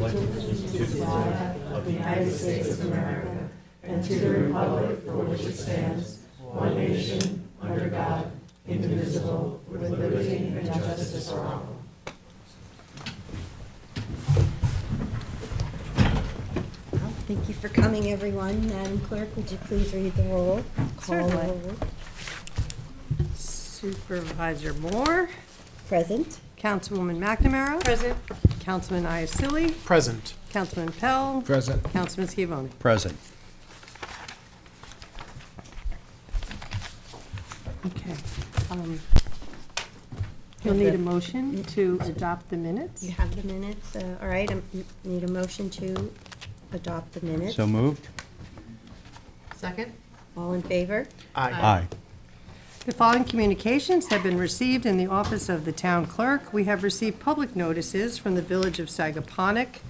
allegiance to the flag of the United States of America and to the republic for which it stands, one nation, under God, indivisible, with liberty and justice for all. Thank you for coming, everyone. Madam Clerk, would you please read the roll? Call the roll. Supervisor Moore. Present. Councilwoman McNamara. Present. Councilman Iacilli. Present. Councilman Pell. Present. Councilman Schiavone. Present. Okay. You'll need a motion to adopt the minutes. You have the minutes. All right, I need a motion to adopt the minutes. So moved? Second. All in favor? Aye. The following communications have been received in the office of the town clerk. We have received public notices from the Village of Sagaponack,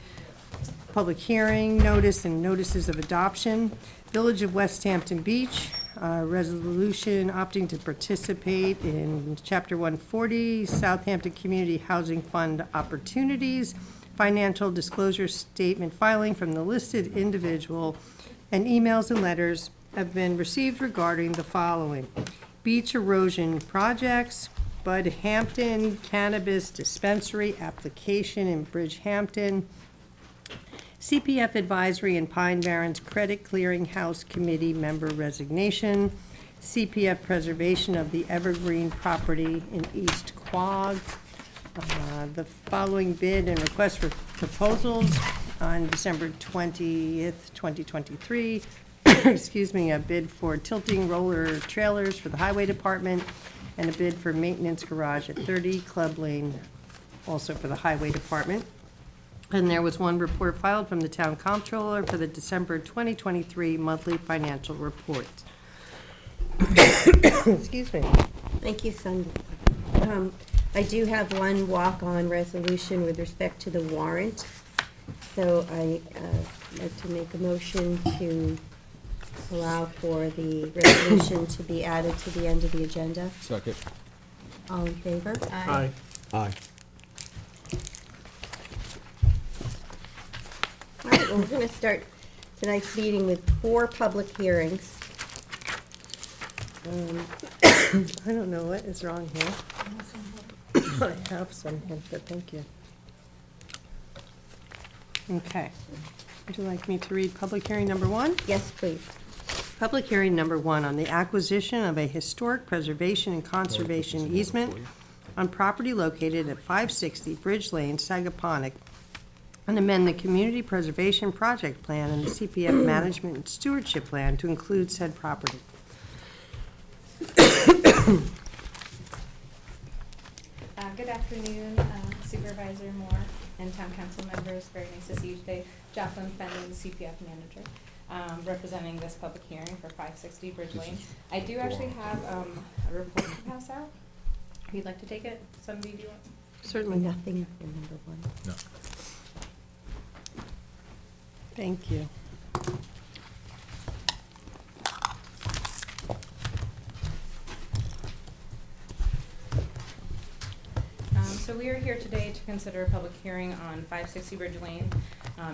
public hearing notice and notices of adoption. Village of West Hampton Beach, resolution opting to participate in Chapter 140, Southampton Community Housing Fund opportunities, financial disclosure statement filing from the listed individual, and emails and letters have been received regarding the following: beach erosion projects, Bud Hampton Cannabis Dispensary application in Bridgehampton, CPF Advisory and Pine Barrens Credit Clearinghouse Committee member resignation, CPF preservation of the Evergreen property in East Quogue, the following bid and request for proposals on December 20th, 2023. Excuse me, a bid for tilting roller trailers for the Highway Department, and a bid for maintenance garage at 30 Club Lane, also for the Highway Department. And there was one report filed from the Town Comptroller for the December 2023 monthly financial report. Excuse me. Thank you, Cindy. I do have one walk-on resolution with respect to the warrant. So I'd like to make a motion to allow for the resolution to be added to the end of the agenda. Second. All in favor? Aye. All right, well, we're going to start tonight's meeting with 4 public hearings. I don't know what is wrong here. I have some here, but thank you. Okay. Would you like me to read public hearing number 1? Yes, please. Public hearing number 1 on the acquisition of a historic preservation and conservation easement on property located at 560 Bridge Lane, Sagaponack, and amend the Community Preservation Project Plan and the CPF Management and Stewardship Plan to include said property. Good afternoon, Supervisor Moore and Town Council members. Very nice to see you today. Jacqueline Fenton, CPF Manager, representing this public hearing for 560 Bridge Lane. I do actually have a report to pass out. If you'd like to take it, somebody do you want? Certainly. Nothing for number 1. No. Thank you. So we are here today to consider a public hearing on 560 Bridge Lane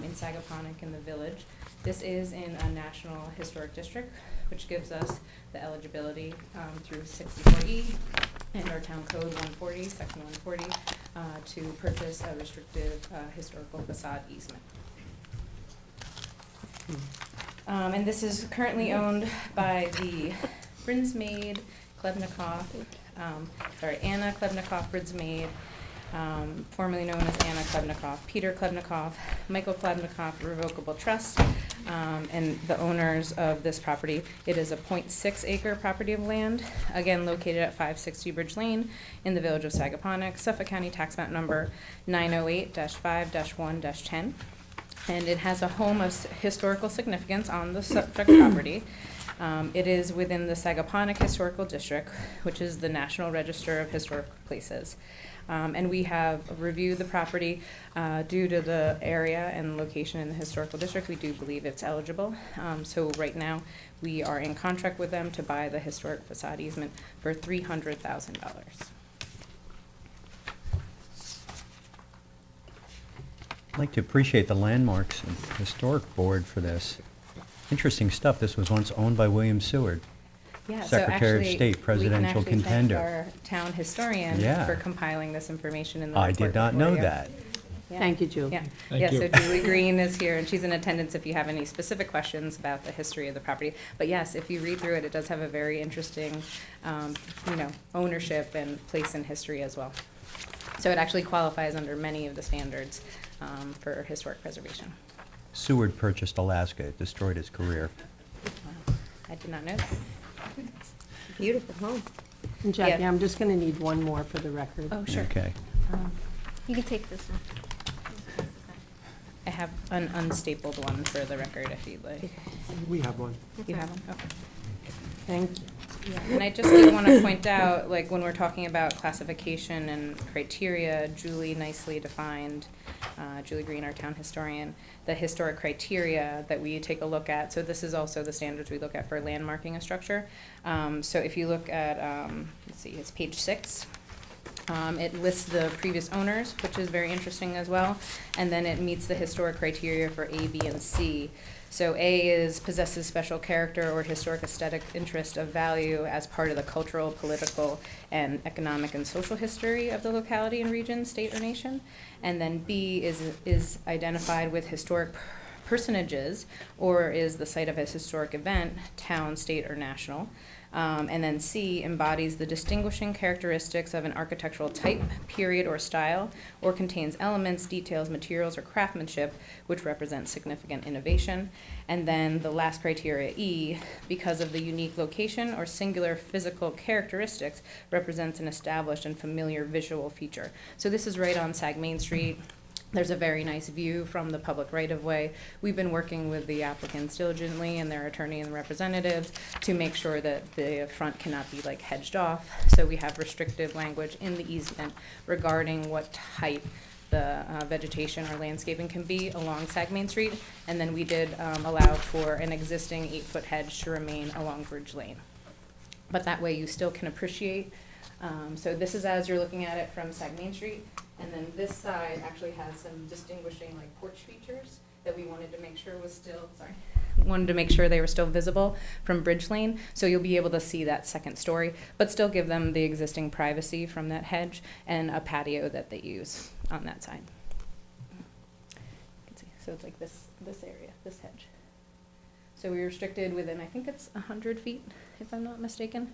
in Sagaponack in the village. This is in a National Historic District, which gives us the eligibility through 64E and our Town Code 140, Section 140, to purchase a restrictive historical facade easement. And this is currently owned by the Brinsmaid Klebnikoff, Anna Klebnikoff Brinsmaid, formerly known as Anna Klebnikoff, Peter Klebnikoff, Michael Klebnikoff Revocable Trust, and the owners of this property. It is a 0.6 acre property of land, again located at 560 Bridge Lane in the village of Sagaponack, Suffolk County Tax Map Number 908-5-1-10. And it has a home of historical significance on the subject property. It is within the Sagaponack Historical District, which is the National Register of Historic Places. And we have reviewed the property due to the area and location in the historical district. We do believe it's eligible. So right now we are in contract with them to buy the historic facade easement for $300,000. I'd like to appreciate the Landmarks and Historic Board for this. Interesting stuff. This was once owned by William Seward. Yeah, so Secretary of actually, State, presidential we can actually contender. thank our town historian Yeah. for compiling this information in the I report did not for know you. that. Yeah. Thank you, Julie. Yeah, Thank yeah. you. So Julie Green is here, and she's in attendance if you have any specific questions about the history of the property. But yes, if you read through it, it does have a very interesting, ownership and place in history as well. So it actually qualifies under many of the standards for historic preservation. Seward purchased Alaska. It destroyed his career. Wow. I did not know that. Beautiful home. And Jackie, Yeah. I'm just going to need one more for the record. Oh, sure. Okay. You can take this one. I have an unstapled one for the record if you'd like. We have one. You have one? Okay. Thank you. Yeah, and I just did want to point out, like, when we're talking about classification and criteria, Julie nicely defined, Julie Green, our town historian, the historic criteria that we take a look at. So this is also the standards we look at for landmarking a structure. So if you look at, let's see, it's page 6. It lists the previous owners, which is very interesting as well, and then it meets the historic criteria for A, B, and C. So A is possesses special character or historic aesthetic interest of value as part of the cultural, political, and economic and social history of the locality and region, state, or nation. And then B is identified with historic personages or is the site of a historic event, town, state, or national. And then C embodies the distinguishing characteristics of an architectural type, period, or style, or contains elements, details, materials, or craftsmanship which represent significant innovation. And then the last criteria, E, because of the unique location or singular physical characteristics, represents an established and familiar visual feature. So this is right on Sag Main Street. There's a very nice view from the public right-of-way. We've been working with the applicants diligently and their attorney and representatives to make sure that the front cannot be like hedged off. So we have restrictive language in the easement regarding what type the vegetation or landscaping can be along Sag Main Street. And then we did allow for an existing 8-foot hedge to remain along Bridge Lane. But that way you still can appreciate. So this is as you're looking at it from Sag Main Street. And then this side actually has some distinguishing like porch features that we wanted to make sure was still, wanted to make sure they were still visible from Bridge Lane. So you'll be able to see that second story, but still give them the existing privacy from that hedge and a patio that they use on that side. You can see, so it's like this area, this hedge. So we restricted within, I think it's 100 feet, if I'm not mistaken,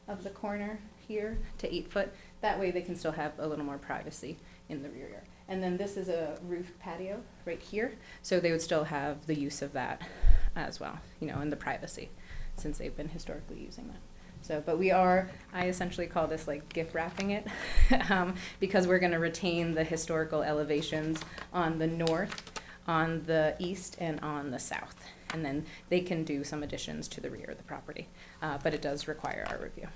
of the corner here to 8 foot. That way they can still have a little more privacy in the rear yard. And then this is a roof patio right here, so they would still have the use of that as well, and the privacy, since they've been historically using that. So, but I essentially call this like gift wrapping it, because we're gonna retain the historical elevations on the north, on the east, and on the south. And then they can do some additions to the rear of the property, but it does require our review.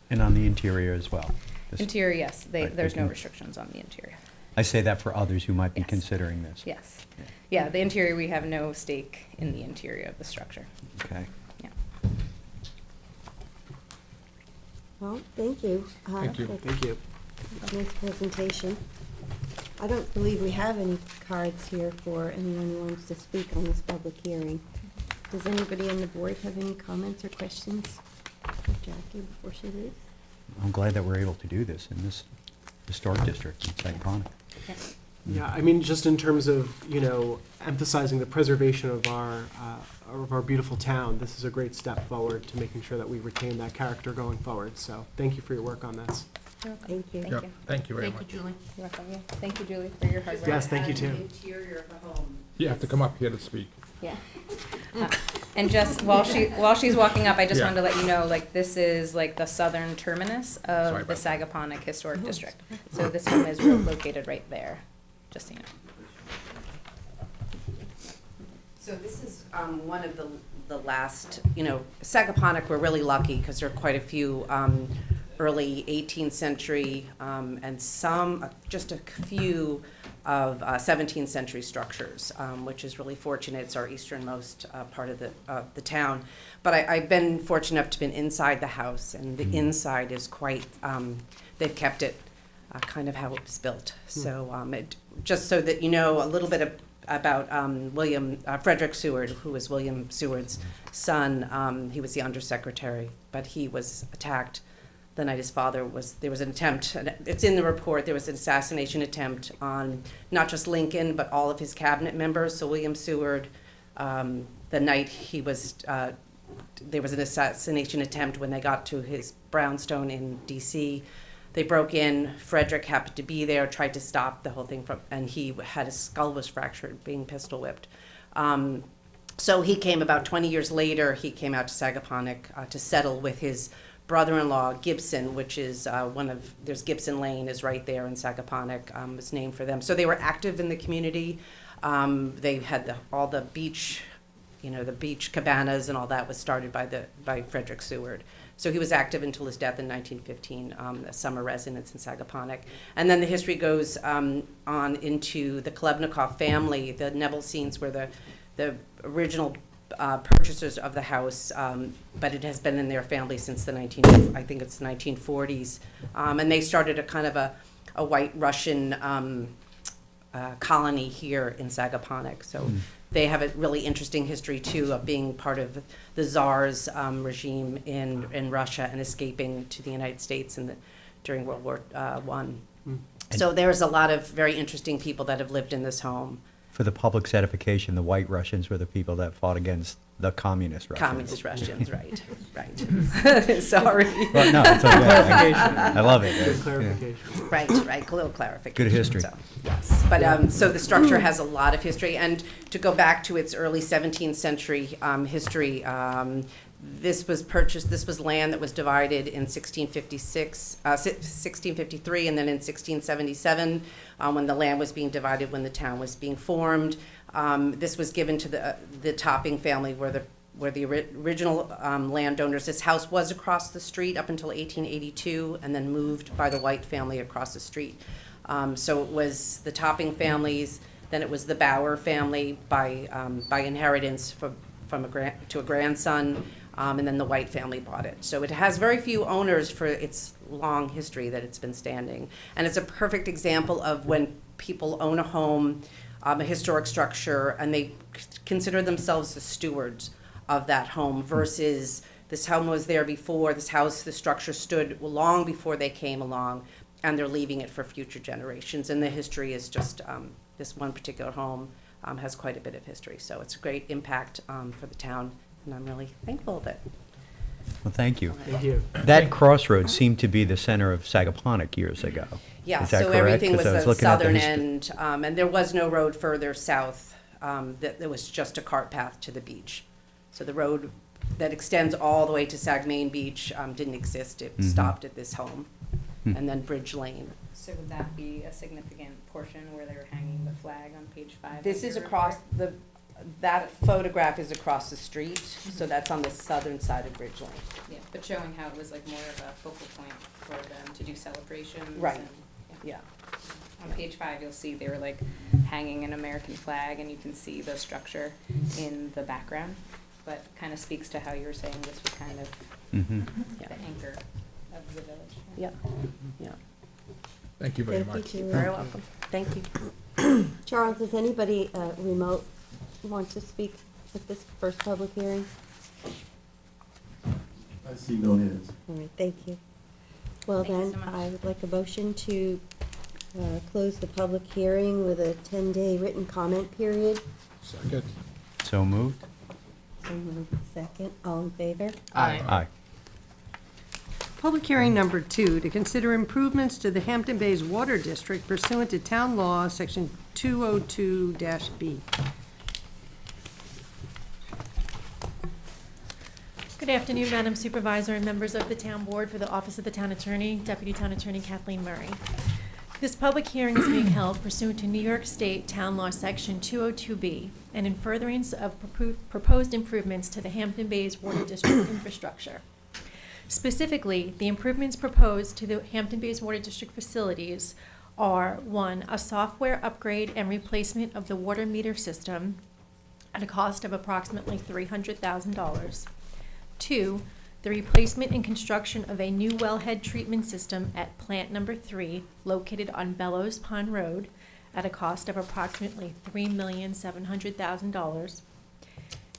And on the interior as well. This- Interior, yes, Right, there's they no can- restrictions on the interior. I say that for others who might be Yes. considering this. Yes. Yeah. Yeah, the interior, we have no stake in the interior of the structure. Okay. Yeah. Well, thank you. Thank you. That's Thank you. a nice presentation. I don't believe we have any cards here for anyone who wants to speak on this public hearing. Does anybody on the board have any comments or questions for Jackie before she leaves? I'm glad that we're able to do this in this historic district in Sagaponic. Yeah. Yeah, I mean, just in terms of, emphasizing the preservation of our beautiful town, this is a great step forward to making sure that we retain that character going forward. So thank you for your work on this. You're welcome. Thank you. Thank Yep, you. thank you very Thank you, much. Julie. You're welcome, yeah. Thank you, Julie, for your hard work. Yes, thank you too. Interior of the home. You have to come up here to speak. Yeah. And just while she's walking up, I just Yeah. wanted to let you know, like, this is like the southern terminus Sorry of the about Sagaponic Historic District. So this one is located right there, just so you know. So this is one of the last, Sagaponic, we're really lucky because there are quite a few early 18th century and some, just a few of 17th century structures, which is really fortunate. It's our easternmost part of the town. But I've been fortunate enough to be inside the house, and the inside is quite, they've kept it kind of how it was built. So just so that you know a little bit about Frederick Seward, who was William Seward's son. He was the undersecretary, but he was attacked the night his father was, there was an attempt, and it's in the report, there was an assassination attempt on not just Lincoln, but all of his cabinet members. So William Seward, the night he was, there was an assassination attempt when they got to his brownstone in DC. They broke in, Frederick happened to be there, tried to stop the whole thing and his skull was fractured, being pistol whipped. So he came about 20 years later, he came out to Sagaponack to settle with his brother-in-law, Gibson, which is there's Gibson Lane is right there in Sagaponack, it's named for them. So they were active in the community. They had all the beach, the beach cabanas and all that was started by Frederick Seward. So he was active until his death in 1915, a summer residence in Sagaponack. And then the history goes on into the Klebnikoff family. The Nebelseens were the original purchasers of the house, but it has been in their family since I think it's the 1940s. And they started a kind of a white Russian colony here in Sagaponack. So they have a really interesting history too of being part of the Tsar's regime in Russia and escaping to the United States during World War I. So there's a lot of very interesting people that have lived in this home. For the public's edification, the White Russians were the people that fought against the Communist Russians. Communist Russians, right. Sorry. Well, no, it's okay. Clarification. I love it. Good Yeah. clarification. Right, a little clarification. Good history. So, yes, but so the structure has a lot of history, and to go back to its early 17th century history, this was land that was divided in 1653, and then in 1677, when the land was being divided, when the town was being formed. This was given to the Topping family, were the original landowners. This house was across the street up until 1882, and then moved by the White family across the street. So it was the Topping families, then it was the Bauer family by inheritance to a grandson, and then the White family bought it. So it has very few owners for its long history that it's been standing. And it's a perfect example of when people own a home, a historic structure, and they consider themselves the stewards of that home versus this home was there before, the structure stood long before they came along, and they're leaving it for future generations. And the history is just, this one particular home has quite a bit of history. So it's a great impact for the town, and I'm really thankful that. Well, thank you. Thank you. That crossroad seemed to be the center of Sagaponack years ago. Yeah, Is that so correct? everything 'Cause was I was the looking at the southern history. end, and there was no road further south. There was just a cart path to the beach. So the road that extends all the way to Sagmain Beach didn't exist. It stopped at this home, and then Bridge Lane. So would that be a significant portion where they were hanging the flag on page 5? This of is your across report? that photograph is across the street, so that's on the southern side of Bridge Lane. Yeah, but showing how it was like more of a focal point for them to do celebrations. Right. And, Yeah. On page 5, you'll see they were like hanging an American flag, and you can see the structure in the background. But kind of speaks to how you were saying this was kind of Yeah. the anchor of the village. Yeah. Yeah. Thank you very Thank you, much. Julie. Very welcome. Thank you. Charles, does anybody remote want to speak at this first public hearing? I see no hands. All right, thank you. Well Thank you then, so much. I would like a motion to close the public hearing with a 10-day written comment period. Second. So moved? So moved. Second, all in favor? Aye. Public hearing number 2, to consider improvements to the Hampton Bays Water District pursuant to Town Law, Section 202-B. Good afternoon, Madam Supervisor and members of the Town Board. For the Office of the Town Attorney, Deputy Town Attorney Kathleen Murray. This public hearing is being held pursuant to New York State Town Law Section 202B and in furtherance of proposed improvements to the Hampton Bays Water District infrastructure. Specifically, the improvements proposed to the Hampton Bays Water District facilities are: 1, a software upgrade and replacement of the water meter system at a cost of approximately $300,000. 2, the replacement and construction of a new wellhead treatment system at plant number 3, located on Bellows Pond Road, at a cost of approximately $3,700,000.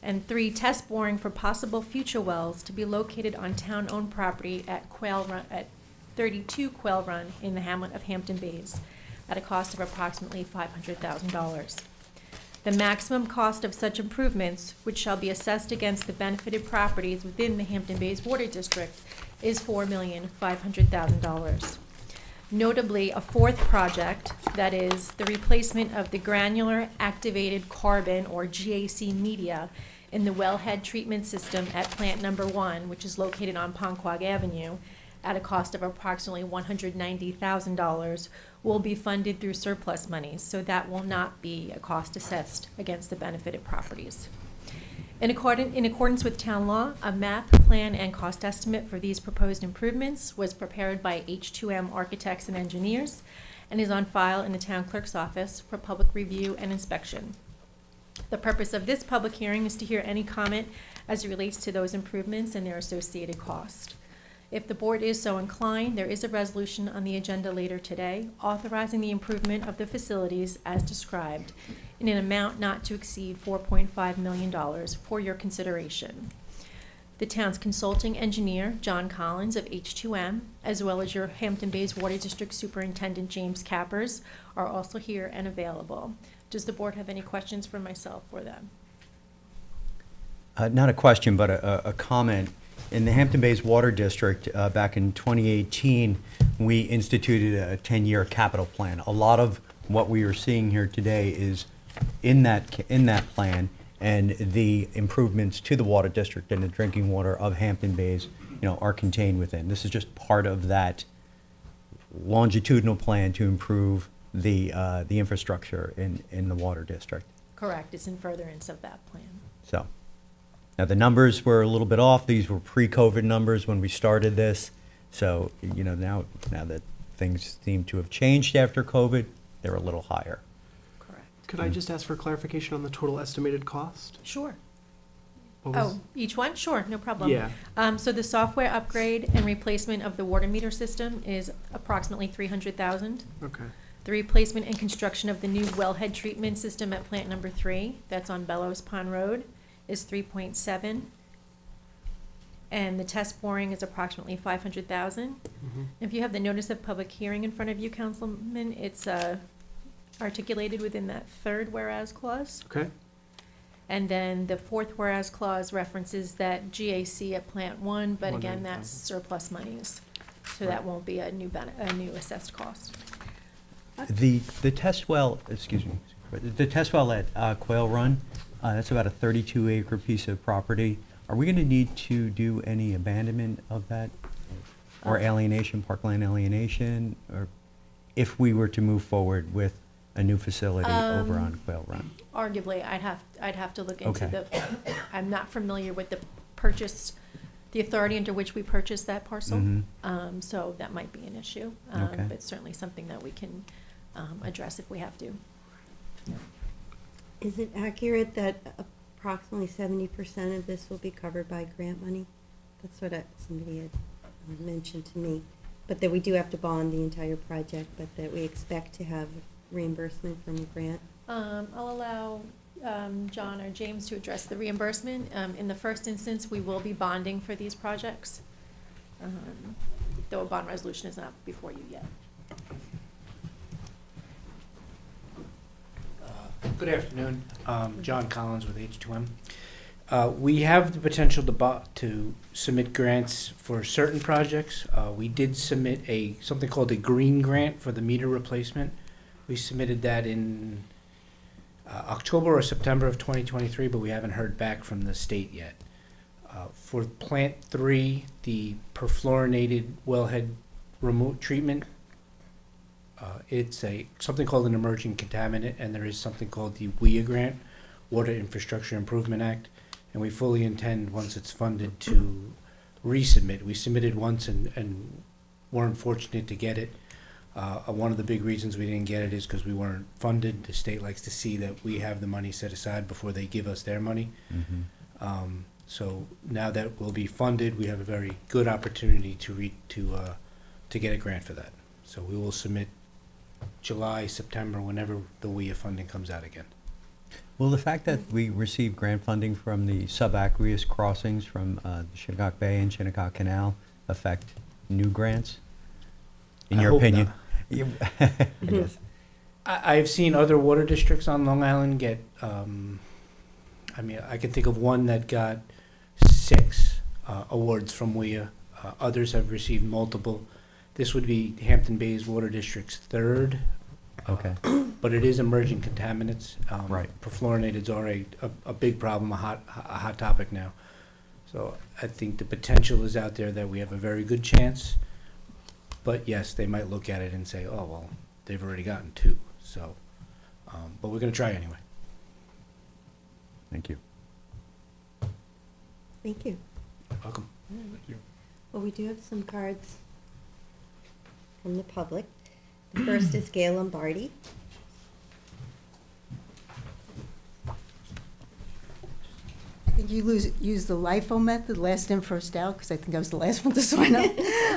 And 3, test boring for possible future wells to be located on town-owned property at 32 Quail Run in the hamlet of Hampton Bays, at a cost of approximately $500,000. The maximum cost of such improvements, which shall be assessed against the benefited properties within the Hampton Bays Water District, is $4,500,000. Notably, a 4th project, that is, the replacement of the granular activated carbon, or GAC media, in the wellhead treatment system at plant number 1, which is located on Ponquag Avenue, at a cost of approximately $190,000, will be funded through surplus monies, so that will not be a cost assessed against the benefited properties. In accordance with town law, a map, plan, and cost estimate for these proposed improvements was prepared by H2M Architects and Engineers and is on file in the town clerk's office for public review and inspection. The purpose of this public hearing is to hear any comment as it relates to those improvements and their associated cost. If the board is so inclined, there is a resolution on the agenda later today authorizing the improvement of the facilities as described in an amount not to exceed $4.5 million for your consideration. The town's consulting engineer, John Collins of H2M, as well as your Hampton Bays Water District Superintendent, James Cappers, are also here and available. Does the board have any questions for myself or them? Not a question, but a comment. In the Hampton Bays Water District, back in 2018, we instituted a 10-year capital plan. A lot of what we are seeing here today is in that plan, and the improvements to the water district and the drinking water of Hampton Bays, are contained within. This is just part of that longitudinal plan to improve the infrastructure in the water district. Correct, it's in furtherance of that plan. So. Now, the numbers were a little bit off. These were pre-COVID numbers when we started this. So, now that things seem to have changed after COVID, they're a little higher. Correct. Could I just ask for clarification on the total estimated cost? Sure. What was- Oh, each one? Sure, no problem. Yeah. So the software upgrade and replacement of the water meter system is approximately $300,000. Okay. The replacement and construction of the new wellhead treatment system at plant number 3, that's on Bellows Pond Road, is 3.7. And the test boring is approximately 500,000. If you have the notice of public hearing in front of you, Councilman, it's articulated within that 3rd whereas clause. Okay. And then the 4th whereas clause references that GAC at plant 1, but again, 190,000. that's surplus monies. So Right. that won't be a new assessed cost. The test well, excuse me, the test well at Quail Run, that's about a 32-acre piece of property. Are we going to need to do any abandonment of that, or alienation, parkland alienation, or if we were to move forward with a new facility over on Quail Run? Arguably, I'd have to look into Okay. I'm not familiar with the authority under which we purchased that parcel. Mhm. So that might be an issue. Okay. But certainly something that we can address if we have to. Is it accurate that approximately 70% of this will be covered by grant money? That's what somebody had mentioned to me. But that we do have to bond the entire project, but that we expect to have reimbursement from a grant? I'll allow John or James to address the reimbursement. In the first instance, we will be bonding for these projects, though a bond resolution is not before you yet. Good afternoon. John Collins with H2M. We have the potential to submit grants for certain projects. We did submit something called a green grant for the meter replacement. We submitted that in October or September of 2023, but we haven't heard back from the state yet. For Plant 3, the perfluorinated wellhead remote treatment, it's something called an emerging contaminant, and there is something called the WIA grant, Water Infrastructure Improvement Act, and we fully intend, once it's funded, to resubmit. We submitted once and weren't fortunate to get it. One of the big reasons we didn't get it is because we weren't funded. The state likes to see that we have the money set aside before they give us their money. So now that we'll be funded, we have a very good opportunity to get a grant for that. So we will submit July, September, whenever the WIA funding comes out again. Will the fact that we received grant funding from the subaqueous crossings from the Shinnecock Bay and Shinnecock Canal affect new grants? In I your hope opinion? not. I guess. I've seen other water districts on Long Island get, I mean, I can think of one that got 6 awards from WIA. Others have received multiple. This would be Hampton Bays Water District's 3rd. Okay. But it is emerging contaminants. Right. Perfluorinateds are a big problem, a hot topic now. So I think the potential is out there that we have a very good chance. But yes, they might look at it and say, oh, well, they've already gotten 2. So, but we're going to try anyway. Thank you. Thank you. Welcome. Well, we do have some cards from the public. The first is Gail Lombardi. I think you use the LIFO method, last in, first out, because I think I was the last one to sign up.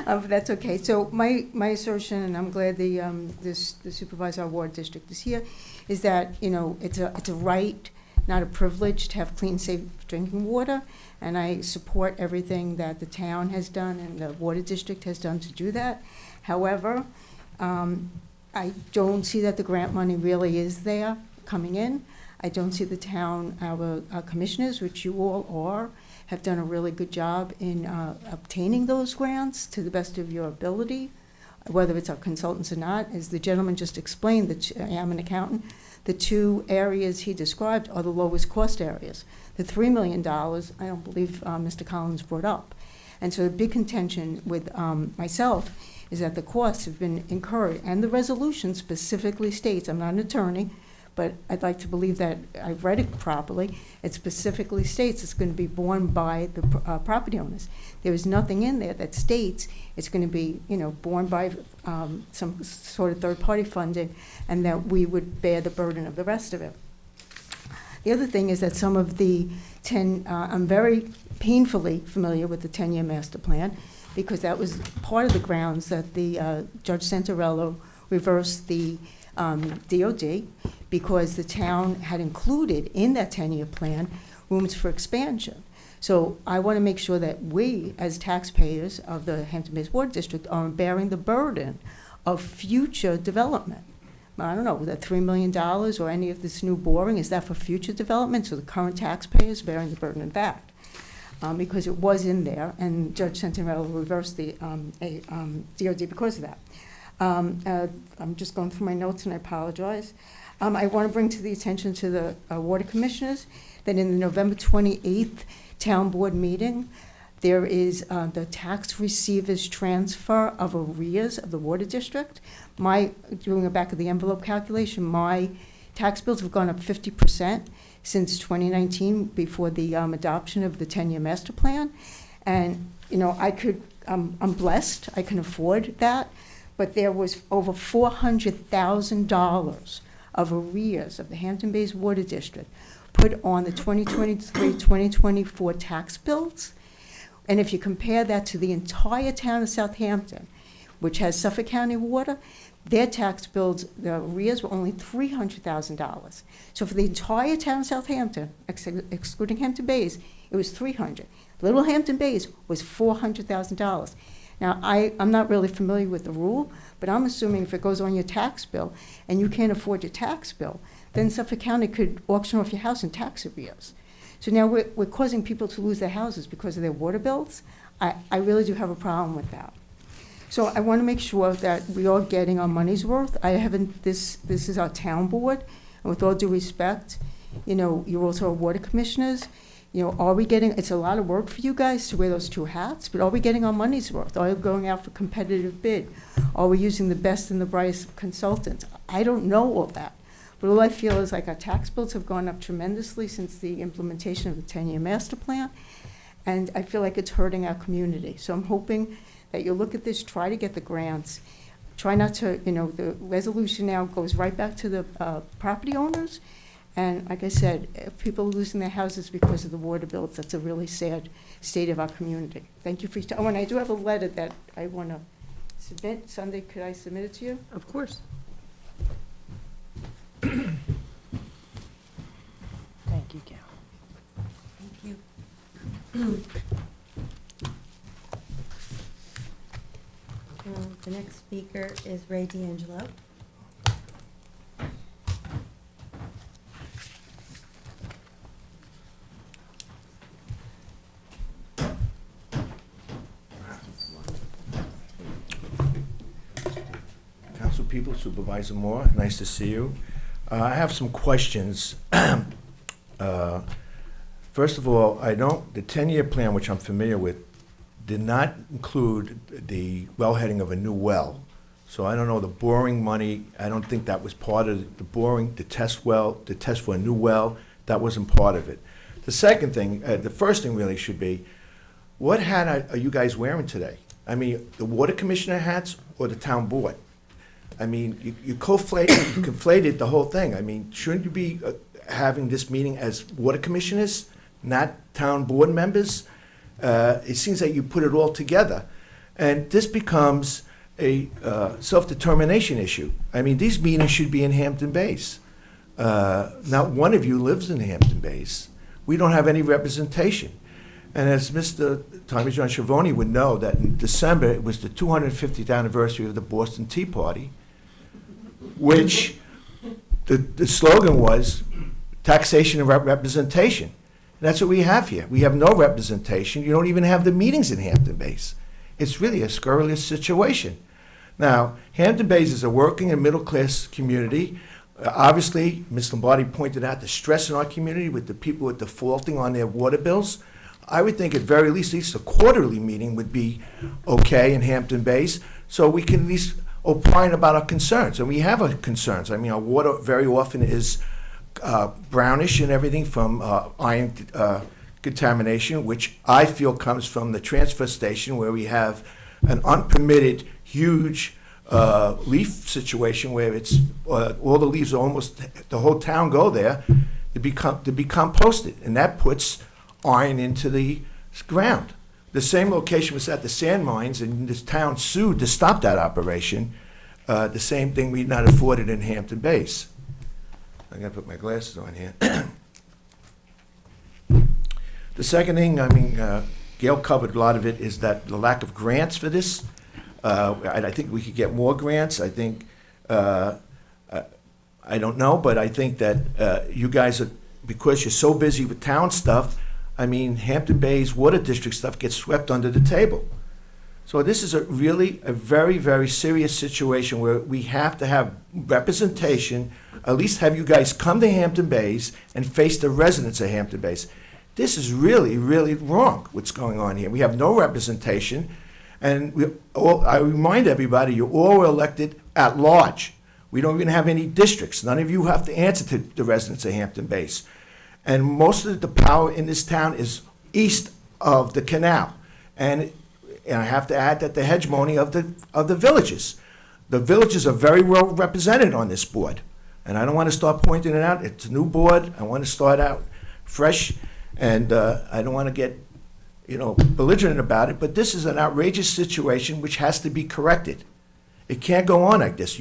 But that's okay. So my assertion, and I'm glad the supervisor of our ward district is here, is that, you know, it's a right, not a privilege, to have clean, safe drinking water. And I support everything that the town has done and the water district has done to do that. However, I don't see that the grant money really is there coming in. I don't see the town, our commissioners, which you all are, have done a really good job in obtaining those grants to the best of your ability, whether it's our consultants or not. As the gentleman just explained, that I am an accountant, the 2 areas he described are the lowest cost areas. The $3 million, I don't believe Mr. Collins brought up. And so the big contention with myself is that the costs have been incurred, and the resolution specifically states, I'm not an attorney, but I'd like to believe that I've read it properly, it specifically states it's going to be borne by the property owners. There is nothing in there that states it's going to be, you know, borne by some sort of third-party funding, and that we would bear the burden of the rest of it. The other thing is that some of the I'm very painfully familiar with the 10-year master plan, because that was part of the grounds that the Judge Santarello reversed the DOD, because the town had included in that 10-year plan rooms for expansion. So I want to make sure that we, as taxpayers of the Hampton Bays Water District, are bearing the burden of future development. I don't know, that $3 million or any of this new boring, is that for future development? So the current taxpayers bearing the burden of that. Because it was in there, and Judge Santarello reversed the DOD because of that. I'm just going through my notes, and I apologize. I want to bring to the attention to the water commissioners that in the November 28th town board meeting, there is the tax receivers transfer of arrears of the water district. Doing a back of the envelope calculation, my tax bills have gone up 50% since 2019, before the adoption of the 10-year master plan. And, you know, I'm blessed, I can afford that, but there was over $400,000 of arrears of the Hampton Bays Water District put on the 2023-2024 tax bills. And if you compare that to the entire town of Southampton, which has Suffolk County water, their tax bills, the arrears were only $300,000. So for the entire town of Southampton, excluding Hampton Bays, it was $300,000. Little Hampton Bays was $400,000. Now, I'm not really familiar with the rule, but I'm assuming if it goes on your tax bill and you can't afford your tax bill, then Suffolk County could auction off your house in tax arrears. So now we're causing people to lose their houses because of their water bills. I really do have a problem with that. So I want to make sure that we are getting our money's worth. This is our town board, and with all due respect, you know, you're also our water commissioners. You know, are we getting, it's a lot of work for you guys to wear those 2 hats, but are we getting our money's worth? Are we going out for competitive bid? Are we using the best and the brightest consultants? I don't know all that. But all I feel is like our tax bills have gone up tremendously since the implementation of the 10-year master plan, and I feel like it's hurting our community. So I'm hoping that you'll look at this, try to get the grants, try not to, you know, the resolution now goes right back to the property owners, And like I said, if people are losing their houses because of the water bills, that's a really sad state of our community. Thank you for your time. Oh, and I do have a letter that I want to submit. Sunday, could I submit it to you? Of course. Thank you, Gail. The next speaker is Ray D'Angelo. Council people, Supervisor Moore, nice to see you. I have some questions. First of all, the 10-year plan, which I'm familiar with, did not include the wellheading of a new well. So I don't know, the boring money, I don't think that was part of the boring, the test for a new well, that wasn't part of it. The second thing, the first thing really should be, what hat are you guys wearing today? I mean, the water commissioner hats or the town board? I mean, you conflated the whole thing. I mean, shouldn't you be having this meeting as water commissioners, not town board members? It seems that you put it all together. And this becomes a self-determination issue. I mean, these meetings should be in Hampton Bays. Not one of you lives in Hampton Bays. We don't have any representation. And as Mr. Tommy John Schiavone would know, that in December, it was the 250th anniversary of the Boston Tea Party, which the slogan was taxation and representation. And that's what we have here. We have no representation. You don't even have the meetings in Hampton Bays. It's really a scurrilous situation. Now, Hampton Bays is a working and middle-class community. Obviously, Ms. Lombardi pointed out the stress in our community with the people with defaulting on their water bills. I would think at very least a quarterly meeting would be okay in Hampton Bays, so we can at least opine about our concerns. And we have our concerns. I mean, our water very often is brownish and everything from iron contamination, which I feel comes from the transfer station, where we have an unpermitted huge leaf situation where it's all the leaves are almost the whole town go there to be composted, and that puts iron into the ground. The same location was at the sand mines, and this town sued to stop that operation. The same thing we'd not afforded in Hampton Bays. I'm gonna put my glasses on here. The second thing, I mean, Gail covered a lot of it, is that the lack of grants for this. I think we could get more grants. I think, I don't know, but I think that you guys are, because you're so busy with town stuff, I mean, Hampton Bays Water District stuff gets swept under the table. So this is really a very, very serious situation where we have to have representation, at least have you guys come to Hampton Bays and face the residents of Hampton Bays. This is really, really wrong, what's going on here. We have no representation, and I remind everybody, you're all elected at large. We don't even have any districts. None of you have to answer to the residents of Hampton Bays. And most of the power in this town is east of the canal. And I have to add that the hegemony of the villages. The villages are very well represented on this board. And I don't want to start pointing it out. It's a new board. I want to start out fresh. And I don't want to get, belligerent about it. But this is an outrageous situation which has to be corrected. It can't go on like this.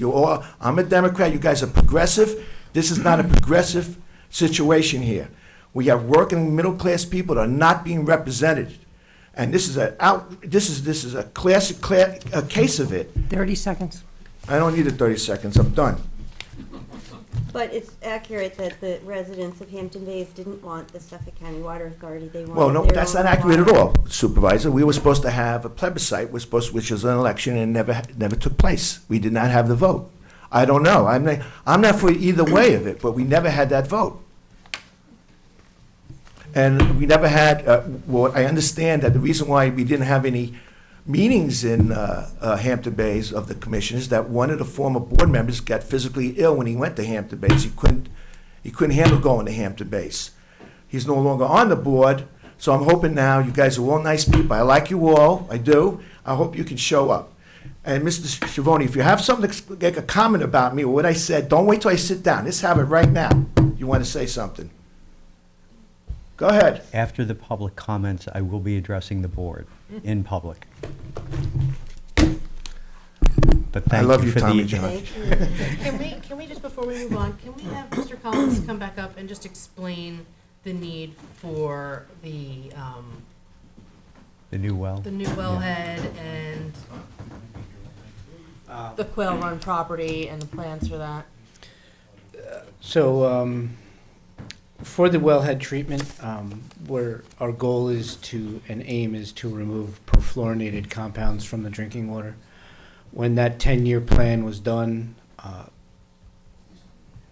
I'm a Democrat. You guys are progressive. This is not a progressive situation here. We have working middle-class people that are not being represented. And this is a classic case of it. 30 seconds. I don't need the 30 seconds. I'm done. But it's accurate that the residents of Hampton Bays didn't want the Suffolk County Water Authority. They wanted Well, no, their that's own not accurate at water. all, Supervisor. We were supposed to have a plebiscite, which was an election, and never took place. We did not have the vote. I don't know. I'm not for either way of it, but we never had that vote. And we never had, I understand that the reason why we didn't have any meetings in Hampton Bays of the commission is that one of the former board members got physically ill when he went to Hampton Bays. He couldn't handle going to Hampton Bays. He's no longer on the board, so I'm hoping now, you guys are all nice people. I like you all, I do. I hope you can show up. And Mr. Schiavone, if you have something to make a comment about me or what I said, don't wait till I sit down. Let's have it right now. You you want to say something? Go ahead. After the public comments, I will be addressing the board in public. But I thank love you you, for Tommy the. John. Can we just, before we move on, can we have Mr. Collins come back up and just explain the need for the The new well. new wellhead and the Quail Run property and the plans for that? So, for the wellhead treatment, where our goal is to, and aim is to remove perfluorinated compounds from the drinking water. When that 10-year plan was done,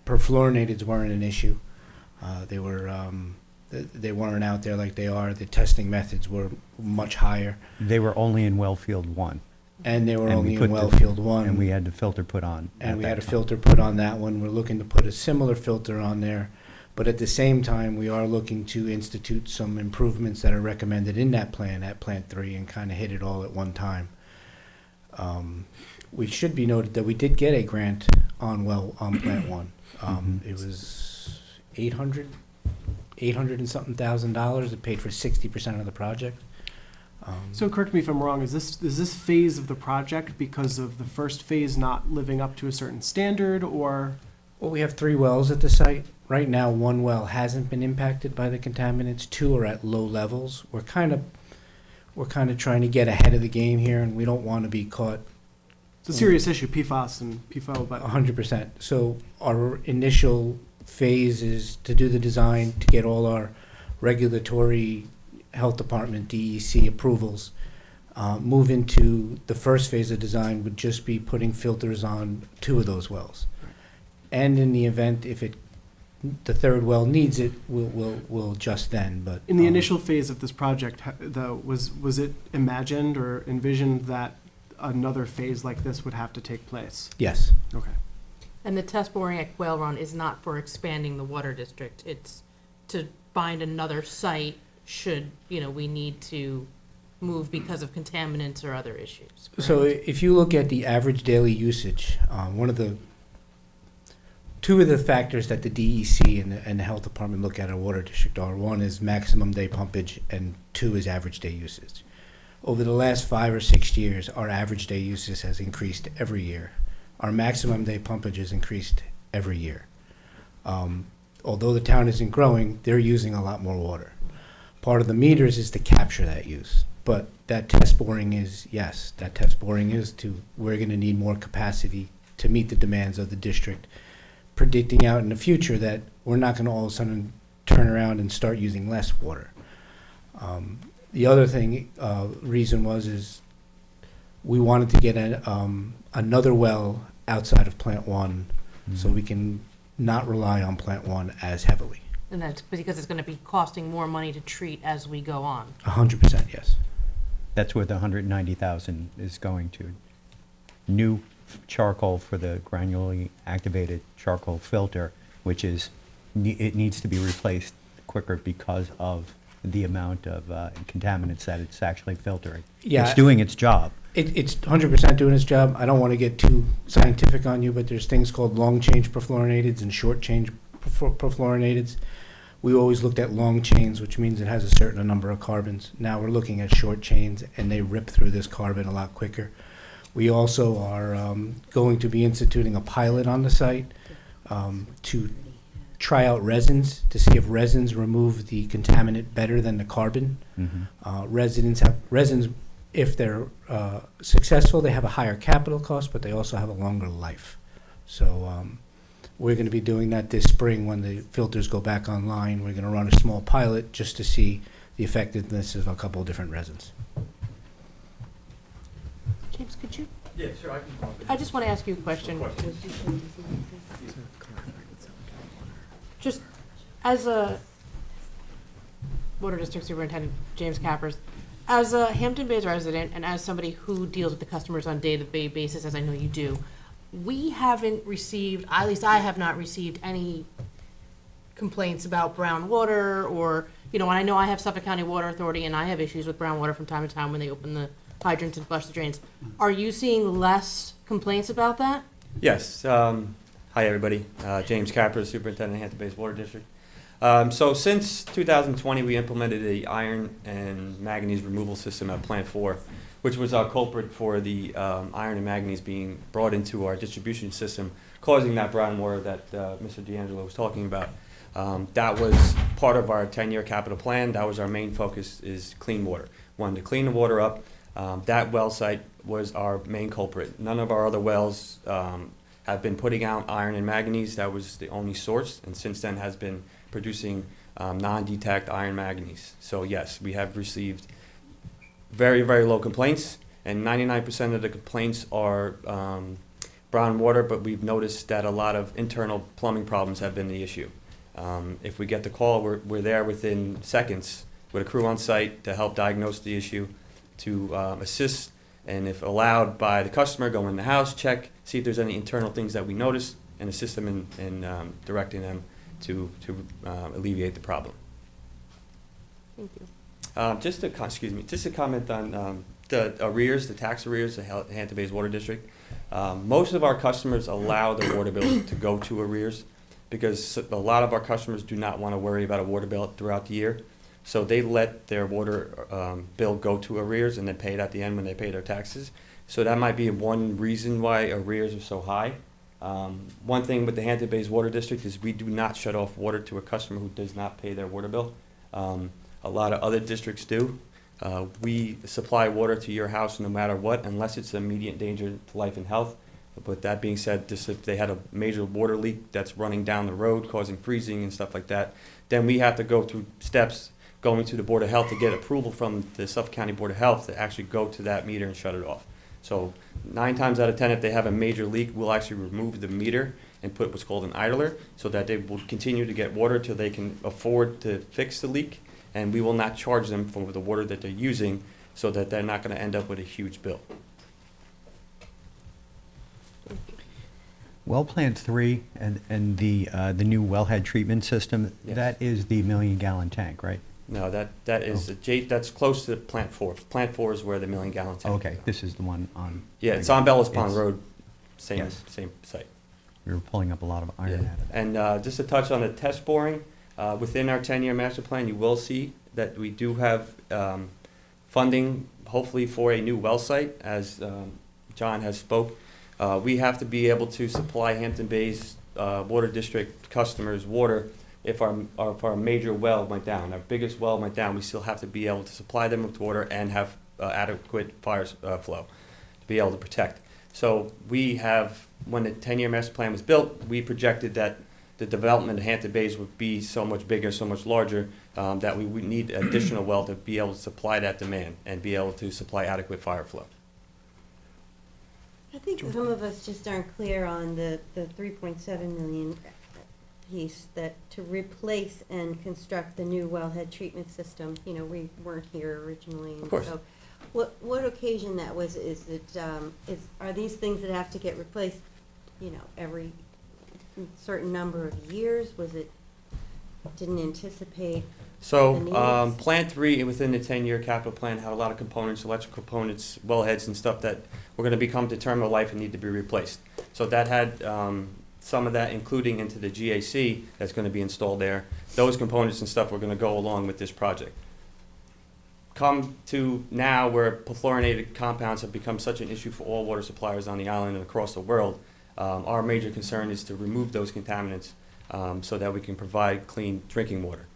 perfluorinateds weren't an issue. They weren't out there like they are. The testing methods were much higher, They were only in well field 1. and they were And we only put in the- wellfield 1. And we had the filter put on. And at we that had a time. filter put on that one. We're looking to put a similar filter on there. But at the same time, we are looking to institute some improvements that are recommended in that plan at Plant 3 and kind of hit it all at one time. We should be noted that we did get a grant on Plant 1. It was $800 and something thousand. It paid for 60% of the project. So correct me if I'm wrong, is this phase of the project because of the first phase not living up to a certain standard, or? Well, we have 3 wells at the site. Right now, 1 well hasn't been impacted by the contaminants. 2 are at low levels. We're kind of trying to get ahead of the game here, and we don't want to be caught. It's a serious issue, PFAS and PFO, but 100%. So our initial phase is to do the design, to get all our regulatory health department, DEC approvals. Move into the first phase of design would just be putting filters on 2 of those wells. And in the event, if the 3rd well needs it, we'll adjust then, but. in the initial phase of this project, though, was it imagined or envisioned that another phase like this would have to take place? Yes. Okay. And the test boring at Quail Run is not for expanding the water district. It's to find another site should, we need to move because of contaminants or other issues. So correct? if you look at the average daily usage, two of the factors that the DEC and the health department look at a water district are, 1 is maximum day pumpage and 2 is average day usage. Over the last 5 or 6 years, our average day usage has increased every year. Our maximum day pumpage has increased every year. Although the town isn't growing, they're using a lot more water. Part of the meters is to capture that use. But that test boring is, yes, we're going to need more capacity to meet the demands of the district, predicting out in the future that we're not going to all of a sudden turn around and start using less water. The other reason is we wanted to get another well outside of Plant 1 so we can not rely on Plant 1 as heavily. And that's because it's going to be costing more money to treat as we go on. 100%, yes. That's where the 190,000 is going to. New charcoal for the granularly activated charcoal filter, which is, it needs to be replaced quicker because of the amount of contaminants that it's actually filtering. Yeah, It's doing its job. It's 100% doing its job. I don't want to get too scientific on you, but there's things called long change perfluorinateds and short change perfluorinateds. We always looked at long chains, which means it has a certain number of carbons. Now we're looking at short chains, and they rip through this carbon a lot quicker. We also are going to be instituting a pilot on the site to try out resins to see if resins remove the contaminant better than the carbon. Resins, if they're successful, they have a higher capital cost, but they also have a longer life. So we're going to be doing that this spring when the filters go back online. We're going to run a small pilot just to see the effectiveness of a couple of different resins. James, could you? Yeah, sure, I can. I just want to ask you a question. Just as a Water District Superintendent, James Cappers, as a Hampton Bays resident and as somebody who deals with the customers on a day-to-day basis, as I know you do, we haven't received, at least I have not received any complaints about brown water or, and I know I have Suffolk County Water Authority and I have issues with brown water from time to time when they open the hydrants and flush the drains. Are you seeing less complaints about that? Yes. Hi, everybody. James Capper, Superintendent of Hampton Bays Water District. So since 2020, we implemented the iron and manganese removal system at Plant 4, which was our culprit for the iron and manganese being brought into our distribution system, causing that brown water that Mr. D'Angelo was talking about. That was part of our 10-year capital plan. That was our main focus, is clean water. Wanted to clean the water up. That well site was our main culprit. None of our other wells have been putting out iron and manganese. That was the only source, and since then has been producing non-detect iron manganese. So yes, we have received very, very low complaints, and 99% of the complaints are brown water, but we've noticed that a lot of internal plumbing problems have been the issue. If we get the call, we're there within seconds with a crew on site to help diagnose the issue, to assist, and if allowed by the customer, go in the house, check, see if there's any internal things that we notice, and assist them in directing them to alleviate the problem. Thank you. Just to comment on the arrears, the tax arrears, the Hampton Bays Water District. Most of our customers allow their water bill to go to arrears because a lot of our customers do not want to worry about a water bill throughout the year. So they let their water bill go to arrears and then pay it at the end when they pay their taxes. So that might be one reason why arrears are so high. One thing with the Hampton Bays Water District is we do not shut off water to a customer who does not pay their water bill. A lot of other districts do. We supply water to your house no matter what, unless it's an immediate danger to life and health. But that being said, just if they had a major water leak that's running down the road, causing freezing and stuff like that, then we have to go through steps going to the Board of Health to get approval from the Suffolk County Board of Health to actually go to that meter and shut it off. So 9 times out of 10, if they have a major leak, we'll actually remove the meter and put what's called an idler so that they will continue to get water till they can afford to fix the leak. And we will not charge them for the water that they're using so that they're not going to end up with a huge bill. Well Plant 3 and the new wellhead treatment system, Yes. that is the 1 million gallon tank, right? No, that is that's close to Plant 4. Plant 4 is where the 1 million gallon tank Okay, is. this is the one on. Yeah, it's on Bellas Pond It's- Road, same Yes. same site. We were pulling up a lot of iron Yeah. out of that. And just to touch on the test boring, within our 10-year master plan, you will see that we do have funding, hopefully for a new well site, as John has spoke. We have to be able to supply Hampton Bays Water District customers water if our major well went down. Our biggest well went down, we still have to be able to supply them with water and have adequate fire flow to be able to protect. So we have, when the 10-year master plan was built, we projected that the development of Hampton Bays would be so much bigger, so much larger, that we would need additional well to be able to supply that demand and be able to supply adequate fire flow. I think some of us just aren't clear on the 3.7 million piece, that to replace and construct the new wellhead treatment system. You know, we weren't here originally. Of course. So what occasion that was, are these things that have to get replaced, you know, every certain number of years? Was it, didn't anticipate? So, The needs? Plant 3 within the 10-year capital plan had a lot of components, electrical components, wellheads and stuff that were going to become to terminal life and need to be replaced. So that had some of that including into the GAC that's going to be installed there. Those components and stuff were going to go along with this project. Come to now where perfluorinated compounds have become such an issue for all water suppliers on the island and across the world, our major concern is to remove those contaminants so that we can provide clean drinking water.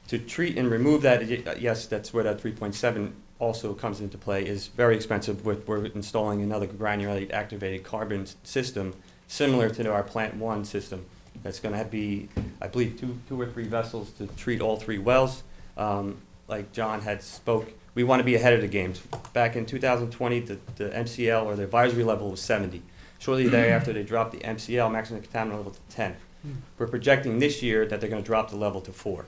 To treat and remove that, yes, that's where that 3.7 also comes into play, is very expensive. We're installing another granulated activated carbon system similar to our Plant 1 system. That's going to be, I believe, two or three vessels to treat all 3 wells. Like John had spoke, we want to be ahead of the games. Back in 2020, the MCL or the advisory level was 70. Shortly thereafter, they dropped the MCL, maximum contaminant level, to 10. We're projecting this year that they're going to drop the level to 4.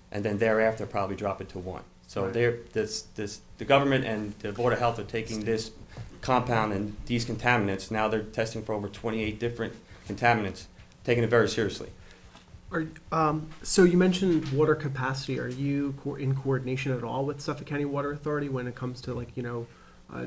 And then thereafter probably drop it to 1. So the government and the Board of Health are taking this compound and these contaminants, now they're testing for over 28 different contaminants, taking it very seriously. So you mentioned water capacity. Are you in coordination at all with Suffolk County Water Authority when it comes to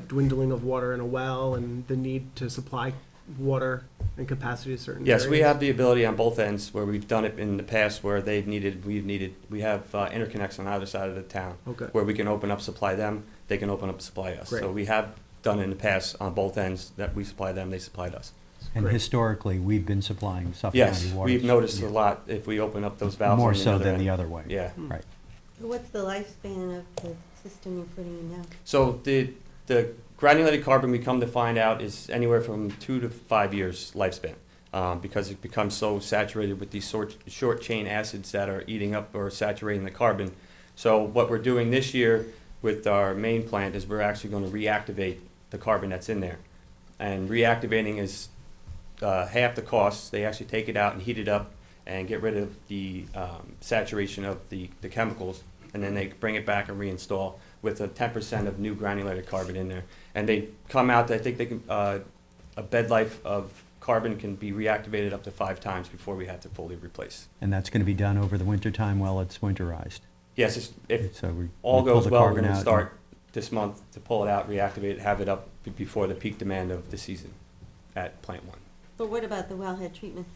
dwindling of water in a well and the need to supply water and capacity to certain areas? Yes, we have the ability on both ends where we've done it in the past where we have interconnects on either side of the town. Okay. Where we can open up, supply them, they can open up, supply us. Great. So we have done in the past on both ends that we supply them, they supplied us. And Great. historically, we've been supplying Suffolk Yes, County water. we've noticed Yeah. a lot if we open up those valves. More on so other than end. the other way. Yeah. Right. What's the lifespan of the system you're putting in now? So the granulated carbon, we come to find out, is anywhere from 2 to 5 years lifespan, because it becomes so saturated with these short chain acids that are eating up or saturating the carbon. So what we're doing this year with our main plant is we're actually going to reactivate the carbon that's in there. And reactivating is half the cost. They actually take it out and heat it up and get rid of the saturation of the chemicals, and then they bring it back and reinstall with a 10% of new granulated carbon in there. And they come out, I think they can, a bed life of carbon can be reactivated up to 5 times before we have to fully replace. And that's going to be done over the winter time while it's winterized. Yes, if So we all pull goes the well, we're carbon going to out start this month to pull it out, reactivate it, have it up before the peak demand of the season at Plant 1. But what about the wellhead treatment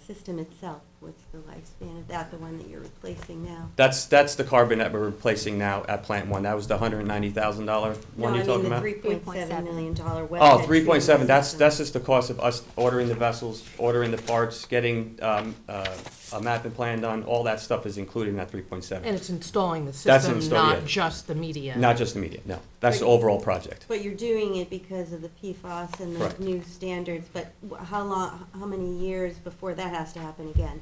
system itself? What's the lifespan of that, the one that you're replacing now? That's the carbon that we're replacing now at Plant 1. That was the $190,000 one you're talking about? No, I mean the $3.7 million wellhead. Oh, 3.7, treatment that's system. just the cost of us ordering the vessels, ordering the parts, getting a mapping plan done, all that stuff is included in that 3.7. And it's installing the That's system, installed, not yeah. just the media. Not just the media, no. That's the overall project. But you're doing it because of the PFAS and the Correct. new standards, but how many years before that has to happen again?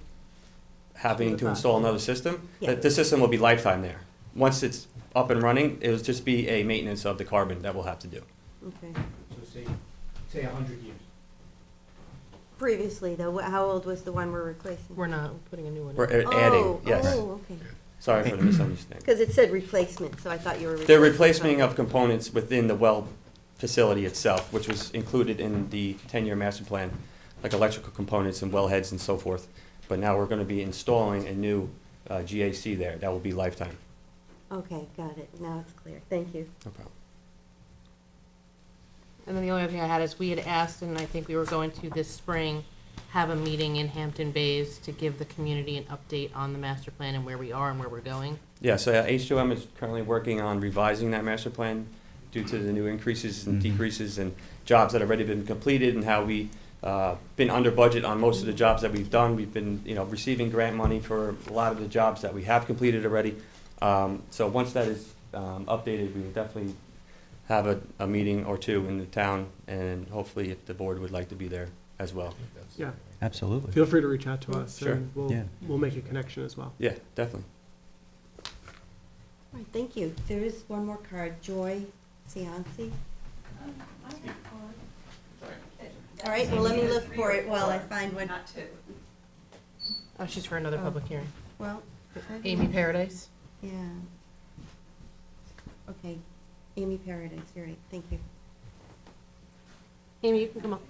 Having to install another system, Yeah. the system will be lifetime there. Once it's up and running, it'll just be a maintenance of the carbon that we'll have to do. Okay. So say 100 years. Previously, though, how old was the one we're replacing? We're not putting a new one in. We're adding, yes. Oh, okay. Sorry for the misunderstanding. Because it said replacement, so I thought you were. The replacing replacement something. of components within the well facility itself, which was included in the 10-year master plan, like electrical components and wellheads and so forth. But now we're going to be installing a new GAC there. That will be lifetime. Okay, got it. Now it's clear. Thank you. No problem. And then the only other thing I had is we had asked, and I think we were going to this spring, have a meeting in Hampton Bays to give the community an update on the master plan and where we are and where we're going. Yeah, so H2M is currently working on revising that master plan due to the new increases and decreases and jobs that have already been completed and how we been under budget on most of the jobs that we've done. We've been, receiving grant money for a lot of the jobs that we have completed already. So once that is updated, we will definitely have a meeting or two in the town, and hopefully if the board would like to be there as well. Yeah, Absolutely. feel free to reach out to us. Sure. And Yeah. we'll make a connection as well. Yeah, definitely. All right, thank you. There is one more card, Joy Cianci. All right, well, let me look for it while I find one. Oh, she's for another public hearing. Well, Amy Paradise? yeah. Okay, Amy Paradise, you're right, thank you. Amy, you can come up.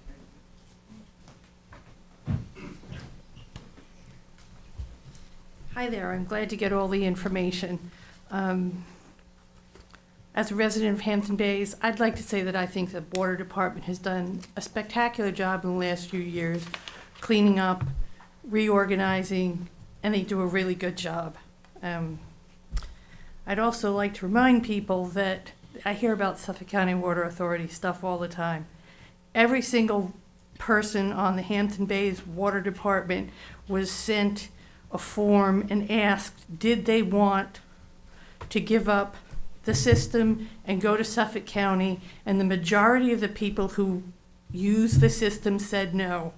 Hi there, I'm glad to get all the information. As a resident of Hampton Bays, I'd like to say that I think the Water Department has done a spectacular job in the last few years, cleaning up, reorganizing, and they do a really good job. I'd also like to remind people that I hear about Suffolk County Water Authority stuff all the time. Every single person on the Hampton Bays Water Department was sent a form and asked, did they want to give up the system and go to Suffolk County, and the majority of the people who use the system said no.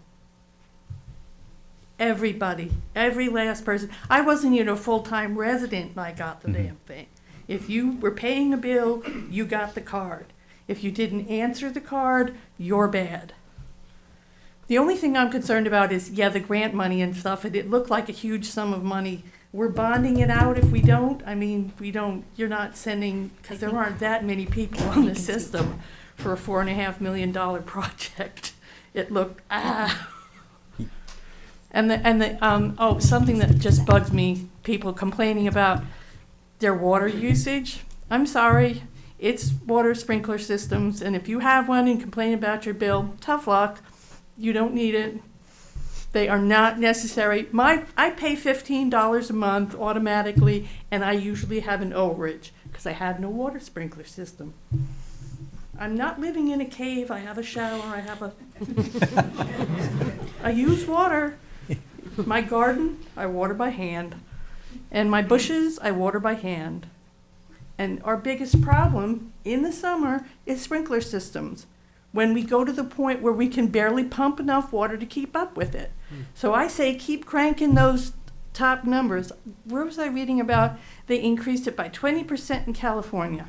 Everybody, every last person. I wasn't even a full-time resident when I got the damn thing. If you were paying a bill, you got the card. If you didn't answer the card, you're bad. The only thing I'm concerned about is, the grant money and stuff, and it looked like a huge sum of money. We're bonding it out if we don't. I mean, you're not sending, because there aren't that many people on the system for a $4.5 million project. It looked, And something that just bugs me, people complaining about their water usage. I'm sorry, It's water sprinkler systems, and if you have one and complain about your bill, tough luck. You don't need it. They are not necessary. I pay $15 a month automatically, and I usually have an overage because I have no water sprinkler system. I'm not living in a cave. I have a shower. I use water. My garden, I water by hand. And my bushes, I water by hand. And our biggest problem in the summer is sprinkler systems, when we go to the point where we can barely pump enough water to keep up with it. So I say keep cranking those top numbers. Where was I reading about? They increased it by 20% in California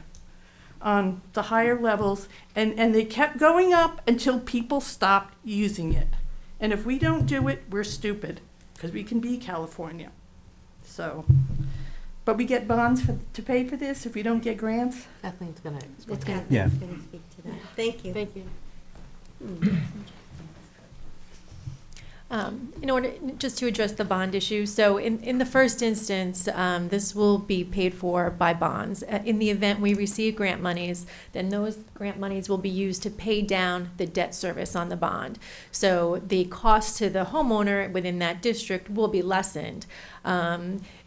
on the higher levels, and they kept going up until people stopped using it. And if we don't do it, we're stupid, because we can be California. So, but we get bonds to pay for this if we don't get grants. Kathleen's gonna. Yeah. Kathleen's going to speak to that. Thank you. Thank you. In order, just to address the bond issue, so in the first instance, this will be paid for by bonds. In the event we receive grant monies, then those grant monies will be used to pay down the debt service on the bond. So the cost to the homeowner within that district will be lessened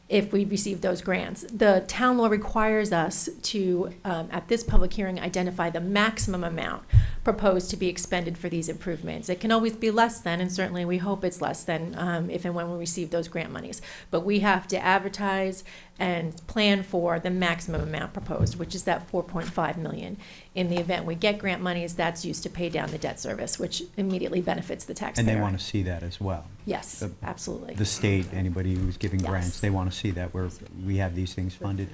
if we receive those grants. The town law requires us to, at this public hearing, identify the maximum amount proposed to be expended for these improvements. It can always be less than, and certainly we hope it's less than if and when we receive those grant monies. But we have to advertise and plan for the maximum amount proposed, which is that $4.5 million. In the event we get grant monies, that's used to pay down the debt service, which immediately benefits the taxpayer. And they want to see that as well. Yes, absolutely. The state, anybody who's giving Yes. grants, they want to see that we have these things funded.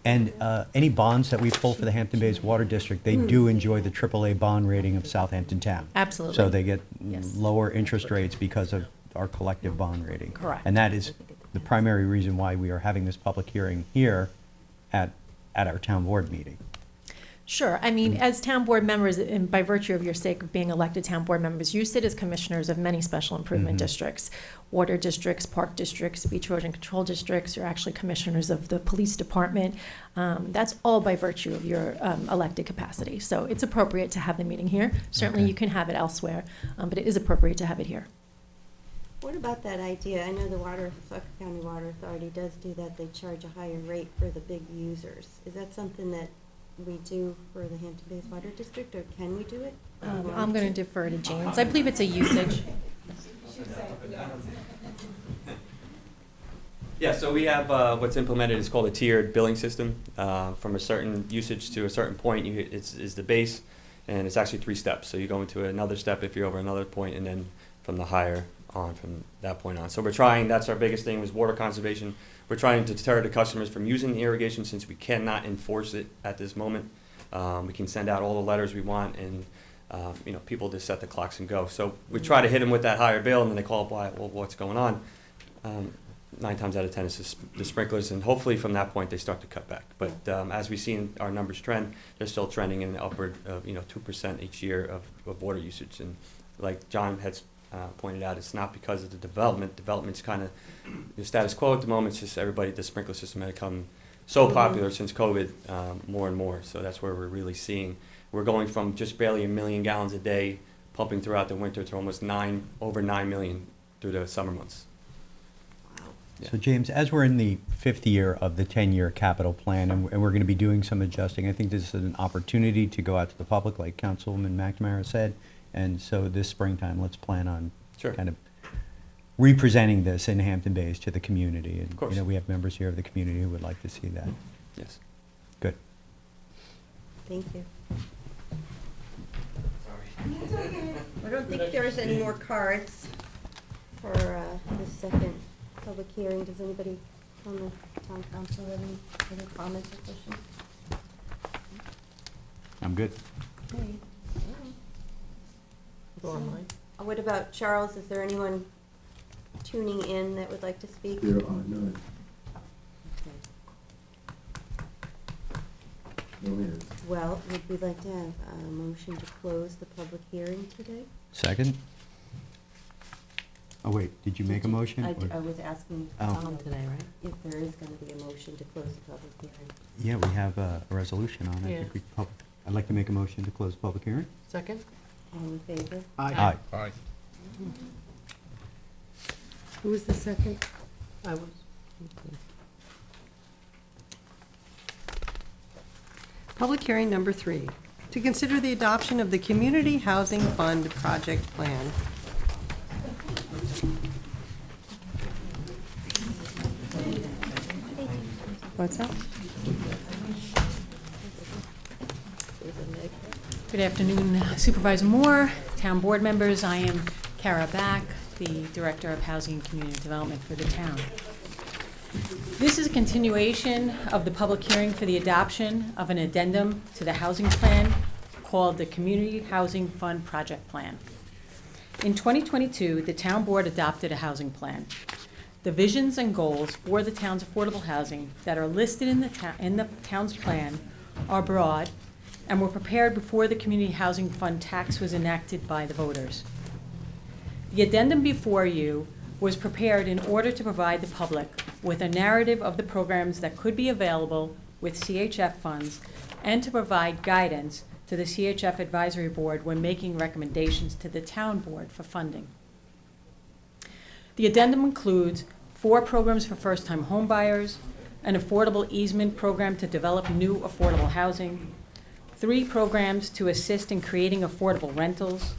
And any bonds that we pull for the Hampton Bays Water District, they do enjoy the AAA bond rating of Southampton Town. Absolutely. So they get Yes. lower interest rates because of our collective bond rating. Correct. And that is the primary reason why we are having this public hearing here at our town board meeting. Sure. I mean, as town board members, and by virtue of your sake of being elected town board members, you sit as commissioners of many special improvement districts, water districts, park districts, beach erosion control districts. You're actually commissioners of the police department. That's all by virtue of your elected capacity. So it's appropriate to have the meeting here. Certainly, Okay. you can have it elsewhere, but it is appropriate to have it here. What about that idea? I know the Suffolk County Water Authority does do that. They charge a higher rate for the big users. Is that something that we do for the Hampton Bays Water District, or can we do it? I'm going to defer to James. I believe it's a usage. Yeah, so we have what's implemented is called a tiered billing system. From a certain usage to a certain point, is the base, and it's actually 3 steps. So you go into another step if you're over another point, and then from the higher on from that point on. So we're trying, that's our biggest thing, was water conservation. We're trying to deter the customers from using the irrigation since we cannot enforce it at this moment. We can send out all the letters we want, and people just set the clocks and go. So we try to hit them with that higher bill, and then they call up, well, what's going on? 9 times out of 10 it's the sprinklers, and hopefully from that point they start to cut back. But as we see our numbers trend, they're still trending in the upward of 2% each year of water usage. And like John has pointed out, it's not because of the development. Development's kind of the status quo at the moment. It's just the sprinkler system has become so popular since COVID, more and more. So that's where we're really seeing. We're going from just barely 1 million gallons a day pumping throughout the winter to almost over 9 million through the summer months. Yeah. So James, as we're in the 5th year of the 10-year capital plan, and we're going to be doing some adjusting, I think this is an opportunity to go out to the public, like Councilwoman McNamara said. And so this springtime, let's plan on kind of representing this in Hampton Bays to the community. And, Of course. we have members here of the community who would like to see that. Yes. Good. Thank you. I don't think there's any more cards for this second public hearing. Does anybody on the town council have any comments or questions? I'm good. Okay. What about Charles? Is there anyone tuning in that would like to speak? There are none. No hands. Well, would we like to have a motion to close the public hearing today? Second? Oh, wait, did you make a motion? I or- was asking Oh. On today, right? if there is going to be a motion to close the public hearing. Yeah, we have a resolution on it. I Yeah. think I'd like to make a motion to close the public hearing. Second? All in favor? Aye. Aye. Who was the second? I was. Public hearing number 3, to consider the adoption of the Community Housing Fund Project Plan. What's that? Good afternoon, Supervisor Moore, town board members. I am Kara Back, the Director of Housing and Community Development for the town. This is a continuation of the public hearing for the adoption of an addendum to the housing plan called the Community Housing Fund Project Plan. In 2022, the town board adopted a housing plan. The visions and goals for the town's affordable housing that are listed in the town's plan are broad and were prepared before the Community Housing Fund tax was enacted by the voters. The addendum before you was prepared in order to provide the public with a narrative of the programs that could be available with CHF funds and to provide guidance to the CHF Advisory Board when making recommendations to the town board for funding. The addendum includes 4 programs for first-time homebuyers, an affordable easement program to develop new affordable housing, 3 programs to assist in creating affordable rentals,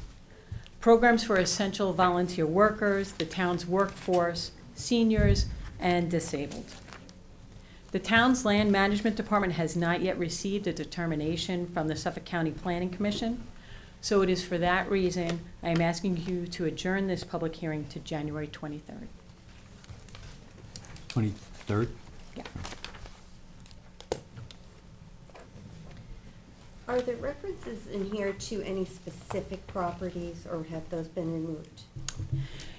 programs for essential volunteer workers, the town's workforce, seniors, and disabled. The town's land management department has not yet received a determination from the Suffolk County Planning Commission, so it is for that reason I am asking you to adjourn this public hearing to January 23rd. 23rd? Yeah. Are there references in here to any specific properties, or have those been removed?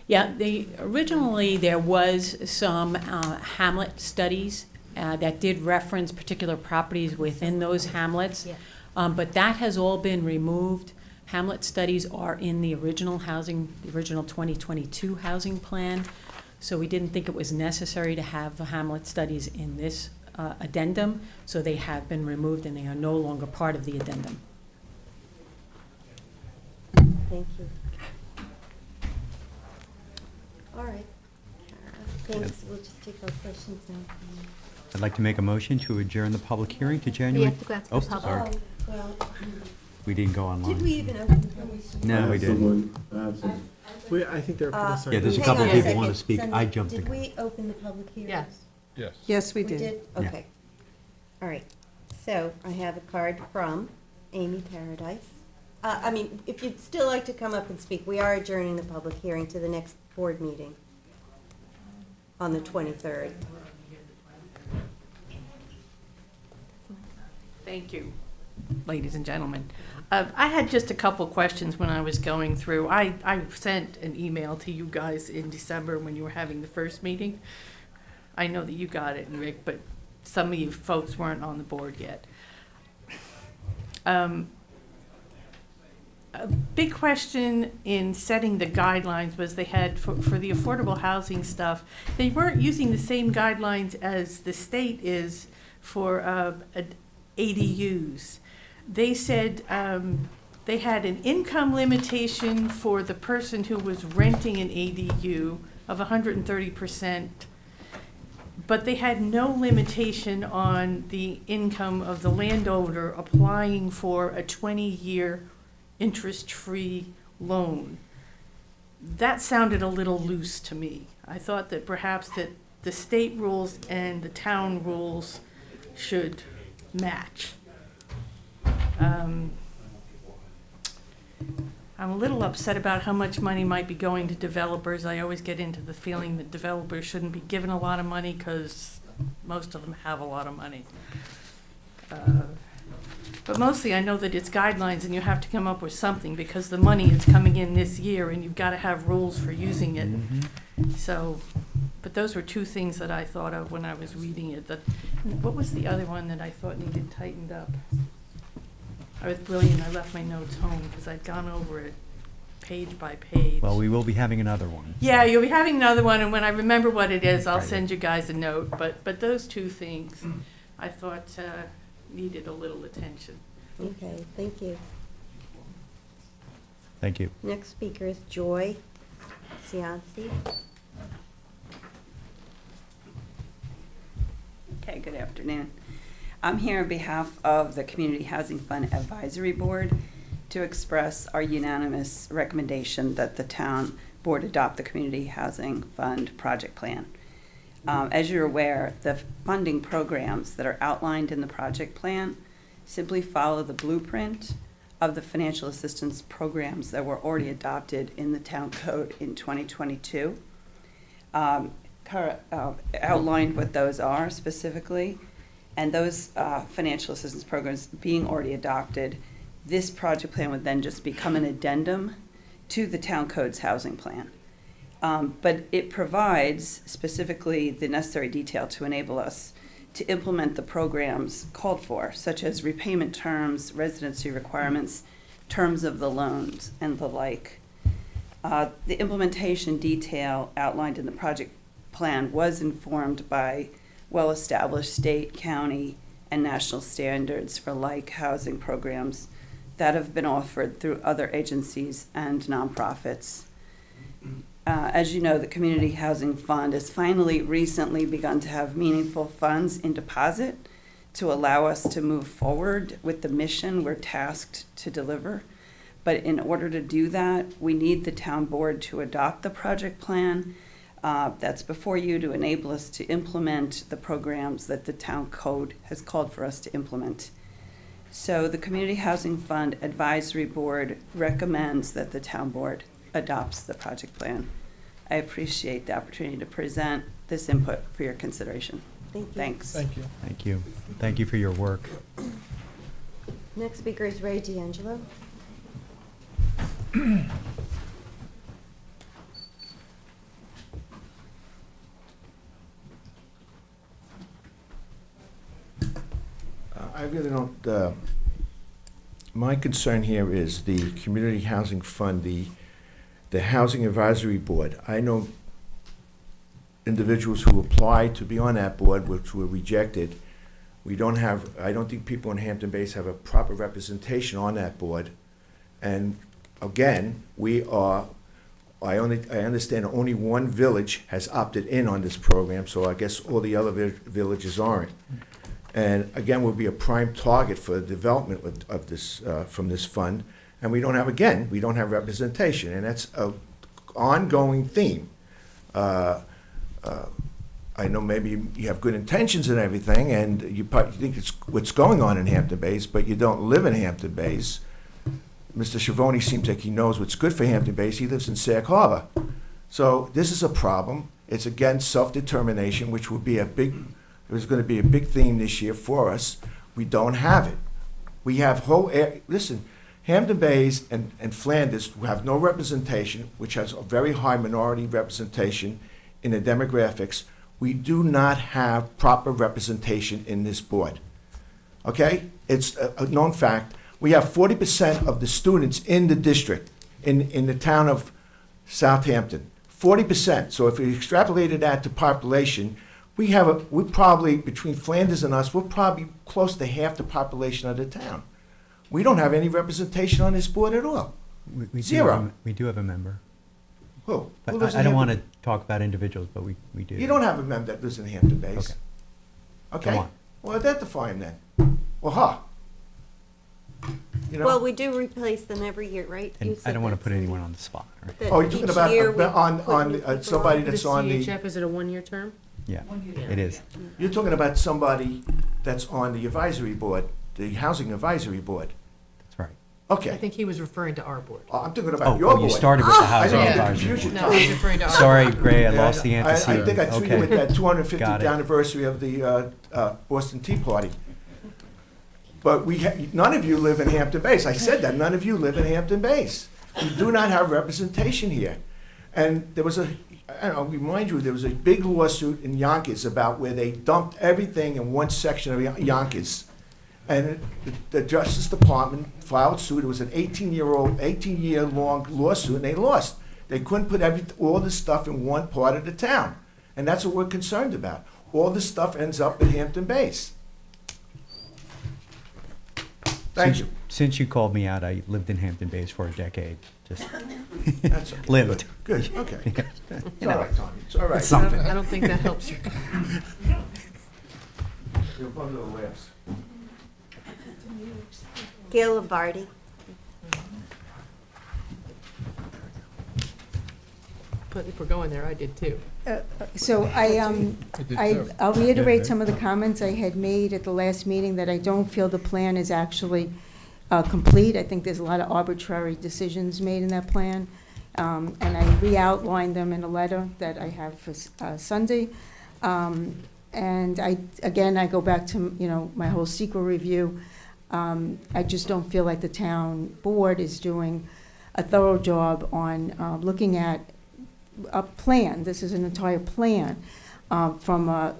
Yeah, originally there was some hamlet studies that did reference particular properties within those hamlets, but that has all been removed. Hamlet studies are in the original 2022 housing plan, so we didn't think it was necessary to have the hamlet studies in this addendum, so they have been removed and they are no longer part of the addendum. Thank you. All right. Thanks. We'll just take our questions now. I'd like to make a motion to adjourn the public hearing to January. have to go out to the Oh, public. sorry. Well, We didn't go online. did we even open the public? No, we didn't. I think they're pretty Yeah, there's a Hang couple on a people second. want to speak. Cindy, I jumped the Did gun. we open the public hearing? Yes. Yes. Yes, we We did. did? Yeah. Okay. All right. So I have a card from Amy Paradise. If you'd still like to come up and speak, we are adjourning the public hearing to the next board meeting on the 23rd. Thank you, ladies and gentlemen. I had just a couple questions when I was going through. I sent an email to you guys in December when you were having the first meeting. I know that you got it, Rick, but some of you folks weren't on the board yet. A big question in setting the guidelines was they had, for the affordable housing stuff, they weren't using the same guidelines as the state is for ADUs. They said they had an income limitation for the person who was renting an ADU of 130%, but they had no limitation on the income of the landowner applying for a 20-year interest-free loan. That sounded a little loose to me. I thought that perhaps that the state rules and the town rules should match. I'm a little upset about how much money might be going to developers. I always get into the feeling that developers shouldn't be given a lot of money because most of them have a lot of money. But mostly I know that it's guidelines and you have to come up with something because the money is coming in this year and you've got to have rules for using it. So, but those were 2 things that I thought of when I was reading it. What was the other one that I thought needed tightened up? I was brilliant. I left my notes home because I'd gone over it page by page. Well, we will be having another one. Yeah, you'll be having another one, and when I remember what it is, I'll Right. send you guys a note. But those two things, I thought needed a little attention. Okay, thank you. Thank you. Next speaker is Joy Cianci. Okay, good afternoon. I'm here on behalf of the Community Housing Fund Advisory Board to express our unanimous recommendation that the town board adopt the Community Housing Fund project plan. As you're aware, the funding programs that are outlined in the project plan simply follow the blueprint of the financial assistance programs that were already adopted in the town code in 2022. Outlined what those are specifically, and those financial assistance programs being already adopted, this project plan would then just become an addendum to the town code's housing plan. But it provides specifically the necessary detail to enable us to implement the programs called for, such as repayment terms, residency requirements, terms of the loans, and the like. The implementation detail outlined in the project plan was informed by well-established state, county, and national standards for like housing programs that have been offered through other agencies and nonprofits. As you know, the Community Housing Fund has finally recently begun to have meaningful funds in deposit to allow us to move forward with the mission we're tasked to deliver. But in order to do that, we need the town board to adopt the project plan that's before you to enable us to implement the programs that the town code has called for us to implement. So the Community Housing Fund Advisory Board recommends that the town board adopts the project plan. I appreciate the opportunity to present this input for your consideration. Thank you. Thanks. Thank you. Thank you. Thank you for your work. Next speaker is Ray D'Angelo. I really don't, my concern here is the Community Housing Fund, the Housing Advisory Board. I know individuals who applied to be on that board, which were rejected. I don't think people in Hampton Bays have a proper representation on that board. And again, I understand only one village has opted in on this program, so I guess all the other villages aren't. And again, we'll be a prime target for the development of this, from this fund. And we don't have representation, and that's an ongoing theme. I know maybe you have good intentions and everything, and you probably think it's what's going on in Hampton Bays, but you don't live in Hampton Bays. Mr. Schiavone seems like he knows what's good for Hampton Bays. He lives in Sag Harbor. So this is a problem. It's against self-determination, which will be there's going to be a big theme this year for us. We don't have it. We have listen, Hampton Bays and Flanders have no representation, which has a very high minority representation in the demographics. We do not have proper representation in this board. Okay? It's a known fact. We have 40% of the students in the district, in the town of Southampton. 40%. So if we extrapolated that to population, we're probably, between Flanders and us, we're probably close to half the population of the town. We don't have any representation on this board at all. We Zero. We do have a member. Who? But Who lives in I don't Hampton? want to talk about individuals, but we do. You don't have a member that lives in Hampton Bays. Okay. Okay? Come on. Well, identify him then. Well, huh? You know? Well, we do replace them every year, right? You And I said don't want to that, put anyone on the spot, right? that Oh, you're talking each about year we on put new people somebody on. that's on the. CHF, is it a one-year term? Yeah, it is. You're talking about somebody that's on the advisory board, the housing advisory board. That's right. I Okay. think he was referring to our board. I'm talking about Oh, your board. you started with the I housing don't get advisory. confusion. No, he's referring to our. Sorry, Ray, I Yeah, lost the antecedent. I think I threw you with Okay. that 250th Got it. anniversary of the Boston Tea Party. But none of you live in Hampton Bays. I said that, none of you live in Hampton Bays. We do not have representation here. And there was I'll remind you, there was a big lawsuit in Yonkers about where they dumped everything in one section of Yonkers. And the Justice Department filed suit. It was an 18-year-long lawsuit, and they lost. They couldn't put all this stuff in one part of the town. And that's what we're concerned about. All this stuff ends up at Hampton Bays. Thank you. Since you called me out, I lived in Hampton Bays for a decade. Just That's okay. lived. Good, okay. Yeah. It's all right, Tommy, it's all right. It's something. I don't think that helps you. You're above the laughs. Gail Lombardi. But if we're going there, I did too. So I'll reiterate some of the comments I had made at the last meeting, that I don't feel the plan is actually complete. I think there's a lot of arbitrary decisions made in that plan. And I re-outlined them in a letter that I have for Sunday. And I go back to, my whole secret review. I just don't feel like the town board is doing a thorough job on looking at a plan. This is an entire plan from a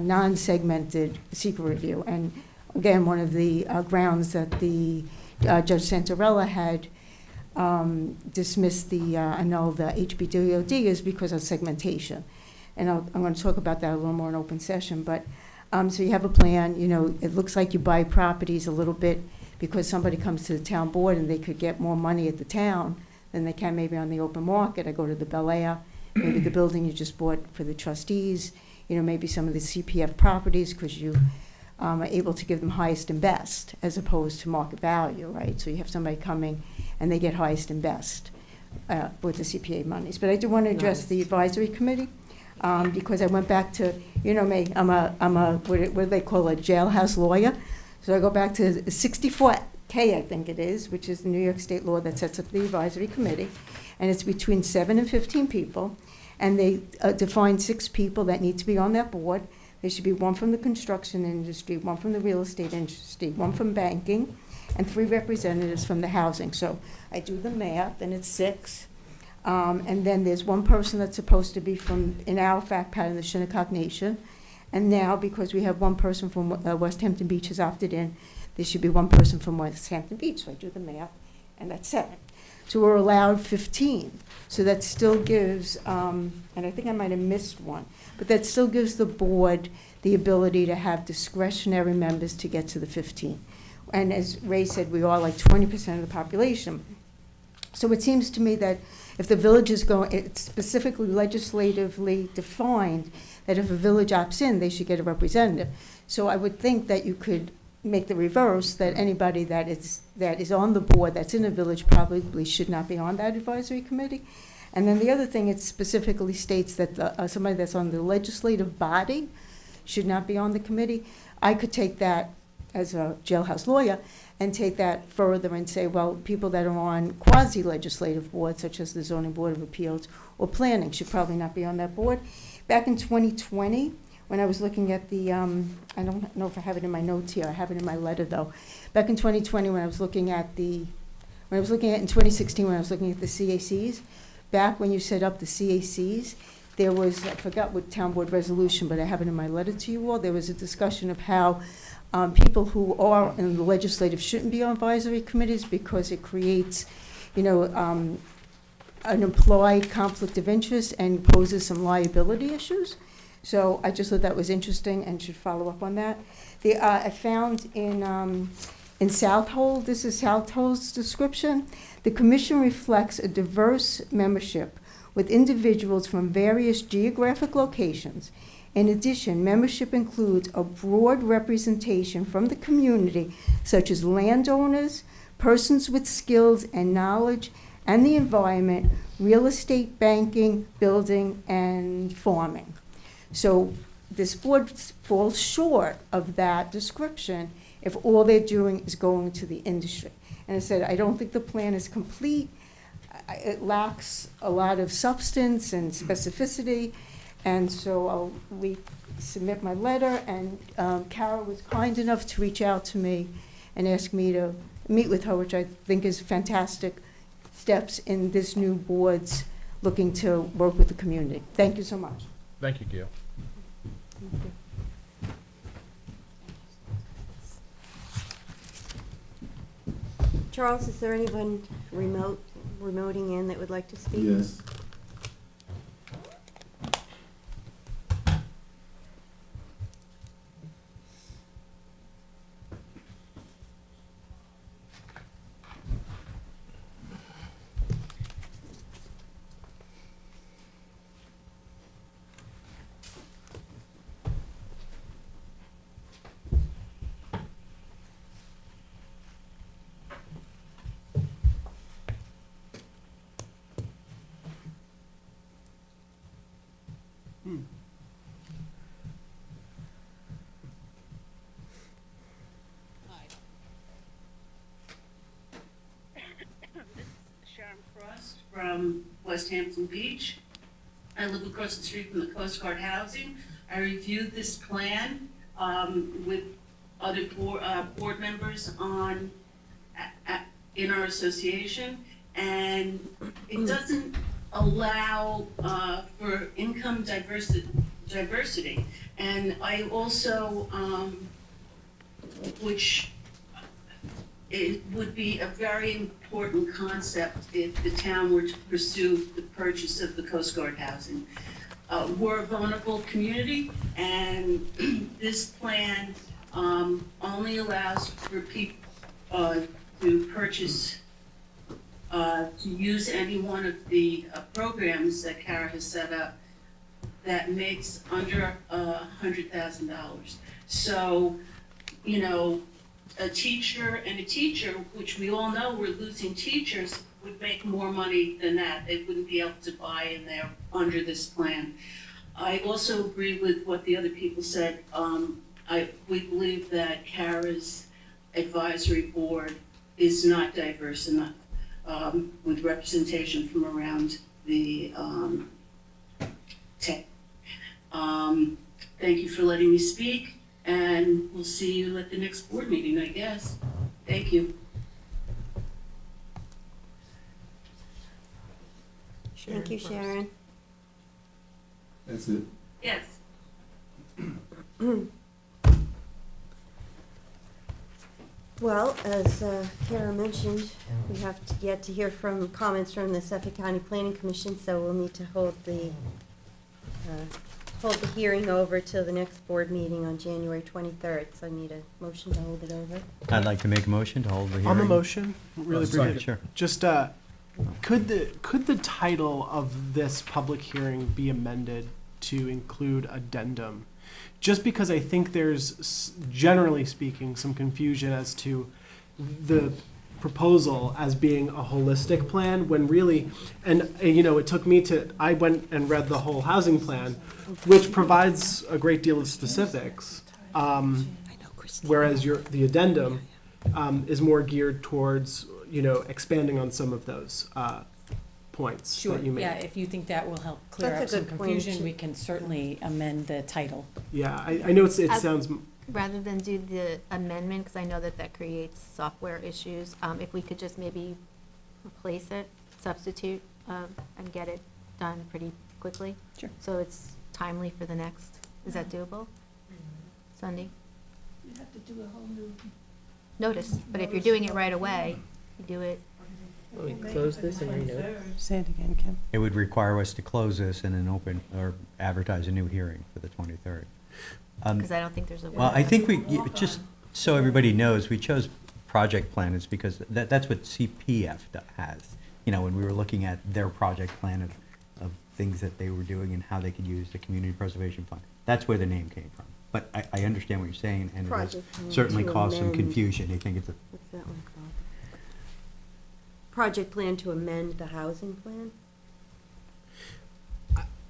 non-segmented secret review. And again, one of the grounds that the Judge Santarella had dismissed annulled the HBDOD is because of segmentation. And I'm going to talk about that a little more in open session. But so you have a plan. It looks like you buy properties a little bit because somebody comes to the town board and they could get more money at the town than they can maybe on the open market. I go to the Bel Air, maybe the building you just bought for the trustees, maybe some of the CPF properties, because you are able to give them highest and best as opposed to market value, right? So you have somebody coming and they get highest and best with the CPA monies. But I do want to address the advisory committee because I went back to, me, I'm a what do they call a jailhouse lawyer. So I go back to 64K, I think it is, which is the New York State law that sets up the advisory committee. And it's between 7 and 15 people. And they define 6 people that need to be on that board. There should be 1 from the construction industry, 1 from the real estate industry, 1 from banking, and 3 representatives from the housing. So I do the math, and it's 6. And then there's 1 person that's supposed to be from, in our fact pattern, the Shinnecock Nation. And now, because we have 1 person from West Hampton Beach has opted in, there should be 1 person from West Hampton Beach. So I do the math, and that's 7. So we're allowed 15. So that still gives, and I think I might have missed 1, but that still gives the board the ability to have discretionary members to get to the 15. And as Ray said, we are like 20% of the population. So it seems to me that if the village is going, it's specifically legislatively defined that if a village opts in, they should get a representative. So I would think that you could make the reverse, that anybody that is on the board that's in a village probably should not be on that advisory committee. And then the other thing, it specifically states that somebody that's on the legislative body should not be on the committee. I could take that as a jailhouse lawyer and take that further and say, well, people that are on quasi-legislative boards, such as the Zoning Board of Appeals or Planning, should probably not be on that board. Back in 2020, when I was looking at the, I don't know if I have it in my notes here, I have it in my letter though. Back in 2020, when I was looking at in 2016, when I was looking at the CACs, back when you set up the CACs, there was, I forgot what town board resolution, but I have it in my letter to you all, there was a discussion of how people who are in the legislative shouldn't be on advisory committees because it creates, an implied conflict of interest and poses some liability issues. So I just thought that was interesting and should follow up on that. I found in Southold, this is Southold's description, the commission reflects a diverse membership with individuals from various geographic locations. In addition, membership includes a broad representation from the community, such as landowners, persons with skills and knowledge, and the environment, real estate, banking, building, and farming. So this board falls short of that description if all they're doing is going to the industry. And I said, I don't think the plan is complete. It lacks a lot of substance and specificity. And so I'll resubmit my letter, and Kara was kind enough to reach out to me and ask me to meet with her, which I think is fantastic steps in this new board's looking to work with the community. Thank you so much. Thank you, Gail. Charles, is there anyone remoting in that would like to speak? Yes. From West Hampton Beach. I live across the street from the Coast Guard housing. I reviewed this plan with other board members in our association, and it doesn't allow for income diversity. And I also, which it would be a very important concept if the town were to pursue the purchase of the Coast Guard housing. We're a vulnerable community, and this plan only allows for people to purchase, to use any one of the programs that Kara has set up that makes under $100,000. So, you know, a teacher, which we all know we're losing teachers, would make more money than that. They wouldn't be able to buy in there under this plan. I also agree with what the other people said. We believe that Kara's advisory board is not diverse enough with representation from around the tech. Thank you for letting me speak. And we'll see you at the next board meeting, I guess. Thank you. Thank you, Sharon. That's it. Yes. Well, as Kara mentioned, we have yet to hear from comments from the Suffolk County Planning Commission, so we'll need to hold the hearing over till the next board meeting on January 23rd. So I need a motion to hold it over. I'd like to make a motion to hold the hearing. On the motion, really Sorry, briefly, sure. just, could the title of this public hearing be amended to include addendum? Just because I think there's, generally speaking, some confusion as to the proposal as being a holistic plan, when really, and you know, it took me I went and read the whole housing plan, which provides a great deal of specifics, whereas the addendum is more geared towards, you know, expanding on some of those points that you made. Yeah, if you think that will help clear That's up a some good point, confusion, too. we can certainly amend the title. Yeah, I know it sounds, Rather than do the amendment, because I know that creates software issues, if we could just maybe replace it, substitute, and get it done pretty quickly. Sure. So it's timely for the next, is that doable? Sunday? You have to do a whole new. Notice, but if you're doing it right away, you do it. We close this and renote. Say it again, Kim. It would require us to close this and then open, or advertise a new hearing for the 23rd. Because I don't think there's a. Well, I think just so everybody knows, we chose project plan is because that's what CPF has. You know, when we were looking at their project plan of things that they were doing and how they could use the community preservation fund. That's where the name came from. But I understand what you're saying, and it has Project plan certainly to caused some amend. confusion. They think it's a, What's that one called? Project plan to amend the housing plan?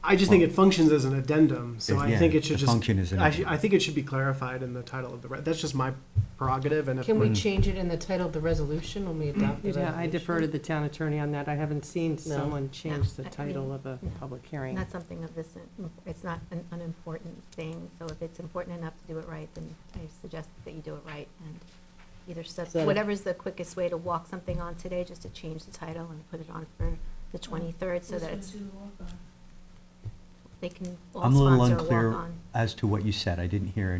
I just think it functions as an addendum, so I Yeah, think it should the just. function is an addendum. I think it should be clarified in the title of that's just my prerogative, and if. Can we change it in the title of the resolution when we adopt the Yeah, resolution? I defer to the town attorney on that. I haven't seen No. someone change the I title mean, of a public hearing. Not something of this, it's not an unimportant thing, so if it's important enough to do it right, then I suggest that you do it right, and either So- whatever's the quickest way to walk something on today, just to change the title and put it on for the 23rd, so that it's, they can all I'm a little sponsor a unclear. walk-on. as to what you said. I didn't hear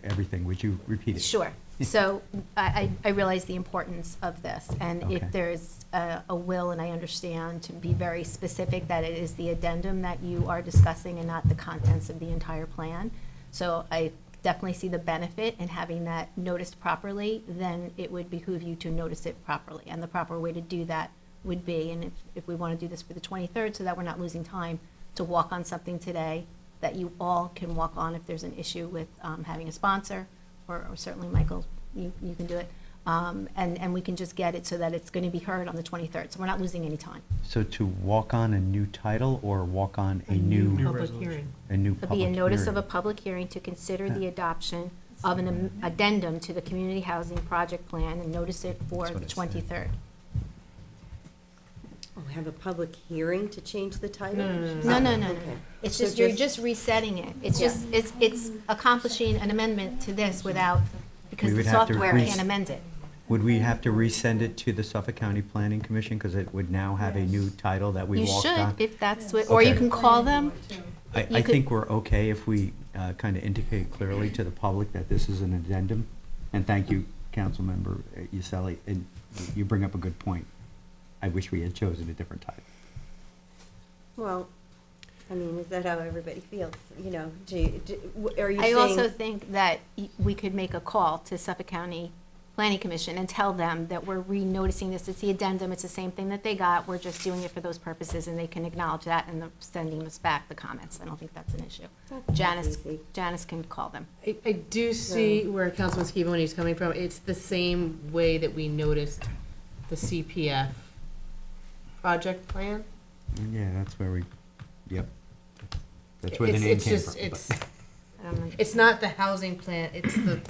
everything. Would you repeat it? Sure. So I realize the importance of this, and Okay. if there's a will, and I understand to be very specific, that it is the addendum that you are discussing and not the contents of the entire plan. So I definitely see the benefit in having that noticed properly, then it would behoove you to notice it properly. And the proper way to do that would be, and if we want to do this for the 23rd, so that we're not losing time, to walk on something today that you all can walk on if there's an issue with having a sponsor, or certainly Michael, you can do it. And we can just get it so that it's going to be heard on the 23rd, so we're not losing any time. So to walk on a new title or walk on a new? Public hearing. A new It'll public be a notice of hearing. a public hearing to consider the adoption of an addendum to the community housing project plan, and notice it for That's what the it said. 23rd. Oh, have a public hearing to change the title? No. Okay. It's So just, you're just resetting it. It's Yeah. just, it's accomplishing an amendment to this without, because We the would have to software re- can't amend it. Would we have to resend it to the Suffolk County Planning Commission, because it would now have a new title that we You walked should, on? if that's what, or you Okay. can call them. I you could- think we're okay if we kind of indicate clearly to the public that this is an addendum. And thank you, Councilmember Uselli, and you bring up a good point. I wish we had chosen a different title. Well, I mean, is that how everybody feels? You know, are you I saying? also think that we could make a call to Suffolk County Planning Commission and tell them that we're re-noticing this. It's the addendum, it's the same thing that they got, we're just doing it for those purposes, and they can acknowledge that and sending us back the comments. I don't think that's an issue. Janice can call them. I do see where Councilman Schivoni is coming from. It's the same way that we noticed the CPF project plan. Yeah, that's where yep. That's where the name came from. It's not the housing plan, it's the,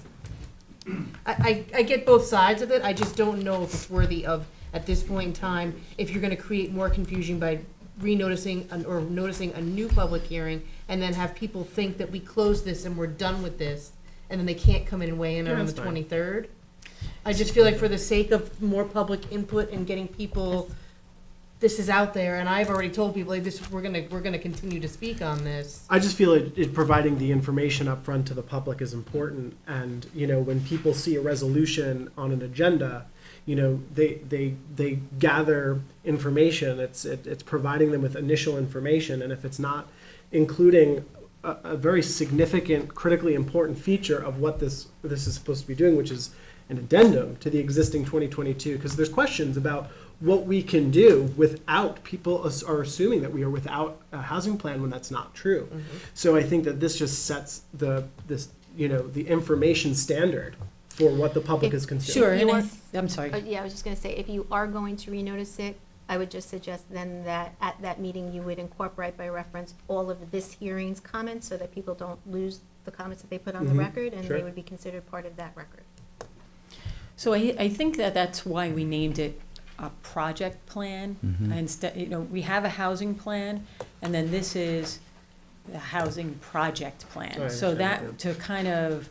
I get both sides of it, I just don't know if it's worthy of, at this point in time, if you're gonna create more confusion by re-noticing or noticing a new public hearing, and then have people think that we closed this and we're done with this, and then they can't come in and weigh in on the that's fine. 23rd. I just feel like for the sake of more public input and getting people, this is out there, and I've already told people, like, this, we're gonna continue to speak on this. I just feel it providing the information up front to the public is important, and, you know, when people see a resolution on an agenda, you know, they gather information, it's providing them with initial information, and if it's not including a very significant, critically important feature of what this is supposed to be doing, which is an addendum to the existing 2022, because there's questions about what we can do without, people are assuming that we are without a housing plan when that's not true. So I think that this just sets the information standard for what the public is considering. Sure, You and are- I'm sorry. Yeah, I was just gonna say, if you are going to renotice it, I would just suggest then that at that meeting, you would incorporate by reference all of this hearing's comments, so that people don't lose the comments that they put on the record, and sure. they would be considered part of that record. So I think that's why we named it a project plan. Instead, we have a housing plan, and then this is the housing project plan. I So understand, that, to kind of,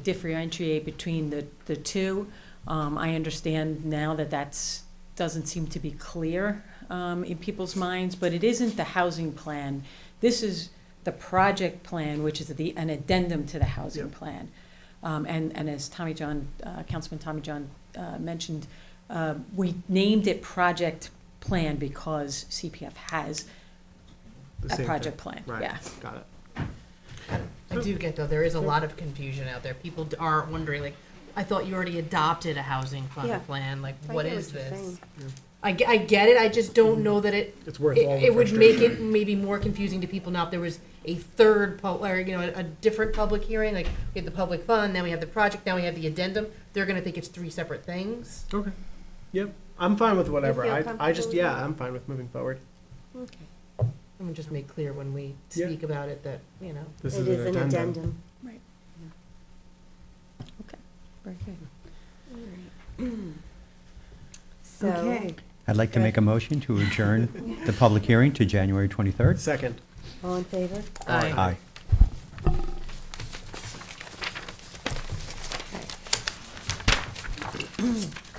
differentiate between the two, I understand now that doesn't seem to be clear in people's minds, but it isn't the housing plan. This is the project plan, which is an addendum to the housing plan. And as Councilman Tommy John mentioned, we named it project plan because CPF has The a same project thing. plan. Right. Yeah. Got it. I do get, though, there is a lot of confusion out there. People are wondering, like, I thought you already adopted a housing fund Yeah. plan, like, I what get is what you're this? saying. I get it, I just don't know that It's worth all the it would make frustration. it maybe more confusing to people now if there was a third, a different public hearing, like, we have the public fund, then we have the project, now we have the addendum, they're gonna think it's three separate things. Okay. Yep. I'm fine with whatever. feel I comfortable just, with yeah, that? I'm fine with moving forward. Okay. And we just make clear when we Yeah. speak about it that, This It is is an addendum. Right. Okay, very good. So, Okay. I'd like to make a motion to adjourn the public hearing to January 23rd. Second. all in favor? Aye.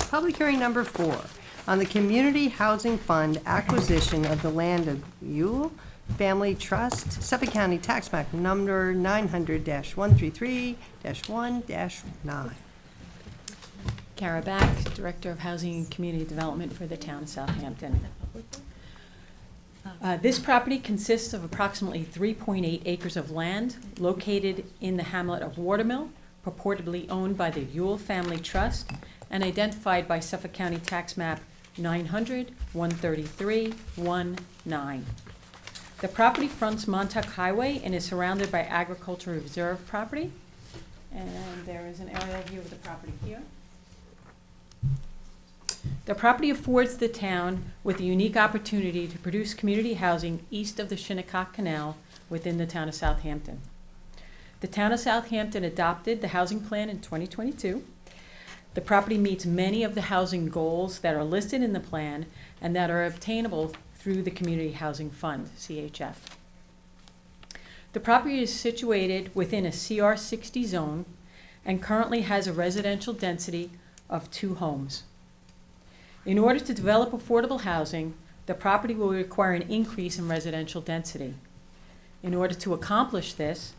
Public hearing number 4, on the Community Housing Fund acquisition of the land of Ewell Family Trust, Suffolk County Tax Map number 900-133-1-9. Kara Back, Director of Housing and Community Development for the town of Southampton. This property consists of approximately 3.8 acres of land located in the hamlet of Watermill, purportedly owned by the Yule Family Trust and identified by Suffolk County Tax Map 900-133-19. The property fronts Montauk Highway and is surrounded by agricultural reserve property. And there is an aerial view of the property here. The property affords the town with a unique opportunity to produce community housing east of the Shinnecock Canal within the town of Southampton. The town of Southampton adopted the housing plan in 2022. The property meets many of the housing goals that are listed in the plan and that are obtainable through the Community Housing Fund, CHF. The property is situated within a CR 60 zone and currently has a residential density of 2 homes. In order to develop affordable housing, the property will require an increase in residential density. In order to accomplish this,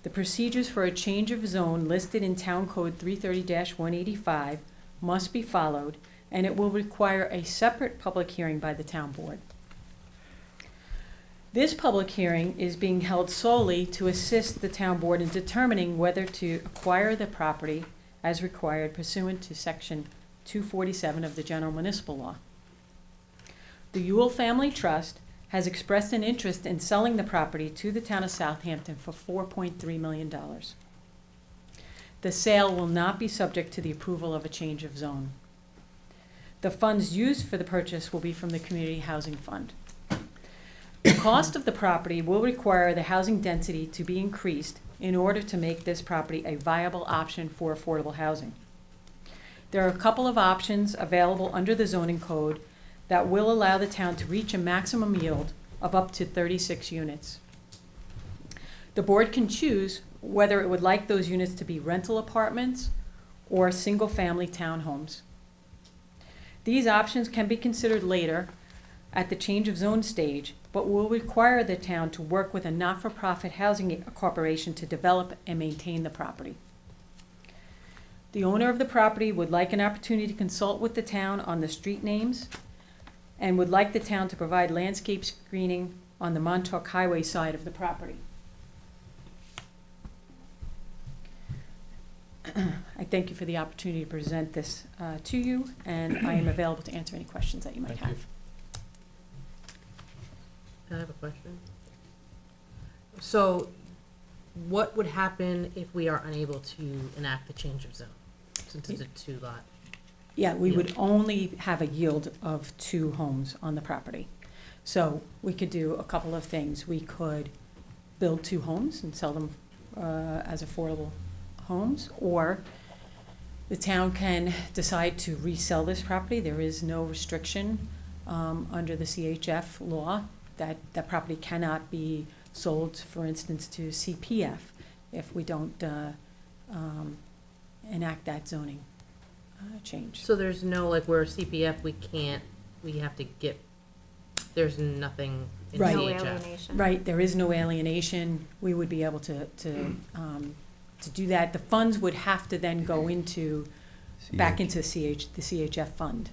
the procedures for a change of zone listed in Town Code 330-185 must be followed, and it will require a separate public hearing by the town board. This public hearing is being held solely to assist the town board in determining whether to acquire the property as required pursuant to Section 247 of the General Municipal Law. The Yule Family Trust has expressed an interest in selling the property to the town of Southampton for $4.3 million. The sale will not be subject to the approval of a change of zone. The funds used for the purchase will be from the Community Housing Fund. The cost of the property will require the housing density to be increased in order to make this property a viable option for affordable housing. There are a couple of options available under the zoning code that will allow the town to reach a maximum yield of up to 36 units. The board can choose whether it would like those units to be rental apartments or single-family townhomes. These options can be considered later at the change of zone stage, but will require the town to work with a not-for-profit housing corporation to develop and maintain the property. The owner of the property would like an opportunity to consult with the town on the street names and would like the town to provide landscape screening on the Montauk Highway side of the property. I thank you for the opportunity to present this to you, and I am available to answer any questions that you might have. I have a question. So, what would happen if we are unable to enact the change of zone, since it's a 2-lot? Yeah, we would only have a yield of 2 homes on the property. So we could do a couple of things. We could build 2 homes and sell them as affordable homes, or the town can decide to resell this property. There is no restriction under the CHF law that that property cannot be sold, for instance, to CPF if we don't enact that zoning change. So there's no, like, where CPF, we have to get, there's nothing in Right. No CHF. alienation. Right, there is no alienation. We would be able to do that. The funds would have to then go into, back into the CHF fund.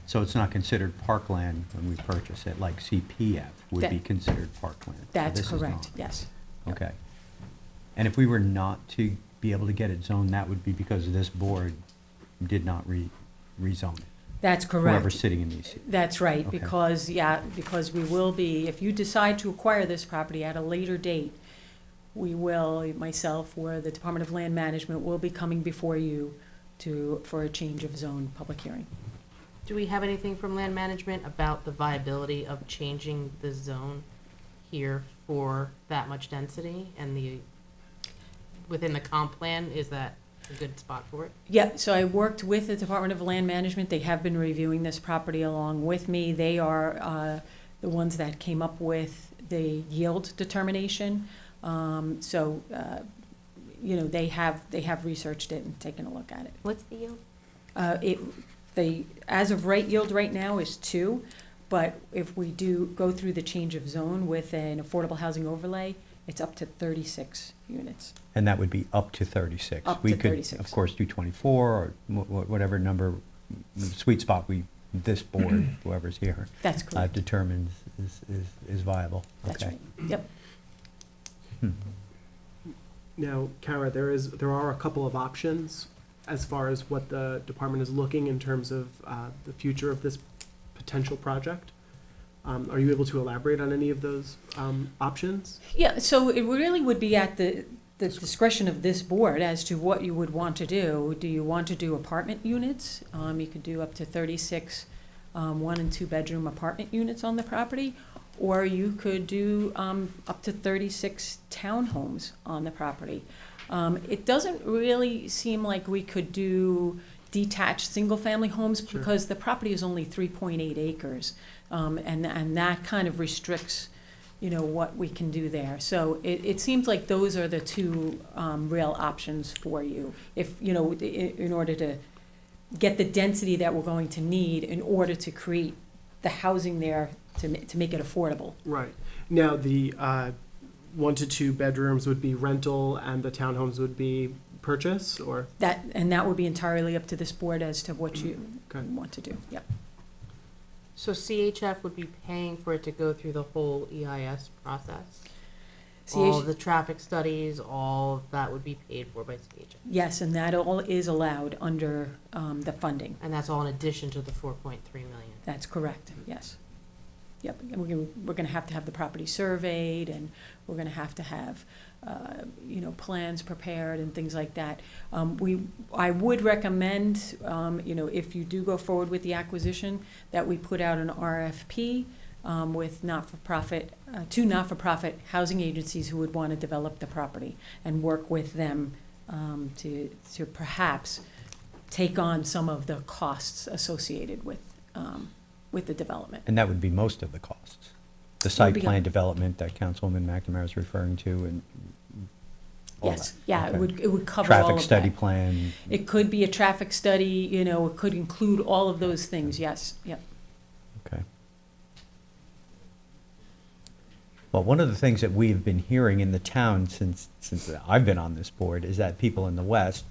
So it's not considered parkland when we purchase it, like CPF would be considered parkland. So That's this is correct, not. yes. Okay. And if we were not to be able to get it zoned, that would be because this board did not rezone it? That's correct. Whoever's sitting in these seats? That's right, Okay. because we will be, if you decide to acquire this property at a later date, we will, myself or the Department of Land Management will be coming before you for a change of zone public hearing. Do we have anything from land management about the viability of changing the zone here for that much density? And within the comp plan, is that a good spot for it? Yeah, so I worked with the Department of Land Management. They have been reviewing this property along with me. They are the ones that came up with the yield determination. They have researched it and taken a look at it. What's the yield? The as of right yield right now is 2, But if we do go through the change of zone with an affordable housing overlay, it's up to 36 units. And that would be up to 36. Up We to could, 36. of course, do 24 or whatever number, sweet spot this board, whoever's here. That's correct. Determines is viable. That's Okay. right. Yep. Now, Kara, there are a couple of options as far as what the department is looking in terms of the future of this potential project. Are you able to elaborate on any of those options? Yeah, so it really would be at the discretion of this board as to what you would want to do. Do you want to do apartment units? You could do up to 36 one and two bedroom apartment units on the property, or you could do up to 36 townhomes on the property. It doesn't really seem like we could do detached single-family homes because the property is only 3.8 acres, and that kind of restricts, what we can do there. So it seems like those are the two real options for you, if, in order to get the density that we're going to need in order to create the housing there to make it affordable. Right. Now, the 1 to 2 bedrooms would be rental and the townhomes would be purchase, or? That would be entirely up to this board as to what you want to do. Yep. So CHF would be paying for it to go through the whole EIS process? All the traffic studies, all of that would be paid for by CHF? Yes, and that all is allowed under the funding. And that's all in addition to the 4.3 million? That's correct, yes. Yep, and we're gonna have to have the property surveyed, and we're gonna have to have, plans prepared and things like that. I would recommend, if you do go forward with the acquisition, that we put out an RFP with two not-for-profit housing agencies who would want to develop the property and work with them to perhaps take on some of the costs associated with the development. And that would be most of the costs. The site plan development that Councilwoman McNamara is referring to, and all Yes, that. yeah, Okay. it would cover all of that. Traffic study plan. It could be a traffic study, it could include all of those things, yes, yep. Okay. Well, one of the things that we've been hearing in the town since I've been on this board is that people in the West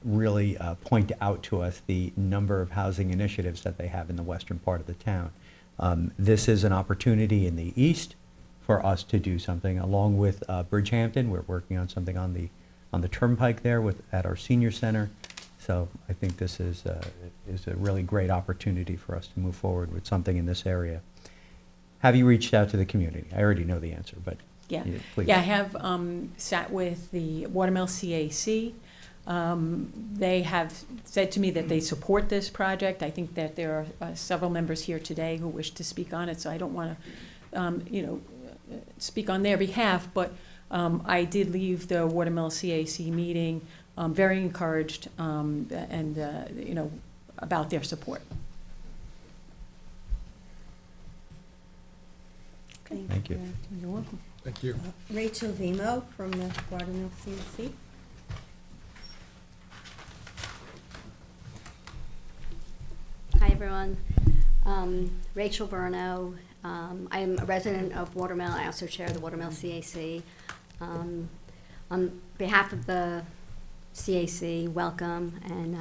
really point out to us the number of housing initiatives that they have in the western part of the town. This is an opportunity in the east for us to do something along with Bridgehampton. We're working on something on the turnpike there at our senior center. So I think this is a really great opportunity for us to move forward with something in this area. Have you reached out to the community? I already know the answer, but please. Yeah, I have sat with the Watermill CAC. They have said to me that they support this project. I think that there are several members here today who wish to speak on it, so I don't want to, speak on their behalf, but I did leave the Watermill CAC meeting very encouraged and about their support. Thank you. You're welcome. Thank you. Rachel Vimo from the Watermill CAC. Hi, everyone. Rachel Verno. I am a resident of Watermill. I also chair the Watermill CAC. On behalf of the CAC, welcome, and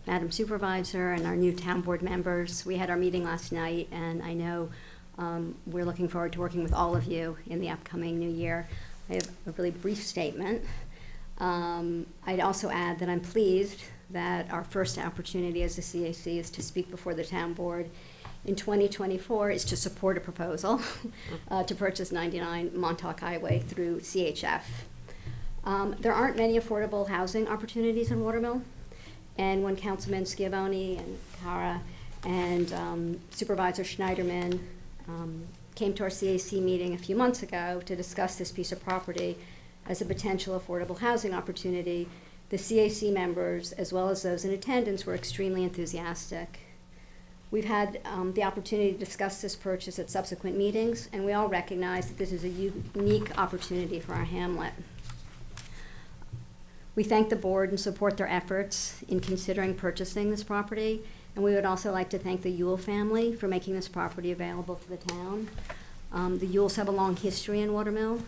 Madam Supervisor and our new town board members. We had our meeting last night, and I know we're looking forward to working with all of you in the upcoming new year. I have a really brief statement. I'd also add that I'm pleased that our first opportunity as a CAC is to speak before the town board in 2024 is to support a proposal to purchase 99 Montauk Highway through CHF. There aren't many affordable housing opportunities in Watermill, and when Councilman Schiavone and Cara and Supervisor Schneiderman came to our CAC meeting a few months ago to discuss this piece of property as a potential affordable housing opportunity, the CAC members, as well as those in attendance, were extremely enthusiastic. We've had the opportunity to discuss this purchase at subsequent meetings, and we all recognize that this is a unique opportunity for our hamlet. We thank the board and support their efforts in considering purchasing this property, And we would also like to thank the Yule family for making this property available for the town. The Yules have a long history in Watermill,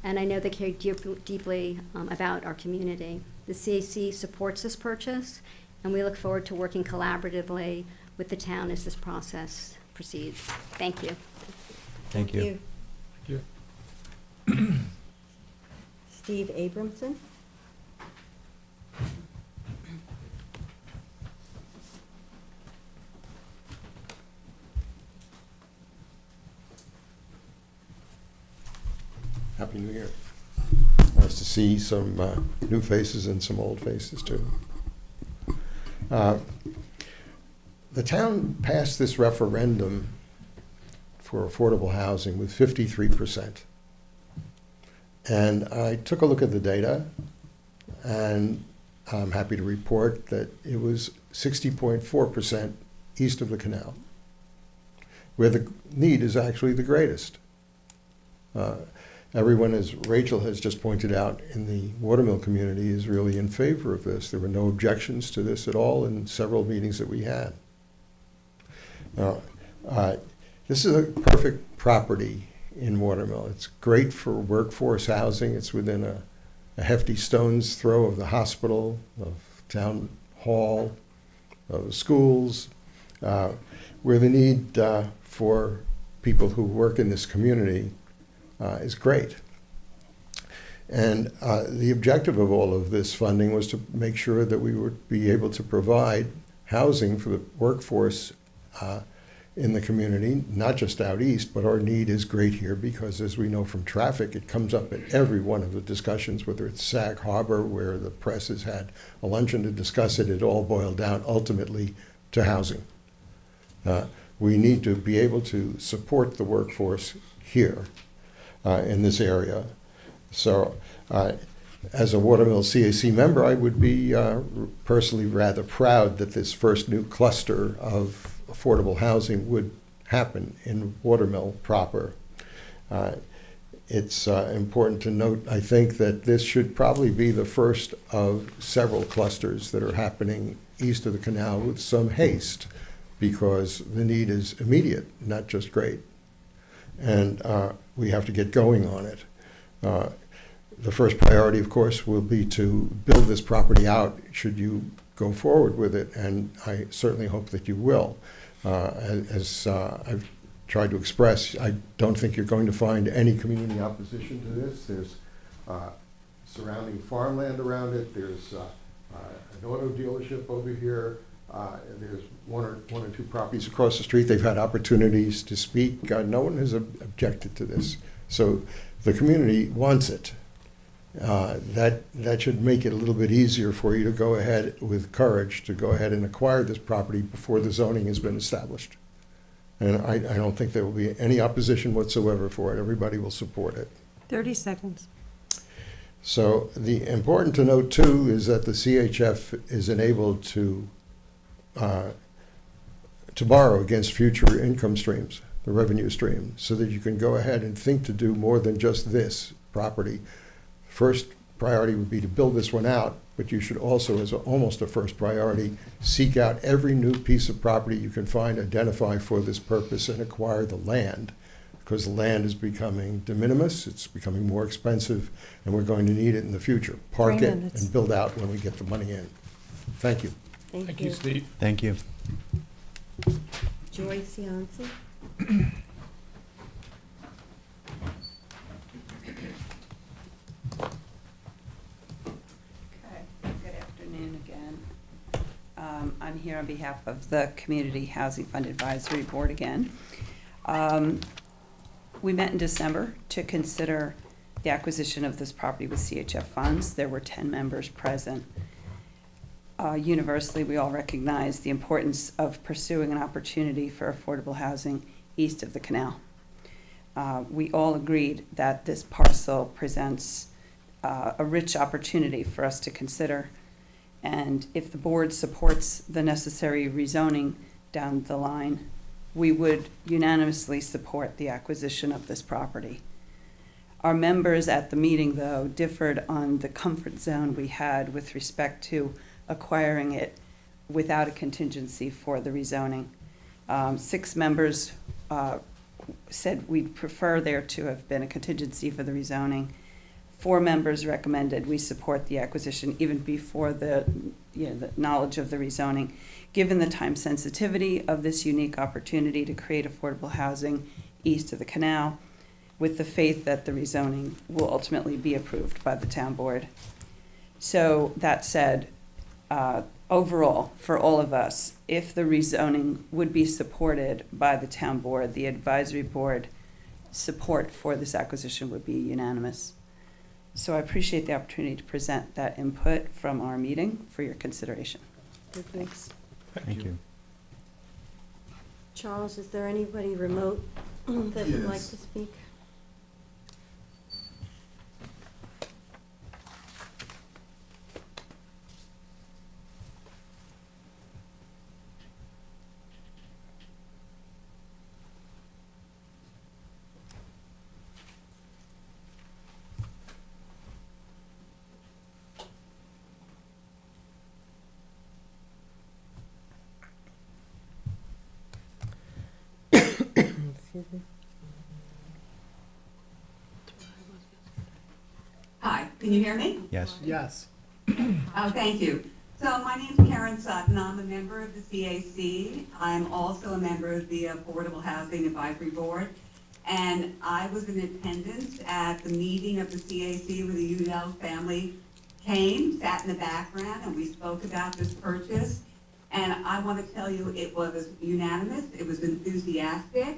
and I know they care deeply about our community. The CAC supports this purchase, and we look forward to working collaboratively with the town as this process proceeds. Thank you. Thank you. Thank you. Steve Abramson? Happy New Year. Nice to see some new faces and some old faces, too. The town passed this referendum for affordable housing with 53%. And I took a look at the data, and I'm happy to report that it was 60.4% east of the canal, where the need is actually the greatest. Everyone, as Rachel has just pointed out, in the Watermill community is really in favor of this. There were no objections to this at all in several meetings that we had. Now, this is a perfect property in Watermill. It's great for workforce housing. It's within a hefty stone's throw of the hospital, of town hall, of schools, where the need for people who work in this community is great. And the objective of all of this funding was to make sure that we would be able to provide housing for the workforce in the community, not just out east, but our need is great here because, as we know from traffic, it comes up in every one of the discussions, whether it's Sag Harbor, where the press has had a luncheon to discuss it, it all boiled down ultimately to housing. We need to be able to support the workforce here in this area. So as a Watermill CAC member, I would be personally rather proud that this first new cluster of affordable housing would happen in Watermill proper. It's important to note, I think, that this should probably be the first of several clusters that are happening east of the canal with some haste, because the need is immediate, not just great. And we have to get going on it. The first priority, of course, will be to build this property out should you go forward with it, and I certainly hope that you will. As I've tried to express, I don't think you're going to find any community opposition to this. There's surrounding farmland around it. There's an auto dealership over here. There's one or two properties across the street. They've had opportunities to speak. No one has objected to this. So the community wants it. That should make it a little bit easier for you to go ahead with courage to go ahead and acquire this property before the zoning has been established. And I don't think there will be any opposition whatsoever for it. Everybody will support it. 30 seconds. So the important to note too is that the CHF is enabled to borrow against future income streams, the revenue stream, so that you can go ahead and think to do more than just this property. First priority would be to build this one out, but you should also, as almost a first priority, seek out every new piece of property you can find, identify for this purpose, and acquire the land, because the land is becoming de minimis, it's becoming more expensive, and we're going to need it in the future. Park 3 it minutes. and build out when we get the money in. Thank you. Thank you, Steve. Thank you. Joy Cianci? Good afternoon again. I'm here on behalf of the Community Housing Fund Advisory Board again. We met in December to consider the acquisition of this property with CHF funds. There were 10 members present. Universally, we all recognize the importance of pursuing an opportunity for affordable housing east of the canal. We all agreed that this parcel presents a rich opportunity for us to consider. And if the board supports the necessary rezoning down the line, we would unanimously support the acquisition of this property. Our members at the meeting, though, differed on the comfort zone we had with respect to acquiring it without a contingency for the rezoning. 6 members said we'd prefer there to have been a contingency for the rezoning. 4 members recommended we support the acquisition even before the knowledge of the rezoning, given the time sensitivity of this unique opportunity to create affordable housing east of the canal, with the faith that the rezoning will ultimately be approved by the town board. So that said, overall, for all of us, if the rezoning would be supported by the town board, the advisory board support for this acquisition would be unanimous. So I appreciate the opportunity to present that input from our meeting for your consideration. Thanks. Thank you. Charles, is there anybody remote that would like to speak? Hi, can you hear me? Yes. Yes. Oh, thank you. So my name's Karen Sutton. I'm a member of the CAC. I'm also a member of the Affordable Housing Advisory Board. And I was in attendance at the meeting of the CAC where the Udell family came, sat in the background, and we spoke about this purchase. And I want to tell you, it was unanimous, it was enthusiastic,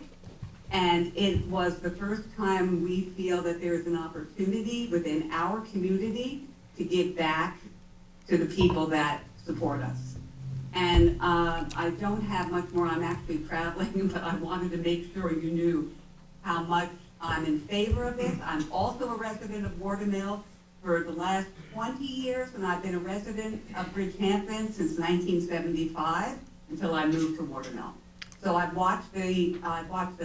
and it was the first time we feel that there is an opportunity within our community to give back to the people that support us. And I don't have much more, I'm actually traveling, but I wanted to make sure you knew how much I'm in favor of this. I'm also a resident of Watermill for the last 20 years, and I've been a resident of Bridgehampton since 1975 until I moved to Watermill. So I've watched the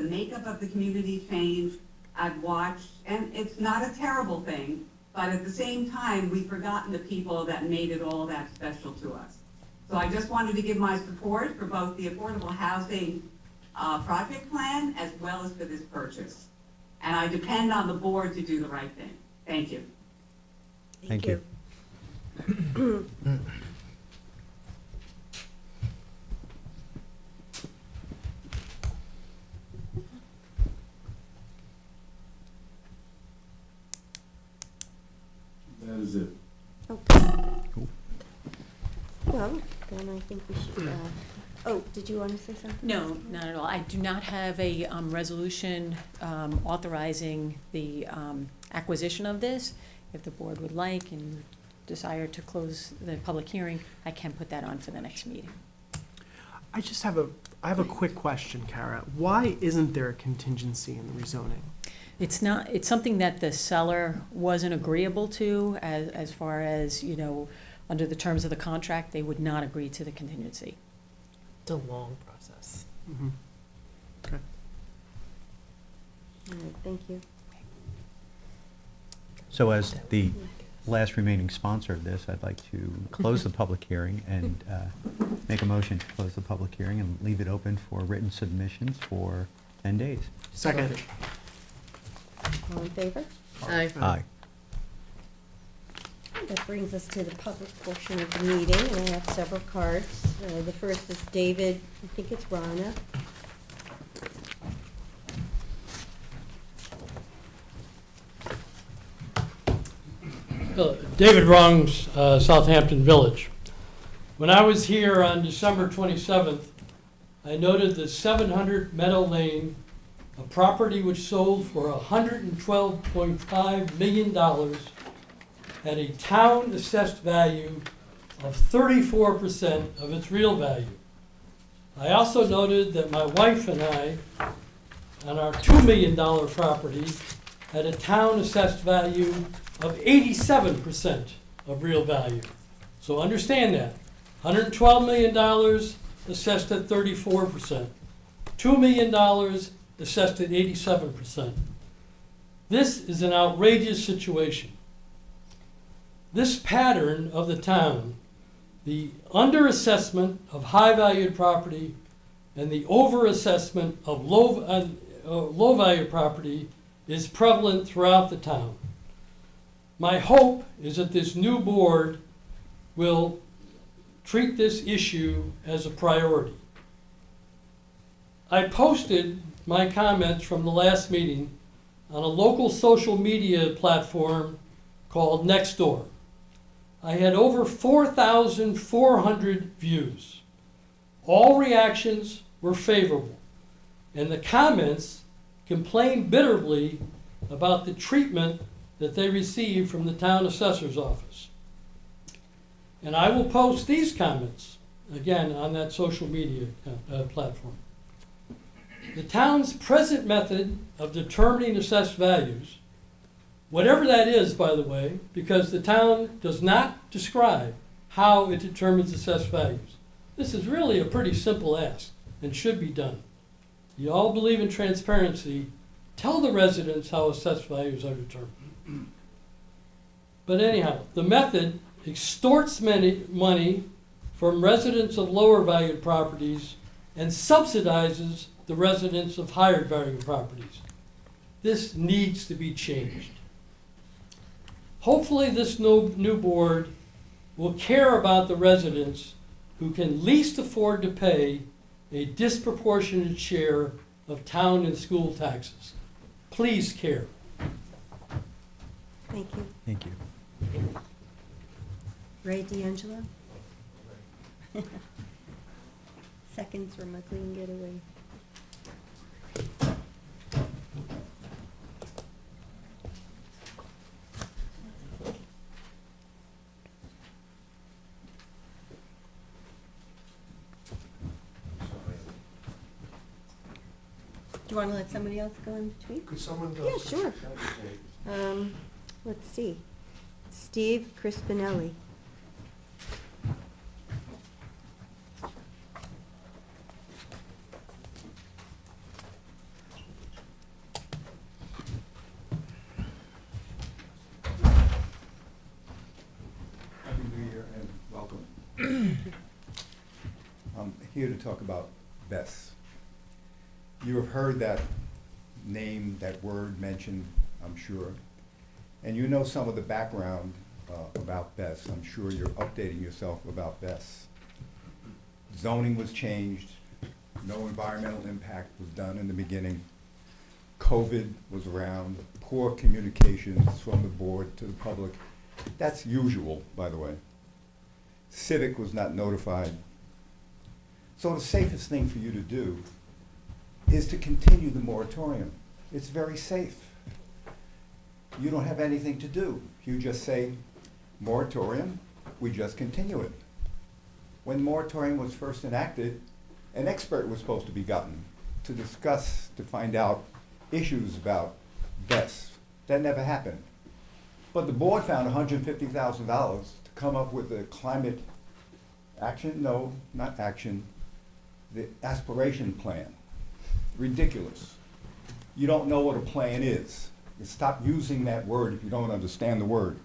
makeup of the community change. I've watched, and it's not a terrible thing, but at the same time, we've forgotten the people that made it all that special to us. So I just wanted to give my support for both the affordable housing project plan as well as for this purchase. And I depend on the board to do the right thing. Thank you. Thank you. That is it. Okay. Well, then I think we should, oh, did you want to say something? No, not at all. I do not have a resolution authorizing the acquisition of this. If the board would like and you desire to close the public hearing, I can put that on for the next meeting. I have a quick question, Kara. Why isn't there a contingency in the rezoning? It's not, it's something that the seller wasn't agreeable to as far as, you know, under the terms of the contract, they would not agree to the contingency. It's a long process. Mm-hmm. Okay. All right, thank you. So as the last remaining sponsor of this, I'd like to close the public hearing and make a motion to close the public hearing and leave it open for written submissions for 10 days. Second. All in favor? Aye. Aye. That brings us to the public portion of the meeting, and I have several cards. The first is David, I think it's Rana. David Rungs, Southampton Village. When I was here on December 27th, I noted that 700 Meadow Lane, a property which sold for $112.5 million, had a town assessed value of 34% of its real value. I also noted that my wife and I, on our $2 million property, had a town assessed value of 87% of real value. So understand that. $112 million assessed at 34%. $2 million assessed at 87%. This is an outrageous situation. This pattern of the town the underassessment of high-valued property and the overassessment of low-value property is prevalent throughout the town. My hope is that this new board will treat this issue as a priority. I posted my comments from the last meeting on a local social media platform called Nextdoor. I had over 4,400 views. All reactions were favorable, and the comments complained bitterly about the treatment that they received from the town assessor's office. And I will post these comments, again, on that social media platform. The town's present method of determining assessed values, whatever that is, by the way, because the town does not describe how it determines assessed values. This is really a pretty simple ask and should be done. You all believe in transparency. Tell the residents how assessed values are determined. But anyhow, the method extorts money from residents of lower valued properties and subsidizes the residents of higher valued properties. This needs to be changed. Hopefully this new board will care about the residents who can least afford to pay a disproportionate share of town and school taxes. Please care. Thank you. Thank you. Ray D'Angelo? Seconds from a clean getaway. Do you want to let somebody else go in between? Could someone go? Yeah, sure. Let's see. Steve Crispinelli. Happy New Year and welcome. I'm here to talk about Bess. You have heard that name, that word mentioned, I'm sure. And you know some of the background about Bess. I'm sure you're updating yourself about Bess. Zoning was changed. No environmental impact was done in the beginning. COVID was around. Poor communications from the board to the public. That's usual, by the way. Civic was not notified. So the safest thing for you to do is to continue the moratorium. It's very safe. You don't have anything to do. You just say, moratorium, we just continue it. When moratorium was first enacted, an expert was supposed to be gotten to discuss, to find out issues about Bess. That never happened. But the board found $150,000 to come up with a climate action, no, not action, the aspiration plan. Ridiculous. You don't know what a plan is. You stop using that word if you don't understand the word.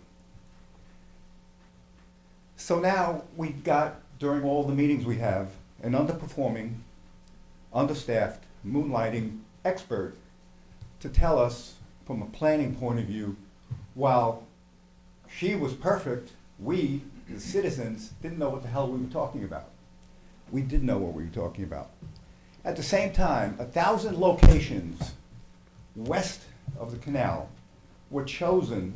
So now we've got, during all the meetings we have, an underperforming, understaffed, moonlighting expert to tell us from a planning point of view, while she was perfect, we, the citizens, didn't know what the hell we were talking about. We did know what we were talking about. At the same time, 1,000 locations west of the canal were chosen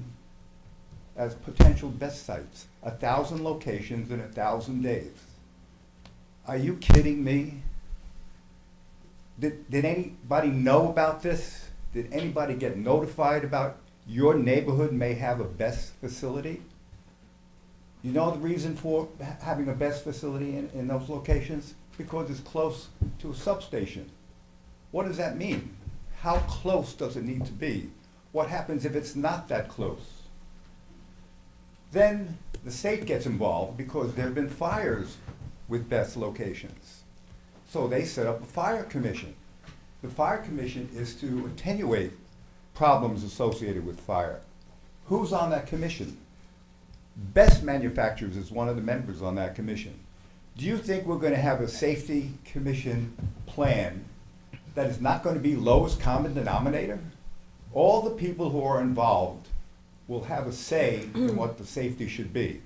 as potential best sites. 1,000 locations in 1,000 days. Are you kidding me? Did anybody know about this? Did anybody get notified about your neighborhood may have a best facility? You know the reason for having a best facility in those locations? Because it's close to a substation. What does that mean? How close does it need to be? What happens if it's not that close? Then the state gets involved because there have been fires with best locations. So they set up a fire commission. The fire commission is to attenuate problems associated with fire. Who's on that commission? Best Manufacturers is one of the members on that commission. Do you think we're gonna have a safety commission plan that is not gonna be lowest common denominator? All the people who are involved will have a say in what the safety should be,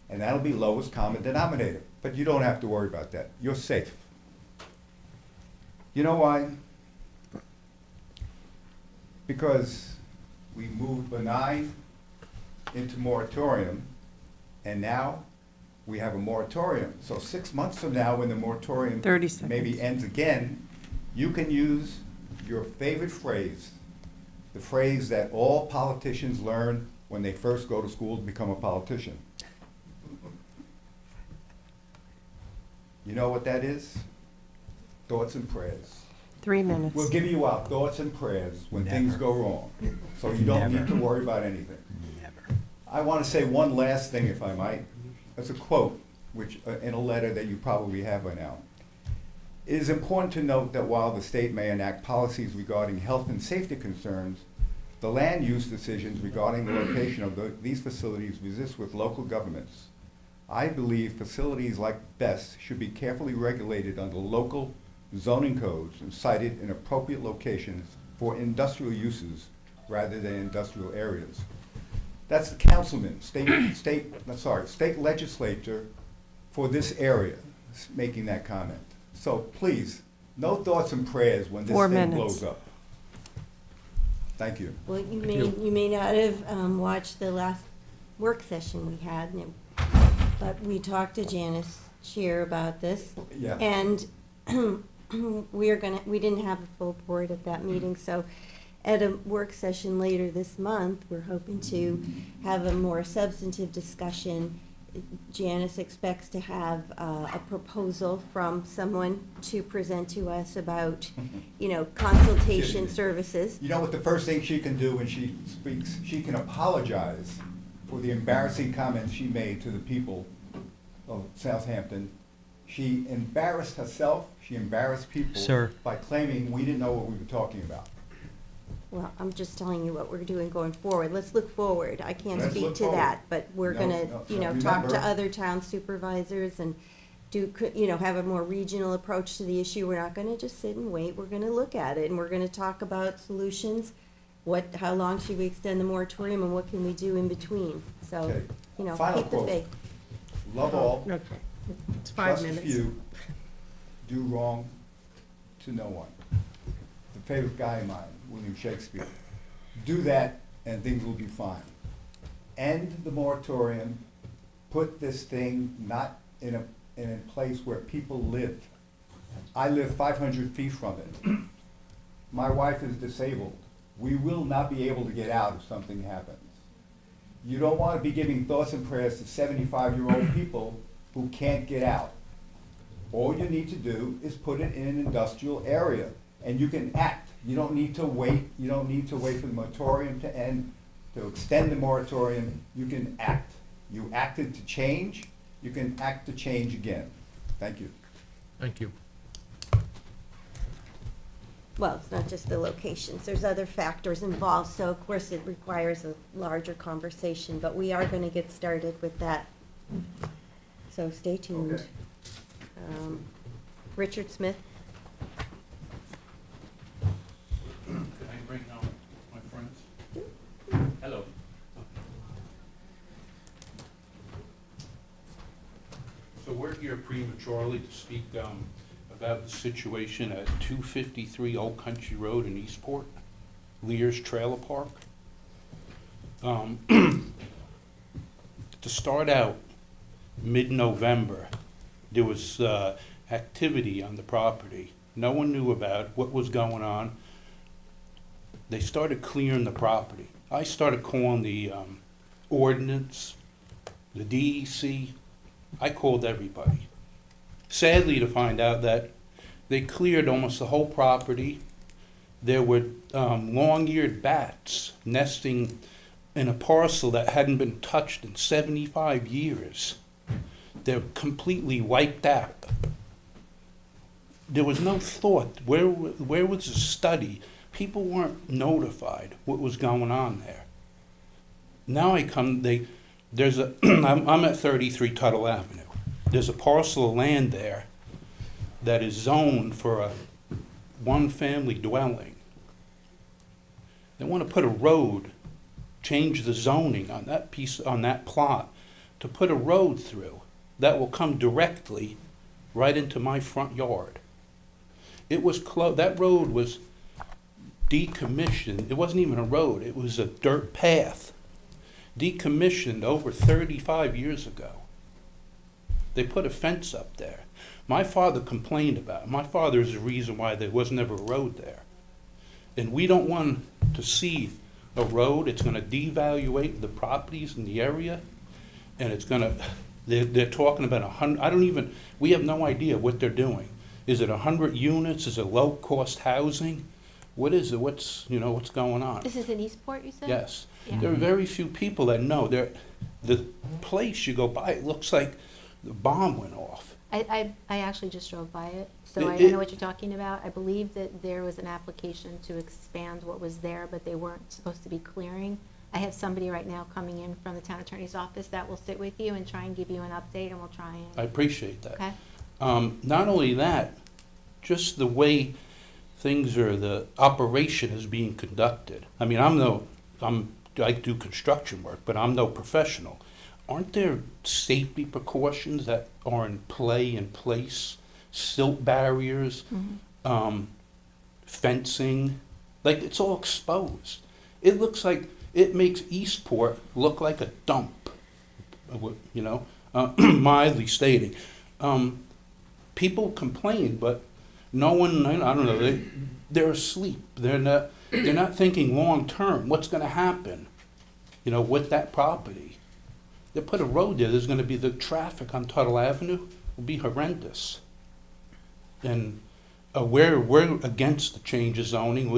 and that'll be lowest common denominator. But you don't have to worry about that. You're safe. You know why? Because we moved benign into moratorium, and now we have a moratorium. So 6 months from now, when the moratorium 30 seconds. maybe ends again, you can use your favorite phrase, the phrase that all politicians learn when they first go to school to become a politician. You know what that is? Thoughts and prayers. 3 minutes. We'll give you our thoughts and prayers when things go wrong, so you don't need to worry about anything. I want to say one last thing, if I might. It's a quote, which in a letter that you probably have by now. It is important to note that while the state may enact policies regarding health and safety concerns, the land use decisions regarding the location of these facilities resist with local governments. I believe facilities like BESS should be carefully regulated under local zoning codes and sited in appropriate locations for industrial uses rather than industrial areas. That's the councilman, state legislature for this area making that comment. So please, no thoughts and prayers when this 4 thing minutes. blows up. Thank you. Well, you may not have watched the last work session we had, but we talked to Janice Shear about this. Yeah. And we didn't have a full board at that meeting, so at a work session later this month, we're hoping to have a more substantive discussion. Janice expects to have a proposal from someone to present to us about, consultation services. You know what the first thing she can do when she speaks? She can apologize for the embarrassing comments she made to the people of Southampton. She embarrassed herself, she embarrassed people Sir. by claiming we didn't know what we were talking about. Well, I'm just telling you what we're doing going forward. Let's look forward. I can't Let's speak look to forward. that, but we're No, gonna, no, talk to remember- other town supervisors and have a more regional approach to the issue. We're not gonna just sit and wait. We're gonna look at it, and we're gonna talk about solutions. How long should we extend the moratorium, and what can we do in between? So, Okay. Final keep the quote. faith. Love all, Okay, it's 5 trust minutes. few, do wrong to no one. The favorite guy of mine, William Shakespeare. Do that and things will be fine. End the moratorium, put this thing not in a place where people live. I live 500 feet from it. My wife is disabled. We will not be able to get out if something happens. You don't want to be giving thoughts and prayers to 75-year-old people who can't get out. All you need to do is put it in an industrial area, and you can act. You don't need to wait. You don't need to wait for the moratorium to end, to extend the moratorium. You can act. You acted to change. You can act to change again. Thank you. Thank you. Well, it's not just the locations. There's other factors involved, so of course it requires a larger conversation, but we are gonna get started with that. So stay tuned. Okay. Richard Smith? Can I bring out my friends? Hello. So we're here prematurely to speak about the situation at 253 Old Country Road in Eastport, Lear's Trailer Park. To start out, mid-November, there was activity on the property. No one knew about what was going on. They started clearing the property. I started calling the ordinance, the DEC. I called everybody. Sadly, to find out that they cleared almost the whole property. There were long-eared bats nesting in a parcel that hadn't been touched in 75 years. They're completely wiped out. There was no thought. Where was the study? People weren't notified what was going on there. Now the there's a, I'm at 33 Tuttle Avenue. There's a parcel of land there that is zoned for a one-family dwelling. They want to put a road, change the zoning on that piece, on that plot, to put a road through that will come directly right into my front yard. It was that road was decommissioned. It wasn't even a road, it was a dirt path. Decommissioned over 35 years ago. They put a fence up there. My father complained about it. My father is the reason why there was never a road there. And we don't want to see a road. It's going to devaluate the properties in the area. And it's going to, they're talking about 100, we have no idea what they're doing. Is it 100 units? Is it low-cost housing? What is it? What's going on? This is in Eastport, you said? Yes. Yeah. There are very few people that know. The place you go by, it looks like the bomb went off. I actually just drove by it, so I It- know what you're talking about. I believe that there was an application to expand what was there, but they weren't supposed to be clearing. I have somebody right now coming in from the town attorney's office that will sit with you and try and give you an update, and we'll try and. I appreciate that. Okay. Not only that, just the way things are, the operation is being conducted. I mean, I do construction work, but I'm no professional. Aren't there safety precautions that are in place? Silt barriers, fencing, like it's all exposed. It looks like, it makes Eastport look like a dump, mildly stating. People complain, but no one, I don't know, they're asleep. They're not thinking long term, what's gonna happen, with that property. They put a road there, there's gonna be the traffic on Tuttle Avenue will be horrendous. And we're against the change of zoning.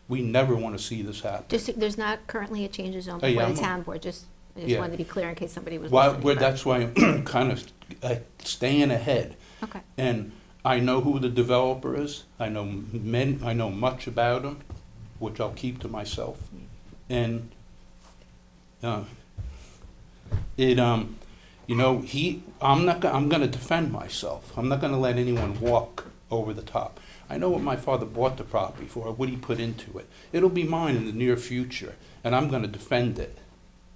We never wanna see this happen. There's not currently a change of zone Oh, yeah, before the I'm- town board, I just Yeah. wanted to be clear in case somebody was Well, listening. that's why I'm kind of staying ahead. Okay. And I know who the developer is. I know much about him, which I'll keep to myself. And I'm going to defend myself. I'm not going to let anyone walk over the top. I know what my father bought the property for, what he put into it. It'll be mine in the near future, and I'm going to defend it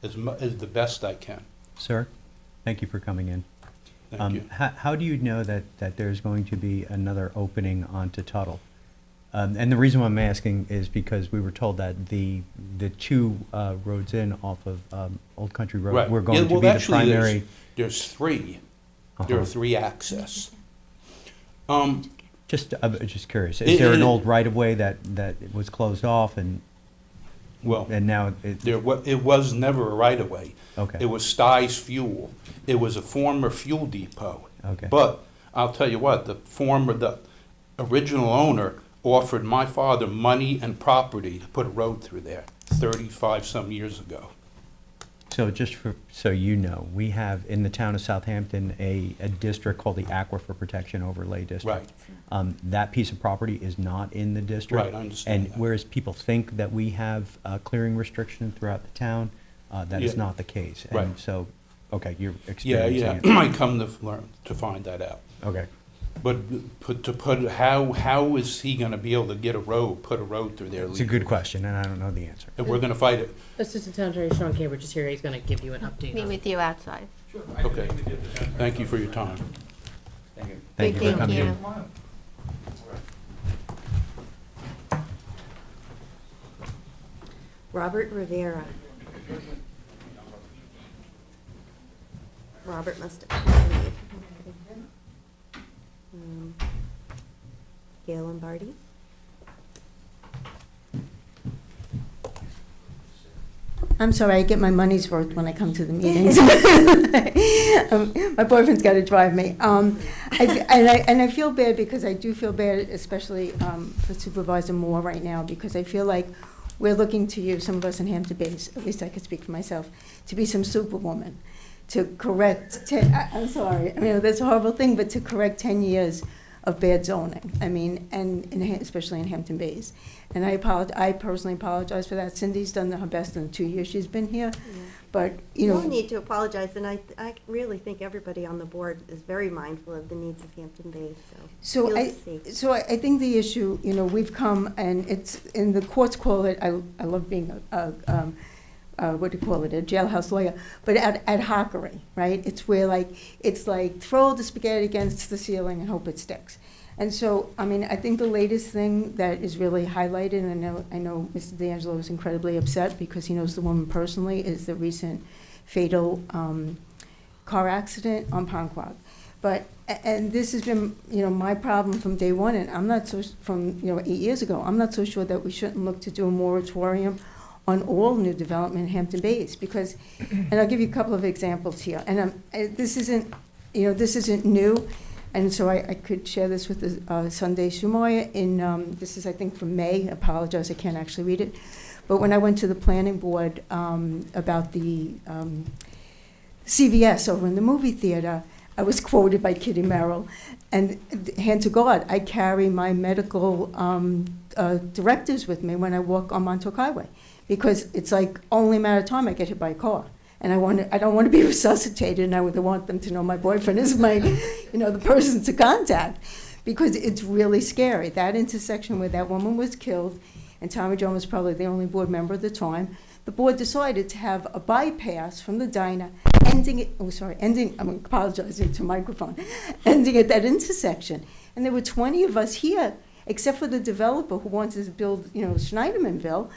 as the best I can. Sir, thank you for coming in. Thank you. How do you know that there's going to be another opening onto Tuttle? And the reason why I'm asking is because we were told that the two roads in off of Old Country Road Right. were going to Well, be the actually, primary. There's three. There are three access. Just curious. Is there an old right-of-way that was closed off and now it was never a right-of-way. Okay. It was Stuy's Fuel. It was a former fuel depot. Okay. But I'll tell you what, the original owner offered my father money and property to put a road through there 35 some years ago. So so you know, we have in the town of Southampton a district called the Aquifer Protection Overlay District. Right. That piece of property is not in the district. Right, I understand And that. whereas people think that we have clearing restriction throughout the town, that is Yeah. not the case. Right. And so, okay, you're Yeah, experiencing it. I come to learn to find that out. Okay. But how is he going to be able to get put a road through there? It's a good question, and I don't know the answer. And we're going to fight it. Assistant Town Attorney Sean Cambridge is here, he's gonna give you an update. Meet on it. with you outside. Okay. Thank you for your time. Thank you for coming in. Robert Rivera. Robert must have. Gail Lombardi. I'm sorry, I get my money's worth when I come to the meetings. My boyfriend's got to drive me. I feel bad because I do feel bad, especially for Supervisor Moore right now, because I feel like we're looking to you, some of us in Hampton Bays, at least I could speak for myself, to be some superwoman, to correct, I'm sorry, I mean, that's a horrible thing, but to correct 10 years of bad zoning, I mean, and especially in Hampton Bays. And I personally apologize for that. Cindy's done her best in the 2 years she's been here. But, you You know. don't need to apologize, and I really think everybody on the board is very mindful of the needs of Hampton Bays, so. So we'll see. I think the issue, you know, we've come, and it's, in the courts call it, I love being what do you call it, a jailhouse lawyer, but ad hocery, right? It's where it's like throw the spaghetti against the ceiling and hope it sticks. And so, I mean, I think the latest thing that is really highlighted, and I know Mr. D'Angelo is incredibly upset because he knows the woman personally, is the recent fatal car accident on Ponquag. But, and this has been, you know, my problem from day one, and I'm not so, from, you know, 8 years ago, I'm not so sure that we shouldn't look to do a moratorium on all new development in Hampton Bays, because, and I'll give you a couple of examples here, and this isn't, you know, this isn't new, and so I could share this with the Sunday Sumoya in, this is, I think, from May. I apologize, I can't actually read it. But when I went to the planning board about the CVS over in the movie theater, I was quoted by Kitty Merrill. And hand to God, I carry my medical directives with me when I walk on Montauk Highway, because it's like only a matter of time I get hit by a car. And I don't want to be resuscitated, and I would want them to know my boyfriend is my, you know, the person to contact, because it's really scary. That intersection where that woman was killed, and Tommy John was probably the only board member at the time, the board decided to have a bypass from the diner, I'm apologizing to microphone, ending at that intersection. And there were 20 of us here, except for the developer who wanted to build, you know, Schneidermanville,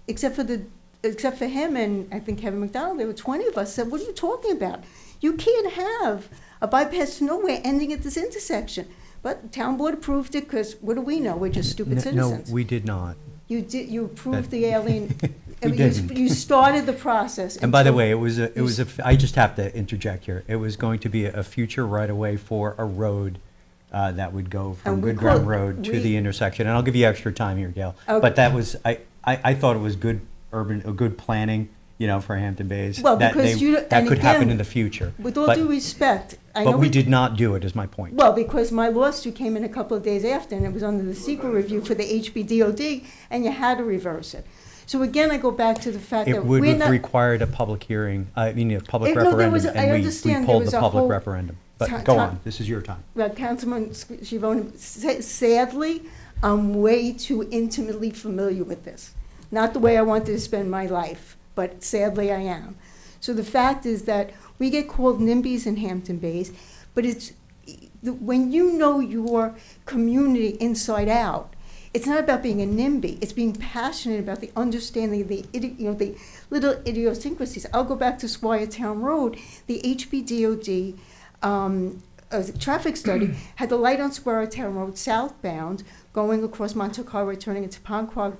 except for him and I think Kevin McDonald, there were 20 of us said, what are you talking about? You can't have a bypass to nowhere ending at this intersection. But the town board approved it because what do we know? We're just stupid citizens. No, we did not. You approved the alien. We didn't. You started the process. And by the way, I just have to interject here. It was going to be a future right-of-way for a road that would go from Good Ground Road to the intersection. And I'll give you extra time here, Gail. Okay. But that was, I thought it was good good planning, you know, for Hampton Bays. Well, that because that could happen in the future. With all due respect, I know but we did not do it, is my point. Well, because my lawsuit came in a couple of days after, and it was under the secret review for the HBDOD, and you had to reverse it. So again, I go back to the fact that It would we're have not. required a public hearing, a public No, there referendum, was- I and we understand there pulled was the a public whole referendum. But ti- go ti- on, this is your time. Well, Councilman Scivone, sadly, I'm way too intimately familiar with this. Not the way I wanted to spend my life, but sadly I am. So the fact is that we get called NIMBYs in Hampton Bays, but it's, when you know your community inside out, it's not about being a NIMBY, it's being passionate about the understanding of the little idiosyncrasies. I'll go back to Squiretown Road, the HBDOD traffic study had the light on Squiretown Road southbound, going across Montauk Highway, turning into Ponquag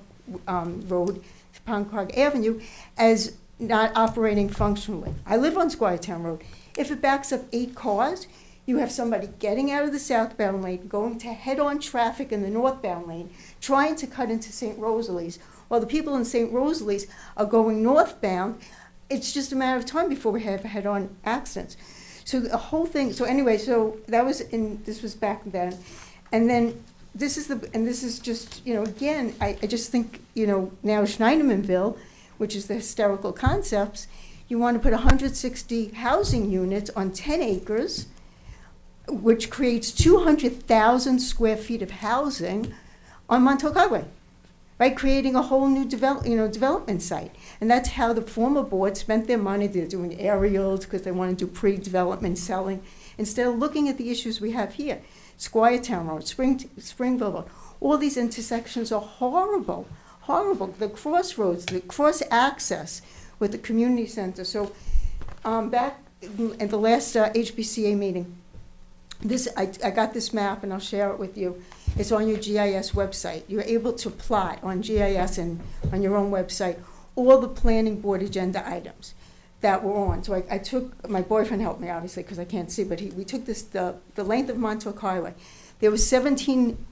Road, Ponquag Avenue, as not operating functionally. I live on Squiretown Road. If it backs up 8 cars, you have somebody getting out of the southbound lane, going to head-on traffic in the northbound lane, trying to cut into St. Rosalie's, while the people in St. Rosalie's are going northbound. It's just a matter of time before we have head-on accidents. So the whole thing, so anyway, so that was this was back then. And then this is just, you know, again, I just think, you know, now Schneidermanville, which is the historical concepts, you want to put 160 housing units on 10 acres, which creates 200,000 square feet of housing on Montauk Highway, right? Creating a whole new development site. And that's how the former board spent their money. They're doing aerials because they want to do pre-development selling, instead of looking at the issues we have here. Squiretown Road, Springville Road, all these intersections are horrible, horrible. The crossroads, the cross-access with the community center. So back at the last HBCA meeting, I got this map, and I'll share it with you. It's on your GIS website. You're able to plot on GIS and on your own website all the planning board agenda items that were on. So I took, my boyfriend helped me obviously because I can't see, but we took this, the length of Montauk Highway. There were 17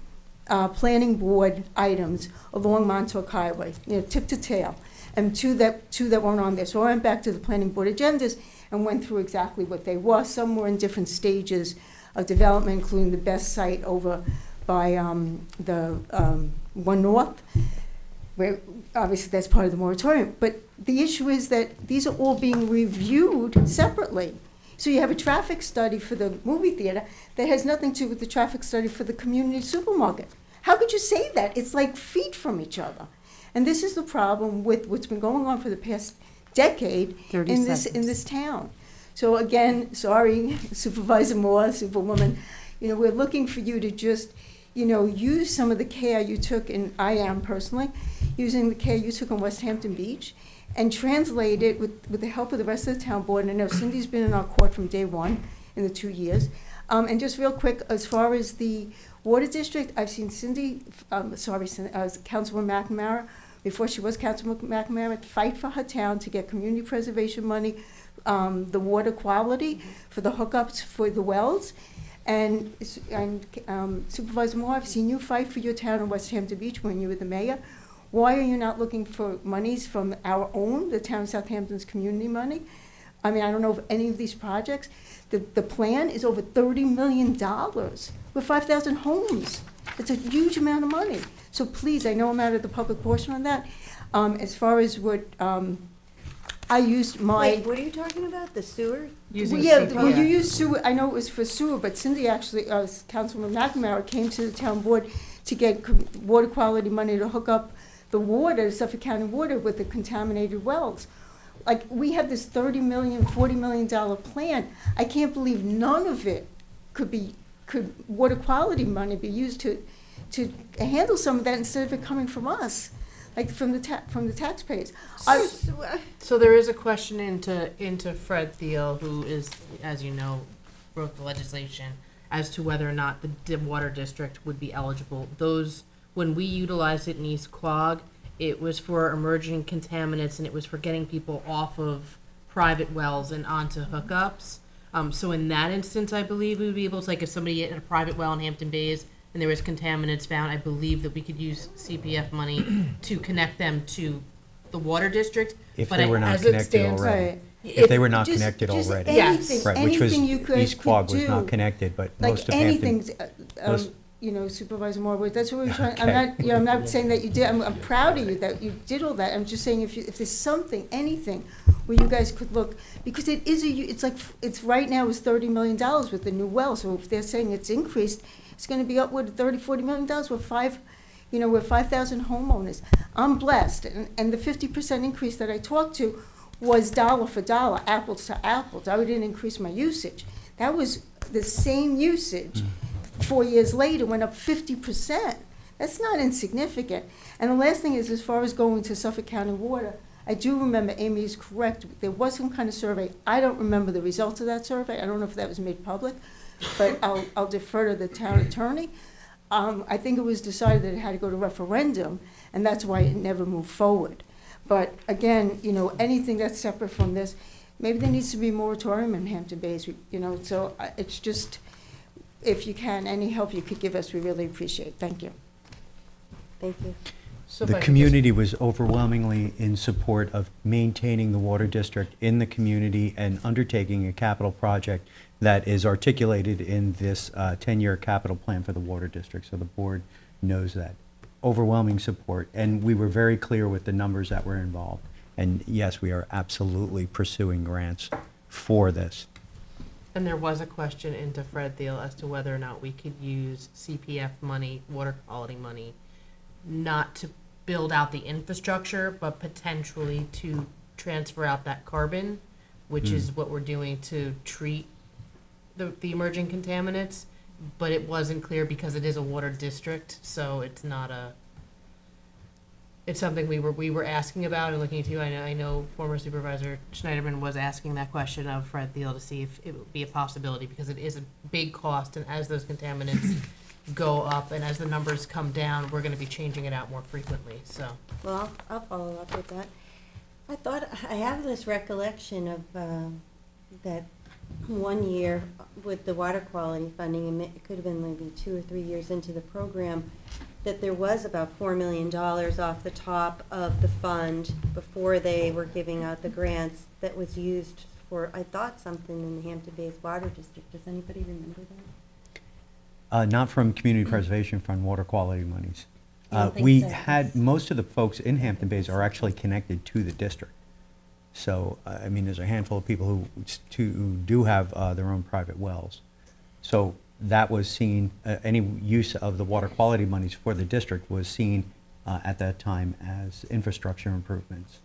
planning board items along Montauk Highway, you know, tip to tail, and two that weren't on there. So I went back to the planning board agendas and went through exactly what they were. Some were in different stages of development, including the best site over by the One North, where obviously that's part of the moratorium. But the issue is that these are all being reviewed separately. So you have a traffic study for the movie theater that has nothing to do with the traffic study for the community supermarket. How could you say that? It's like feet from each other. And this is the problem with what's been going on for the past decade 30 in seconds. this town. So again, sorry, Supervisor Moore, Superwoman, we're looking for you to just, use some of the care you took, and I am personally using the care you took in West Hampton Beach, and translate it with the help of the rest of the town board. And I know Cindy's been in our court from day one in the 2 years. And just real quick, as far as the water district, I've seen Cindy, Councilwoman McNamara, before she was Councilwoman McNamara, fight for her town to get community preservation money, the water quality for the hookups for the wells. And Supervisor Moore, I've seen you fight for your town in West Hampton Beach when you were the mayor. Why are you not looking for monies from our own, the town of Southampton's community money? I mean, I don't know of any of these projects. The plan is over $30 million with 5,000 homes. It's a huge amount of money. So please, I know I'm out of the public portion on that. As far as what I used my... Wait, what are you talking about? The sewer? Well, yeah, well, you used sewer, I know it was for sewer, but Cindy actually, Councilwoman McNamara, came to the town board to get water quality money to hook up the water, the Suffolk County water, with the contaminated wells. Like, we have this $30 million, $40 million plan. I can't believe none of it could water quality money be used to handle some of that instead of it coming from us, like from the taxpayers. So there is a question into Fred Thiel, who is, as you know, wrote the legislation, as to whether or not the water district would be eligible. When we utilized it in East Quogue, it was for emerging contaminants, and it was for getting people off of private wells and onto hookups. So in that instance, I believe we would be able to, like, if somebody had a private well in Hampton Bays and there was contaminants found, I believe that we could use CPF money to connect them to the water district. If But they were not as it connected stands- already. Right. If they were not Just connected already. anything- Right, which was, anything you guys East Quogue could was not do. connected, but Like most of Hampton. anything, most- Supervisor Moore, that's what we're trying, Okay. I'm not saying that you did, I'm proud of you that you did all that. I'm just saying if there's something, anything, where you guys could look, because it's right now is $30 million with the new well, so if they're saying it's increased, it's gonna be upward of $30-40 million with 5,000 homeowners. I'm blessed, and the 50% increase that I talked to was dollar for dollar, apples to apples. I didn't increase my usage. That was the same usage. 4 years later, went up 50%. That's not insignificant. And the last thing is, as far as going to Suffolk County Water, I do remember, Amy is correct, there was some kind of survey. I don't remember the results of that survey. I don't know if that was made public, but I'll defer to the town attorney. I think it was decided that it had to go to referendum, and that's why it never moved forward. But again, anything that's separate from this, maybe there needs to be a moratorium in Hampton Bays, so it's just, if you can, any help you could give us, we really appreciate. Thank you. Thank you. So if I The could just- community was overwhelmingly in support of maintaining the water district in the community and undertaking a capital project that is articulated in this 10-year capital plan for the water district. So the board knows that. Overwhelming support. And we were very clear with the numbers that were involved. And yes, we are absolutely pursuing grants for this. And there was a question into Fred Thiel as to whether or not we could use CPF money, water quality money, not to build out the infrastructure, but potentially to transfer out that carbon, which is what we're doing to treat the emerging contaminants. But it wasn't clear because it is a water district, so it's not it's something we were asking about and looking into. I know former Supervisor Schneiderman was asking that question of Fred Thiel to see if it would be a possibility, because it is a big cost, and as those contaminants go up and as the numbers come down, we're going to be changing it out more frequently. So, Well, I'll follow up with that. I thought, I have this recollection of that 1 year with the water quality funding, and it could have been maybe 2 or 3 years into the program, that there was about $4 million off the top of the fund before they were giving out the grants that was used for, I thought, something in the Hampton Bays Water District. Does anybody remember that? Not from Community Preservation Fund water quality monies. I don't think We so. had, most of the folks in Hampton Bays are actually connected to the district. So, I mean, there's a handful of people who do have their own private wells. So that was seen, any use of the water quality monies for the district was seen at that time as infrastructure improvements.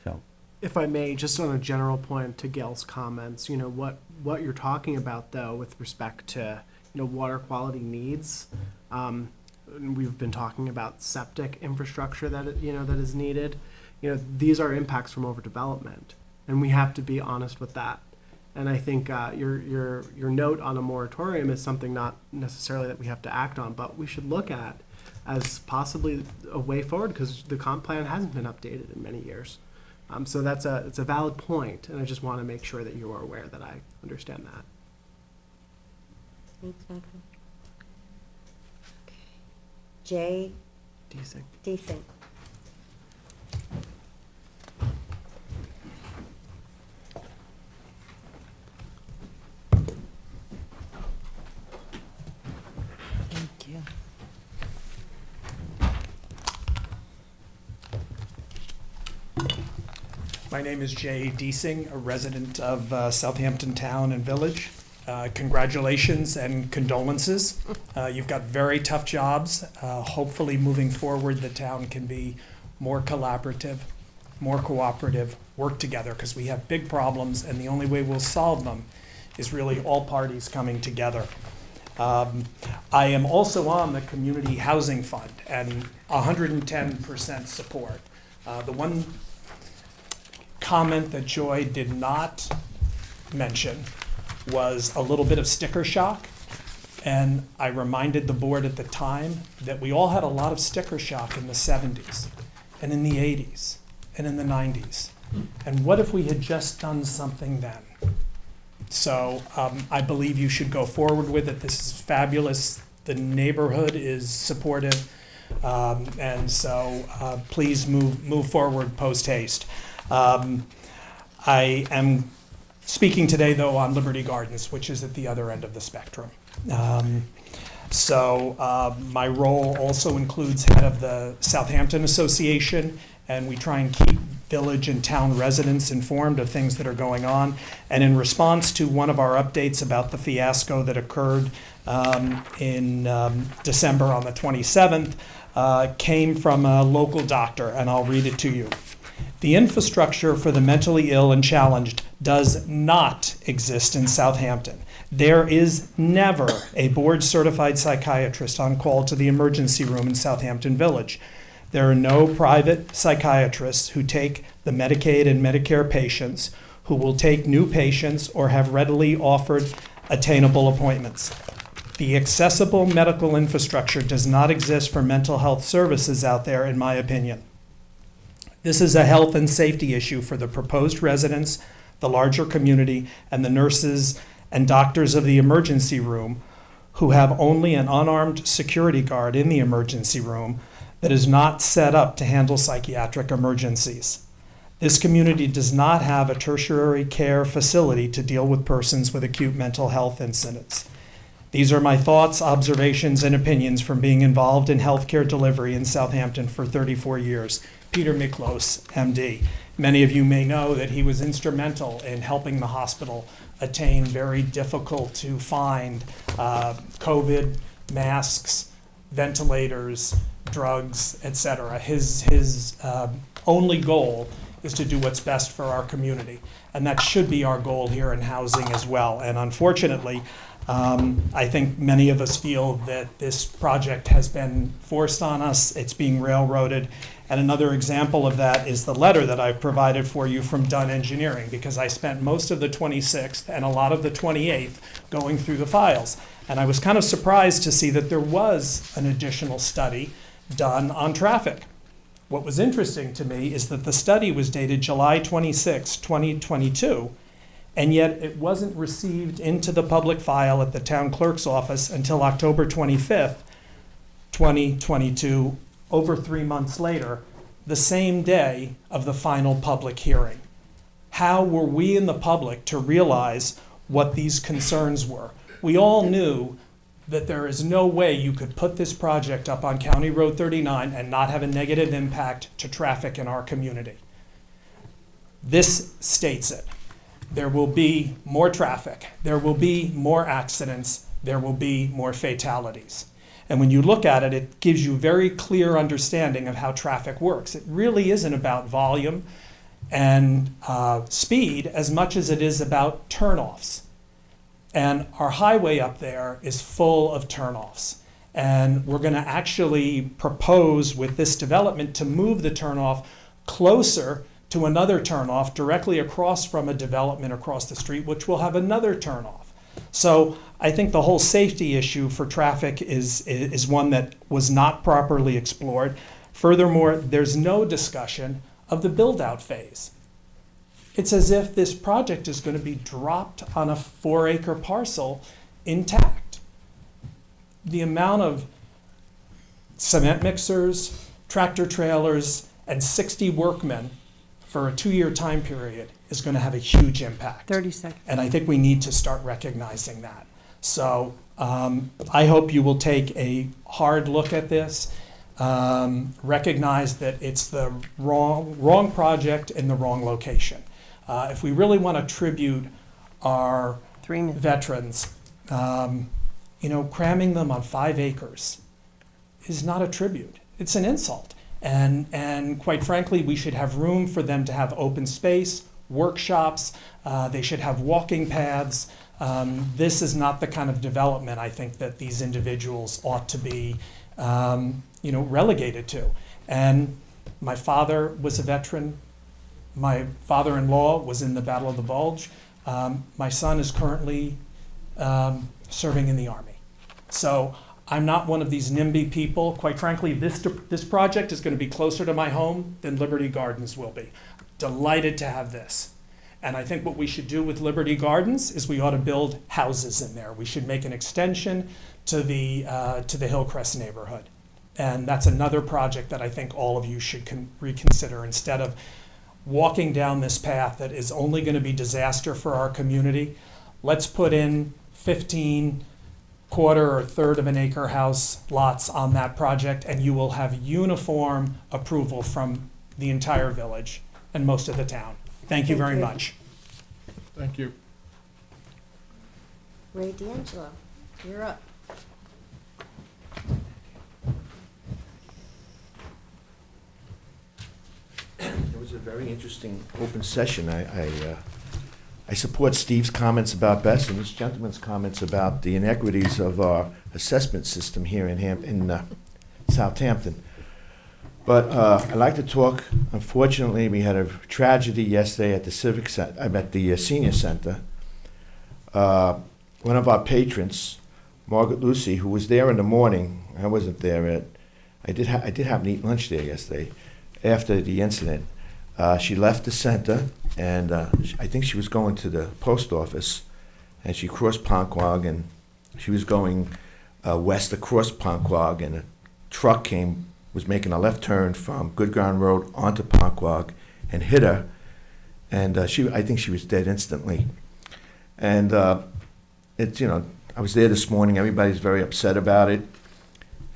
So, If I may, just on a general point to Gail's comments, what you're talking about though, with respect to, water quality needs, and we've been talking about septic infrastructure that is needed. These are impacts from overdevelopment, and we have to be honest with that. And I think your note on a moratorium is something not necessarily that we have to act on, but we should look at as possibly a way forward, because the comp plan hasn't been updated in many years. So it's a valid point, and I just want to make sure that you are aware that I understand that. Thanks, Michael. Jay Decent. Decent. Thank you. My name is Jay Deasing, a resident of Southampton Town and Village. Congratulations and condolences. You've got very tough jobs. Hopefully moving forward, the town can be more collaborative, more cooperative, work together, because we have big problems, and the only way we'll solve them is really all parties coming together. I am also on the Community Housing Fund, and 110% support. The one comment that Joy did not mention was a little bit of sticker shock. And I reminded the board at the time that we all had a lot of sticker shock in the 70s and in the 80s and in the 90s. And what if we had just done something then? So I believe you should go forward with it. This is fabulous. The neighborhood is supportive. And so please move forward post haste. I am speaking today, though, on Liberty Gardens, which is at the other end of the spectrum. My role also includes head of the Southampton Association, and we try and keep village and town residents informed of things that are going on. And in response to one of our updates about the fiasco that occurred in December on the 27th, came from a local doctor, and I'll read it to you. The infrastructure for the mentally ill and challenged does not exist in Southampton. There is never a board-certified psychiatrist on call to the emergency room in Southampton Village. There are no private psychiatrists who take the Medicaid and Medicare patients, who will take new patients or have readily offered attainable appointments. The accessible medical infrastructure does not exist for mental health services out there, in my opinion. This is a health and safety issue for the proposed residents, the larger community, and the nurses and doctors of the emergency room, who have only an unarmed security guard in the emergency room that is not set up to handle psychiatric emergencies. This community does not have a tertiary care facility to deal with persons with acute mental health incidents. These are my thoughts, observations, and opinions from being involved in healthcare delivery in Southampton for 34 years. Peter Miklos, MD. Many of you may know that he was instrumental in helping the hospital attain very difficult to find COVID masks, ventilators, drugs, etc. His only goal is to do what's best for our community, and that should be our goal here in housing as well. And unfortunately, I think many of us feel that this project has been forced on us. It's being railroaded. And another example of that is the letter that I've provided for you from Dunn Engineering, because I spent most of the 26th and a lot of the 28th going through the files. And I was kind of surprised to see that there was an additional study done on traffic. What was interesting to me is that the study was dated July 26, 2022, and yet it wasn't received into the public file at the town clerk's office until October 25th, 2022, over 3 months later, the same day of the final public hearing. How were we in the public to realize what these concerns were? We all knew that there is no way you could put this project up on County Road 39 and not have a negative impact to traffic in our community. This states it. There will be more traffic. There will be more accidents. There will be more fatalities. And when you look at it, it gives you very clear understanding of how traffic works. It really isn't about volume and speed as much as it is about turnoffs. And our highway up there is full of turnoffs. And we're going to actually propose with this development to move the turnoff closer to another turnoff directly across from a development across the street, which will have another turnoff. So I think the whole safety issue for traffic is one that was not properly explored. Furthermore, there's no discussion of the build-out phase. It's as if this project is going to be dropped on a 4-acre parcel intact. The amount of cement mixers, tractor trailers, and 60 workmen for a 2-year time period is going to have a huge impact. 30 seconds. And I think we need to start recognizing that. So I hope you will take a hard look at this, recognize that it's the wrong project in the wrong location. If we really want to tribute our veterans, cramming them on 5 acres is not a tribute. It's an insult. And quite frankly, we should have room for them to have open space, workshops. They should have walking paths. This is not the kind of development I think that these individuals ought to be, relegated to. And my father was a veteran. My father-in-law was in the Battle of the Bulge. My son is currently serving in the Army. So I'm not one of these NIMBY people. Quite frankly, this project is going to be closer to my home than Liberty Gardens will be. Delighted to have this. And I think what we should do with Liberty Gardens is we ought to build houses in there. We should make an extension to the Hillcrest neighborhood. And that's another project that I think all of you should reconsider instead of walking down this path that is only going to be disaster for our community. Let's put in 15 quarter or third of an acre house lots on that project, and you will have uniform approval from the entire village and most of the town. Thank you very much. Thank you. Ray D'Angelo, you're up. It was a very interesting open session. I support Steve's comments about Bess and this gentleman's comments about the inequities of our assessment system here in Southampton. But I'd like to talk. Unfortunately, we had a tragedy yesterday at the senior center. One of our patrons, Margaret Lucy, who was there in the morning. I wasn't there. I did happen to eat lunch there yesterday. After the incident, she left the center, and I think she was going to the post office, and she crossed Ponquag, and she was going west across Ponquag, and a truck was making a left turn from Good Ground Road onto Ponquag and hit her, and I think she was dead instantly. And I was there this morning. Everybody's very upset about it,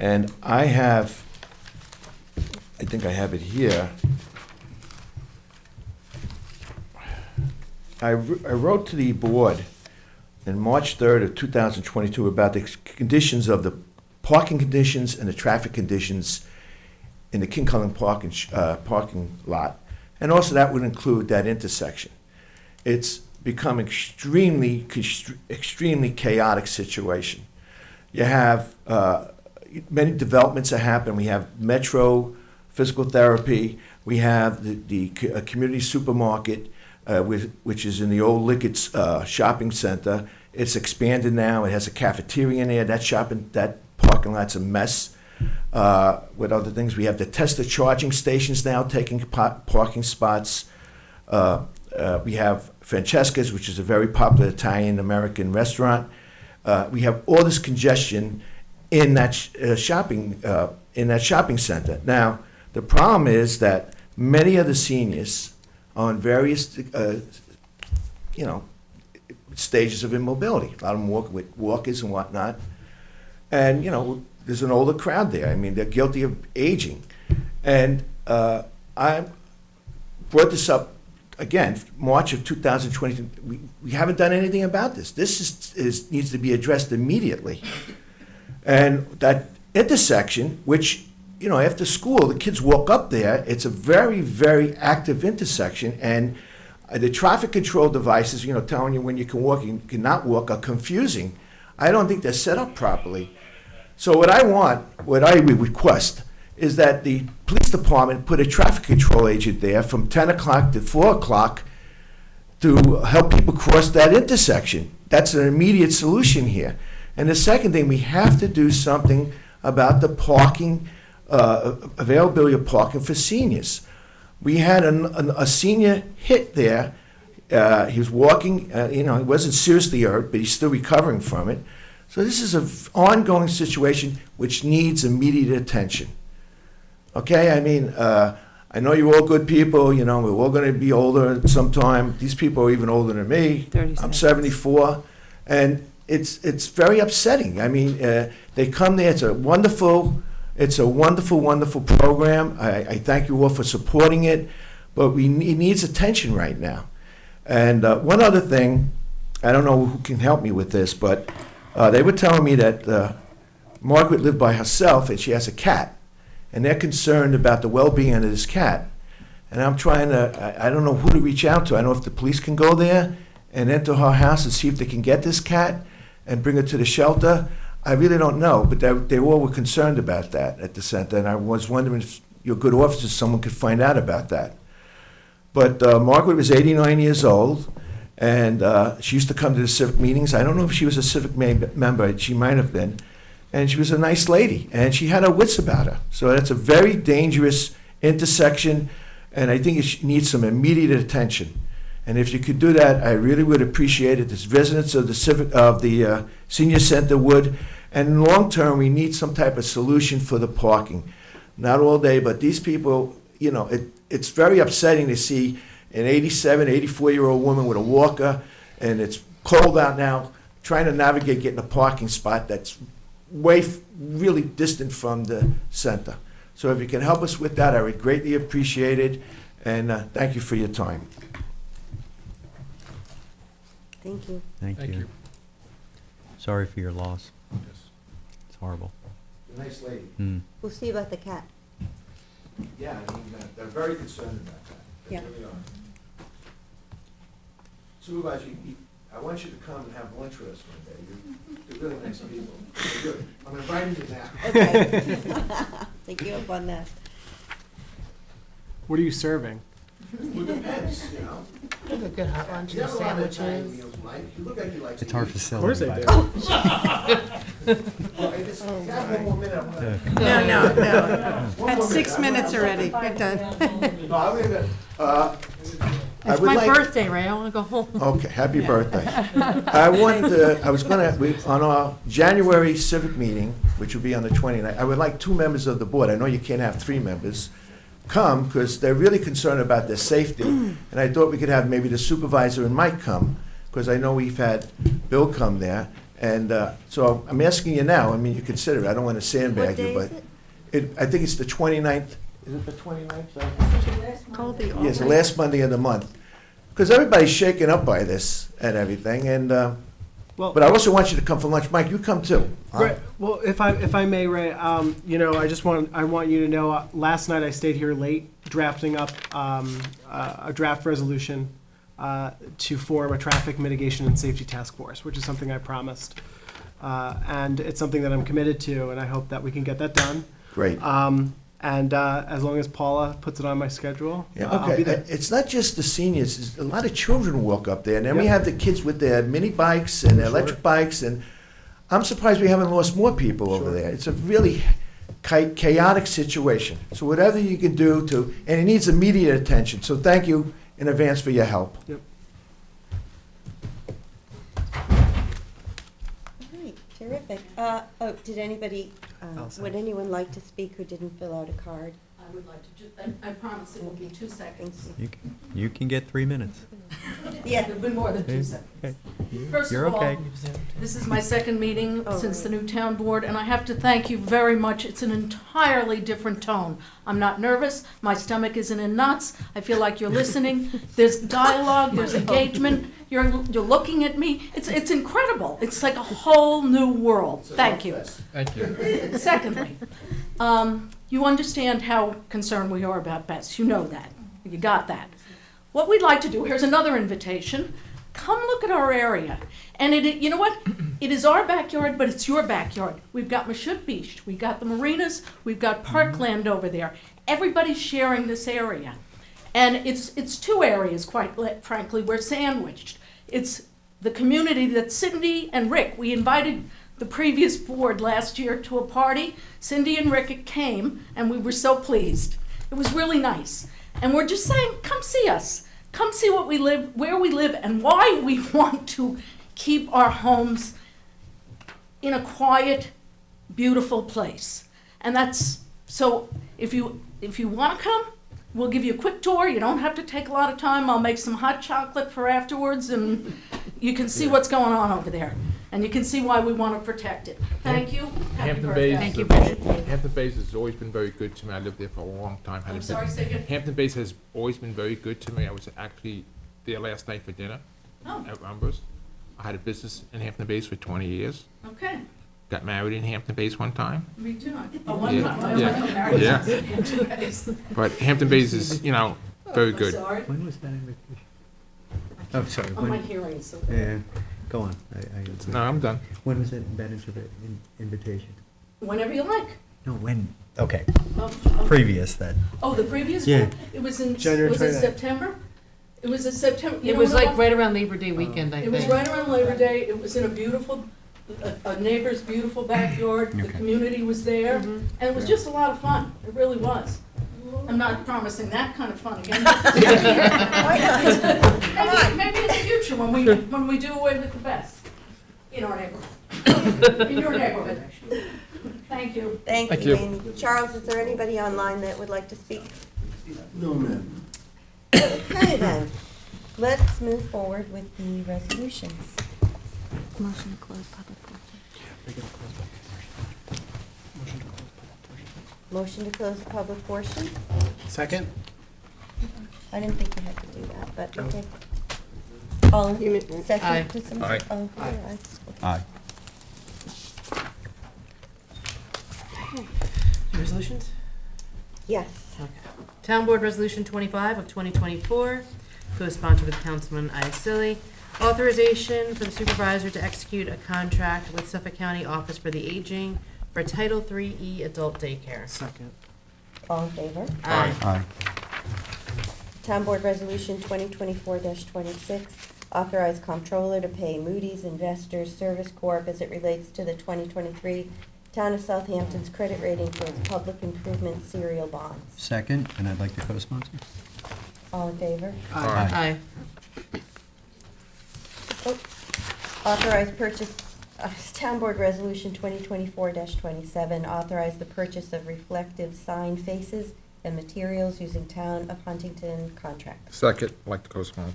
and I think I have it here. I wrote to the board on March 3rd of 2022 about the conditions of the parking conditions and the traffic conditions in the King Cullen parking lot. And also that would include that intersection. It's become extremely chaotic situation. You have many developments that happen. We have Metro Physical Therapy. We have the community supermarket, which is in the old Lickett's shopping center. It's expanded now. It has a cafeteria in there. That parking lot's a mess. With other things, we have the Tesla charging stations now taking parking spots. We have Francesca's, which is a very popular Italian-American restaurant. We have all this congestion in that shopping center. Now, the problem is that many of the seniors are on various, stages of immobility. A lot of them walk with walkers and whatnot. And, there's an older crowd there. I mean, they're guilty of aging. And I brought this up again, March of 2022, we haven't done anything about this. This needs to be addressed immediately. And that intersection, which, you know, after school, the kids walk up there, it's a very, very active intersection, and the traffic control devices, you know, telling you when you can walk and cannot walk are confusing. I don't think they're set up properly. So what I request is that the police department put a traffic control agent there from 10 o'clock to 4 o'clock to help people cross that intersection. That's an immediate solution here. And the second thing, we have to do something about the parking, availability of parking for seniors. We had a senior hit there. He was walking, he wasn't seriously hurt, but he's still recovering from it. So this is an ongoing situation which needs immediate attention. Okay, I mean, I know you're all good people, you know, we're all gonna be older sometime. These people are even older than me. I'm 74, and it's very upsetting. I mean, they come there, it's a wonderful, wonderful program. I thank you all for supporting it, but it needs attention right now. And one other thing, I don't know who can help me with this, but they were telling me that Margaret lived by herself and she has a cat, and they're concerned about the well-being of this cat. And I'm trying to, I don't know who to reach out to. I don't know if the police can go there and enter her house and see if they can get this cat and bring her to the shelter. I really don't know, but they all were concerned about that at the center, and I was wondering if you're good officers, someone could find out about that. But Margaret was 89 years old, and she used to come to the civic meetings. I don't know if she was a civic member, she might have been. And she was a nice lady, and she had her wits about her. So that's a very dangerous intersection, and I think it needs some immediate attention. And if you could do that, I really would appreciate it. The residents of the senior center would. And in the long term, we need some type of solution for the parking. Not all day, but these people, you know, it's very upsetting to see an 87, 84-year-old woman with a walker, and it's cold out now, trying to navigate getting a parking spot that's really distant from the center. So if you can help us with that, I would greatly appreciate it, and thank you for your time. Thank you. Thank you. Sorry for your loss. It's horrible. Nice lady. We'll see about the cat. Yeah, I mean, they're very concerned about that. They Yeah. really are. Supervisor, I want you to come and have lunch with us one day. You're really nice people. You're good. I'm inviting you now. Okay. Take you up on that. What are you serving? It depends, you know. A good hot lunch You and have a lot of Italian sandwiches. meals, Mike. You look like you like to It's our eat. facility. Of course I do. Well, I just have one more minute. I wanna- No. Had 6 minutes already. You're done. No, I'm gonna, I It's would my like. birthday, Ray. I want to go home. Okay, happy birthday. On our January civic meeting, which will be on the 29th, I would like 2 members of the board, I know you can't have 3 members, come, because they're really concerned about their safety. And I thought we could have maybe the supervisor and Mike come, because I know we've had Bill come there. And so I'm asking you now, I mean, you consider it, I don't want to sandbag What day you, is but it? I think it's the 29th. Is it the 29th? Call the Yes, the last Monday of the month. Because everybody's shaken up by this and everything, and, Well, but I also want you to come for lunch. Mike, you come too. huh? Ray, well, if I may, Ray, you know, I want you to know, last night I stayed here late drafting up a draft resolution to form a traffic mitigation and safety task force, which is something I promised. And it's something that I'm committed to, and I hope that we can get that done. Great. And as long as Paula puts it on my schedule, Yeah, I'll be okay. there. It's not just the seniors, there's a lot of children walk up there, and then we Yeah. have the kids with their mini bikes and their electric bikes, and I'm surprised we haven't lost more people over there. It's a really chaotic situation. So whatever you can do to, and it needs immediate attention, so thank you in advance for your help. Yep. All right, terrific. Did anybody, I'll say. would anyone like to speak who didn't fill out a card? would like to I promise it will be 2 seconds. You can get 3 minutes. Yeah, it'll be more than 2 seconds. Okay. First You're of all, okay. this is my second meeting Oh, since the right. new town board, and I have to thank you very much. It's an entirely different tone. I'm not nervous, my stomach isn't in knots, I feel like you're listening, there's dialogue, there's engagement, you're looking at me. It's incredible. It's like a whole new world. Thank you. Thank you. Secondly, you understand how concerned we are about Bess. You know that. You got that. What we'd like to do, here's another invitation. Come look at our area. And you know what? It is our backyard, but it's your backyard. We've got Mashut Beach, we've got the marinas, we've got parkland over there. Everybody's sharing this area. And it's two areas, quite frankly, we're sandwiched. It's the community that Cindy and Rick, we invited the previous board last year to a party. Cindy and Rick came, and we were so pleased. It was really nice. And we're just saying, come see us. Come see what we live, where we live, and why we want to keep our homes in a quiet, beautiful place. And that's, so if you want to come, we'll give you a quick tour. You don't have to take a lot of time. I'll make some hot chocolate for afterwards, and you can see what's going on over there. And you can see why we want to protect it. Thank you. Happy Hampton birthday. Bays. Thank you. Hampton Bays has always been very good to me. I lived there for a long time. I'm sorry, say again? Hampton Bays has always been very good to me. I was actually there last night for dinner Oh, at Rumber's. I had a business in Hampton Bays for 20 years. okay. Got married in Hampton Bays one time. Me too. Oh, one Yeah, time. yeah, I got married yeah. in Hampton Bays. But Hampton Bays is, very I'm good. sorry. When was that invitation? Oh, sorry. Oh, my hearing is so bad. Yeah, go on. No, I'm done. When was that invitation? Whenever you like. No, when? Okay, Oh, previous that. oh, the previous Yeah. one? It was in, January was it 29th. September? It was in September. You It know was what? like right around Labor Day weekend, I It was think. right around Labor Day. It was in a beautiful, a neighbor's beautiful backyard. The Okay. community was there. And it was just a lot of fun. It really was. I'm not promising that kind of fun again. Maybe in the future when we do away with the best in our neighborhood. In your neighborhood. Thank you. Thank Thank you, you. Amy. Charles, is there anybody online that would like to speak? No, ma'am. Okay, then. Let's move forward with the resolutions. Motion to close public portion. Motion to close the public portion? Second? I didn't think you had to do that, but okay. All, second? Aye. Did somebody- Aye. Oh, aye. Aye. Resolutions? Yes. Town Board Resolution 25 of 2024, co-sponsored with Councilman Iacilli. Authorization for the supervisor to execute a contract with Suffolk County Office for the Aging for Title III-E Adult Daycare. Second. All in favor? Aye. Aye. Town Board Resolution 2024-26, authorize comptroller to pay Moody's Investors Service Corp. as it relates to the 2023 Town of Southampton's credit rating for its public improvement serial bonds. Second, and I'd like to co-sponsor. All in favor? Aye. Oh, authorize purchase, Town Board Resolution 2024-27, authorize the purchase of reflective sign faces and materials using Town of Huntington contract. Second, I'd like to co-sponsor.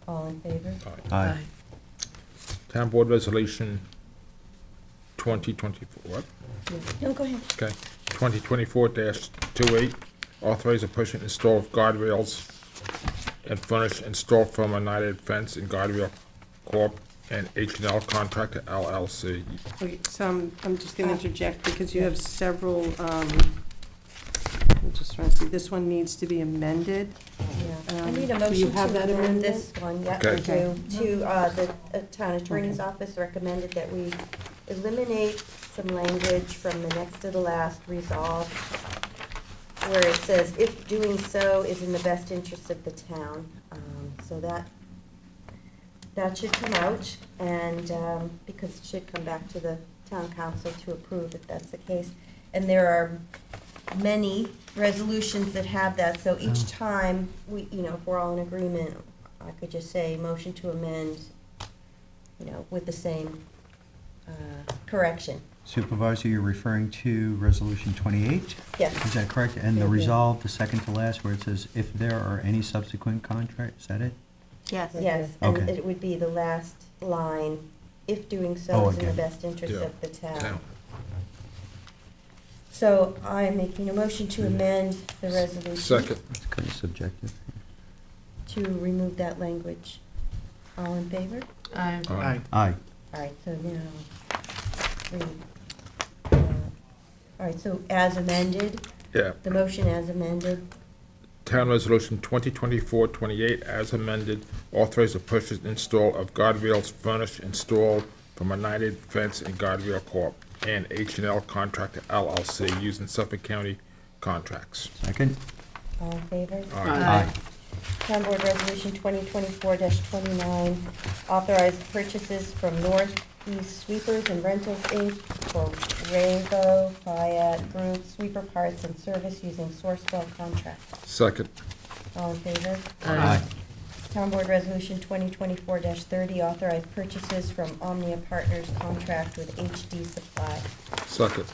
All in favor? Aye. Town Board Resolution 2024, what? No, go ahead. Okay, 2024-28, authorize a person to install guardrails and furnish installed from a United Fence and Guardrail Corp. and H&L Contractor LLC. Okay, so I'm just going to interject because you have several, I'm just trying to see, this one needs to be amended. Yeah. I need a Do you motion have to that amend amended? this one, yeah, Okay. I do. To, the town attorney's office recommended that we eliminate some language from the next to the last resolve, where it says, if doing so is in the best interest of the town. So that should come out, and, because it should come back to the town council to approve if that's the case. And there are many resolutions that have that, so each time we, if we're all in agreement, I could just say, motion to amend, with the same correction. Supervisor, you're referring to Resolution 28? Yes. Is that correct? And the Mhm. resolve, the second to last, where it says, if there are any subsequent contracts, is that it? Yes. Yes, and Okay. it would be the last line, if doing so Oh, is in the again. best interest Yeah. of the town. Town. So I'm making a motion to amend the resolution. Second. It's kind of subjective. To remove that language. All in favor? Aye. Aye. Aye. All right, so now, all right, so as amended, Yeah. the motion as amended, Town Resolution 2024-28, as amended, authorize the purchase and install of guardrails furnished installed from United Fence and Guardrail Corp. and H&L Contractor LLC using Suffolk County contracts. Second? all in favor? Aye. Town Board Resolution 2024-29, authorized purchases from Northeast Sweepers and Rentals, Inc. for Rayvo, Fiat Group sweeper parts and service using Sourcewell contract. Second. All in favor? Aye. Town Board Resolution 2024-30, authorized purchases from Omnia Partners contract with HD Supply. Second.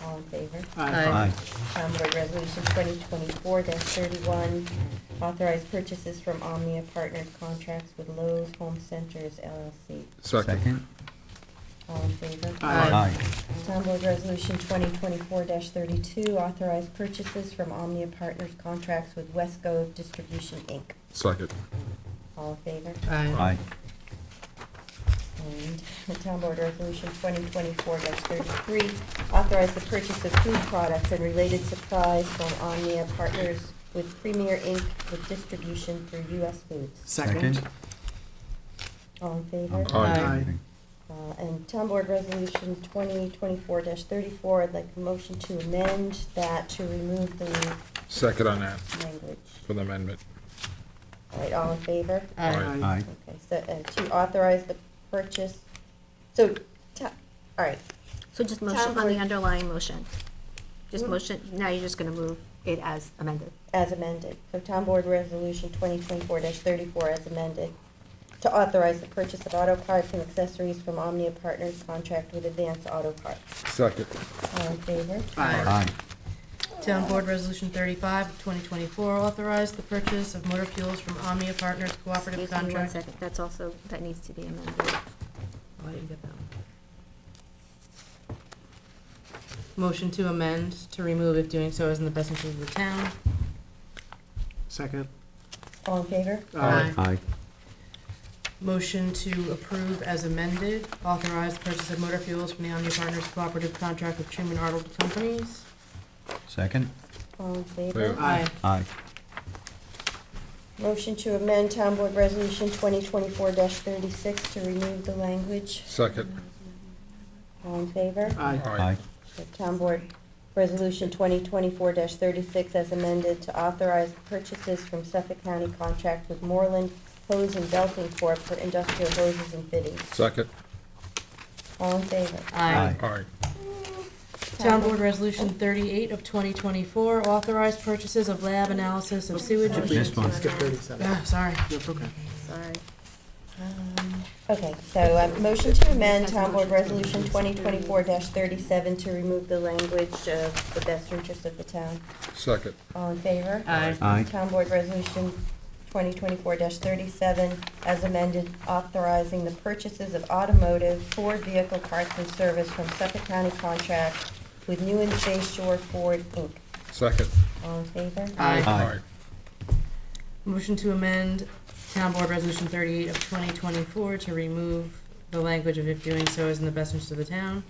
All in favor? Aye. Town Board Resolution 2024-31, authorized purchases from Omnia Partners contracts with Lowe's Home Centers LLC. Second. All in favor? Aye. Town Board Resolution 2024-32, authorized purchases from Omnia Partners contracts with Wesco Distribution, Inc. Second. All in favor? Aye. And the Town Board Resolution 2024-33, authorize the purchase of food products and related supplies from Omnia Partners with Premier Inc. with distribution through U.S. Foods. Second. All in favor? Aye. And Town Board Resolution 2024-34, I'd like a motion to amend that to remove the Second on that, language. for the amendment. All right, all in favor? Aye. Okay, so, to authorize the purchase, so, all right, So just motion Town on the Board- underlying motion. Just Mhm. motion, now you're just gonna move it as amended. as amended. So Town Board Resolution 2024-34 as amended, to authorize the purchase of auto parts and accessories from Omnia Partners contract with Advance Auto Parts. Second. All in favor? Aye. Town Board Resolution 35 of 2024, authorized the purchase of motor fuels from Omnia Partners Cooperative Excuse me one Contract. second, that's also, that needs to be amended. Why didn't you get that one? Motion to amend to remove if doing so is in the best interest of the town. Second. All in favor? Aye. Motion to approve as amended, authorize the purchase of motor fuels from the Omnia Partners Cooperative Contract with Truman Arnold Companies. Second? All in favor? Aye. Aye. Motion to amend Town Board Resolution 2024-36 to remove the language. Second. All in favor? Aye. The Town Board Resolution 2024-36 as amended to authorize purchases from Suffolk County contract with Moreland Hose and Belting Corp. For industrial hoses and fittings. Second. All in favor? Aye. Aye. Town Board Resolution 38 of 2024, authorized purchases of lab analysis of sewage. Missed one. Skip 37. Ah, sorry. That's okay. Sorry. Okay, so motion to amend Town Board Resolution 2024-37 to remove the language of the best interest of the town. Second. All in favor? Aye. Aye. Town Board Resolution 2024-37 as amended, authorizing the purchases of automotive Ford vehicle parts and service from Suffolk County contract with New and Bay Shore Ford, Inc. Second. All in favor? Aye. Motion to amend Town Board Resolution 38 of 2024 to remove the language of if doing so is in the best interest of the town.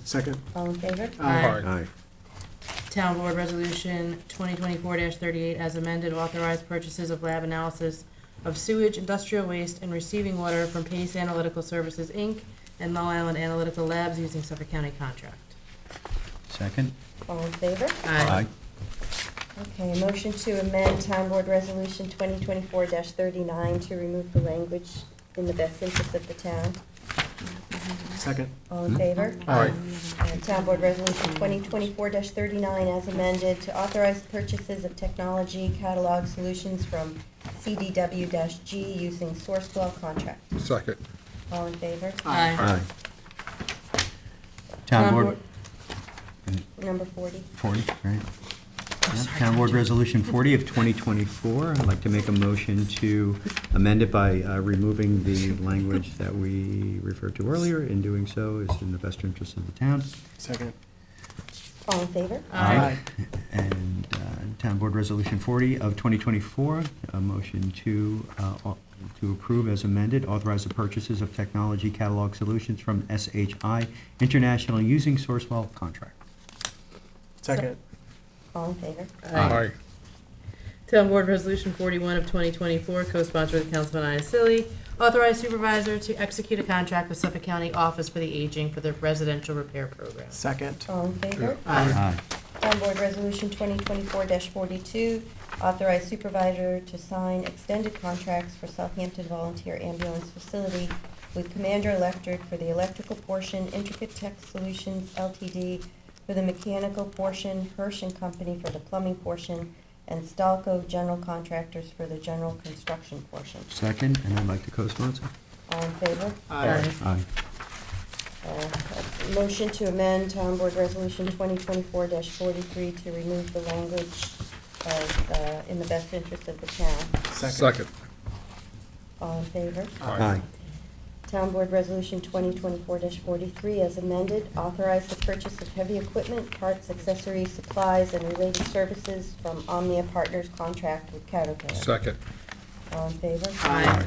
Second. All in favor? Aye. Town Board Resolution 2024-38 as amended, authorized purchases of lab analysis of sewage, industrial waste, and receiving water from Pace Analytical Services, Inc. and Long Island Analytical Labs using Suffolk County contract. Second? All in favor? Aye. Okay, motion to amend Town Board Resolution 2024-39 to remove the language in the best interest of the town. Second. All in favor? Aye. And Town Board Resolution 2024-39 as amended to authorize purchases of technology catalog solutions from CDW-G using Sourcewell contract. Second. All in favor? Aye. Town Board, Number 40. 40, right? Yeah, Town Board Resolution 40 of 2024. I'd like to make a motion to amend it by removing the language that we referred to earlier. In doing so, is in the best interest of the town. Second. All in favor? Aye. And Town Board Resolution 40 of 2024, a motion to approve as amended, authorize the purchases of technology catalog solutions from SHI International using Sourcewell contract. Second. All in favor? Aye. Town Board Resolution 41 of 2024, co-sponsored with Councilman Iacilli, authorize supervisor to execute a contract with Suffolk County Office for the Aging for the residential repair program. Second. All in favor? Aye. Town Board Resolution 2024-42, authorize supervisor to sign extended contracts for Southampton Volunteer Ambulance Facility with Commander Electric for the electrical portion, Intricate Tech Solutions Ltd. For the mechanical portion, Hirsch and Company for the plumbing portion, and Stalco General Contractors for the general construction portion. Second, and I'd like to co-sponsor. All in favor? Aye. Aye. Motion to amend Town Board Resolution 2024-43 to remove the language of, in the best interest of the town. Second. All in favor? Aye. Town Board Resolution 2024-43 as amended, authorize the purchase of heavy equipment, parts, accessories, supplies, and related services from Omnia Partners contract with Caterpillar. Second. All in favor? Aye.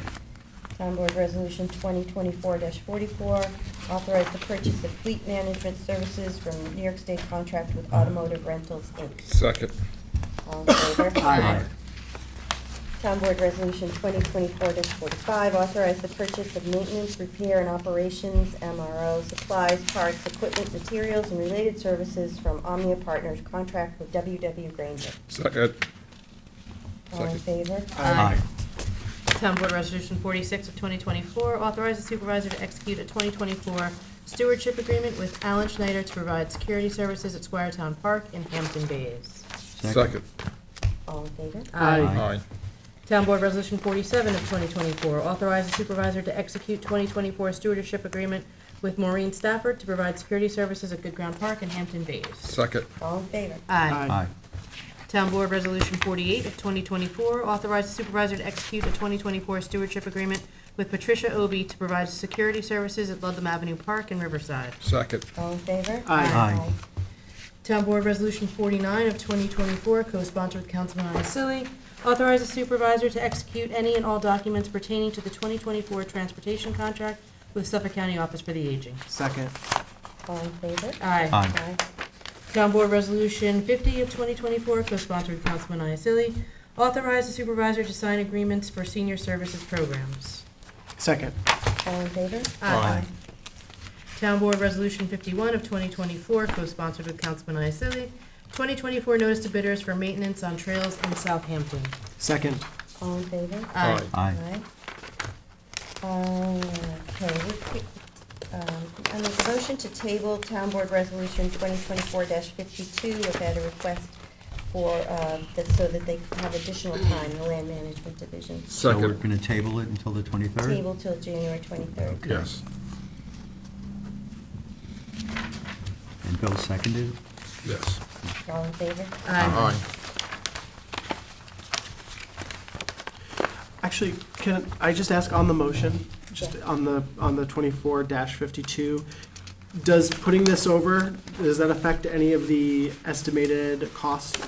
Town Board Resolution 2024-44, authorize the purchase of fleet management services from New York State contract with Automotive Rentals, Inc. Second. All in favor? Aye. Town Board Resolution 2024-45, authorize the purchase of maintenance, repair, and operations, MRO, supplies, parts, equipment, materials, and related services from Omnia Partners contract with WW Granger. Second. All in favor? Aye. Town Board Resolution 46 of 2024, authorize the supervisor to execute a 2024 stewardship agreement with Alan Schneider to provide security services at Squiretown Park in Hampton Bays. Second. All in favor? Aye. Town Board Resolution 47 of 2024, authorize the supervisor to execute 2024 stewardship agreement with Maureen Stafford to provide security services at Good Ground Park in Hampton Bays. Second. All in favor? Aye. Town Board Resolution 48 of 2024, authorize the supervisor to execute a 2024 stewardship agreement with Patricia Obie to provide security services at Ludlam Avenue Park in Riverside. Second. All in favor? Aye. Town Board Resolution 49 of 2024, co-sponsored with Councilman Iacilli, authorize the supervisor to execute any and all documents pertaining to the 2024 transportation contract with Suffolk County Office for the Aging. Second. All in favor? Aye. Aye. Town Board Resolution 50 of 2024, co-sponsored with Councilman Iacilli, authorize the supervisor to sign agreements for senior services programs. Second. All in favor? Aye. Town Board Resolution 51 of 2024, co-sponsored with Councilman Iacilli, 2024 notice to bidders for maintenance on trails in Southampton. Second. All in favor? Aye. Aye. Okay, I make a motion to table Town Board Resolution 2024-52 without a request for, so that they have additional time, the Land Management Division. So we're Second. going to table it until the 23rd? Table till January 23rd. Yes. And Bill seconded it? Yes. All in favor? Aye. Actually, can I just ask on the motion, just on the 24-52, does putting this over, does that affect any of the estimated costs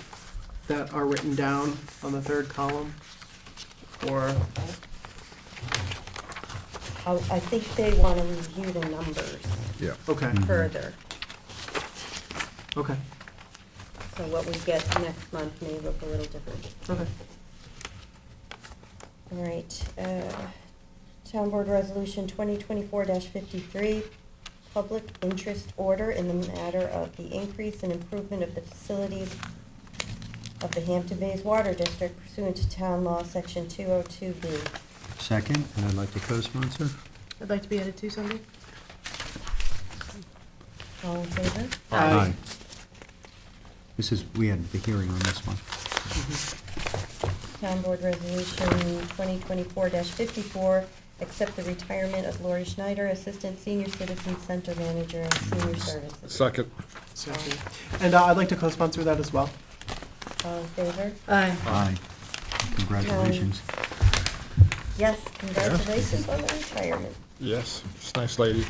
that are written down on the third column? Or, I think they want to review the numbers Yeah. okay, further. okay, So what we get next month may look a little different. okay. All right, Town Board Resolution 2024-53, public interest order in the matter of the increase and improvement of the facilities of the Hampton Bays Water District pursuant to Town Law, Section 202B. Second, and I'd like to co-sponsor. I'd like to be added to something. All in favor? Aye. This is, we had the hearing on this one. Town Board Resolution 2024-54, accept the retirement of Lori Schneider, Assistant Senior Citizen Center Manager and Senior Services. Second. And I'd like to co-sponsor that as well. All in favor? Aye. Aye. Congratulations. Yes, congratulations on the retirement. Yes, it's a nice lady.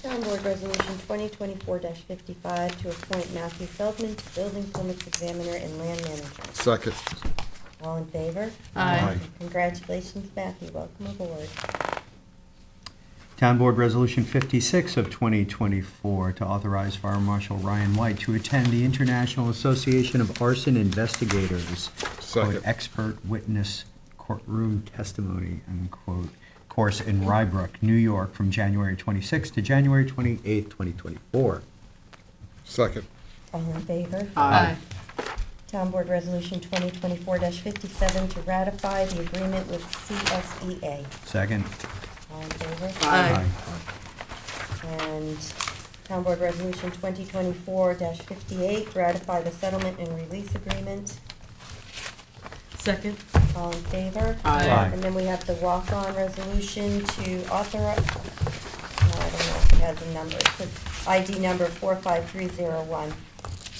Town Board Resolution 2024-55 to appoint Matthew Feldman to Building Permits Examiner and Land Manager. Second. All in favor? Aye. Congratulations, Matthew. Welcome aboard. Town Board Resolution 56 of 2024 to authorize Fire Marshal Ryan White to attend the International Association of Arson Investigators Second. quote, expert witness courtroom testimony, unquote, course in Rybrook, New York, from January 26 to January 28, 2024. Second. All in favor? Aye. Town Board Resolution 2024-57 to ratify the agreement with CSEA. Second. All in favor? Aye. And Town Board Resolution 2024-58, ratify the settlement and release agreement. Second. All in favor? Aye. And then we have the walk-on resolution to authorize, I don't know if it has a number, it's ID number 45301,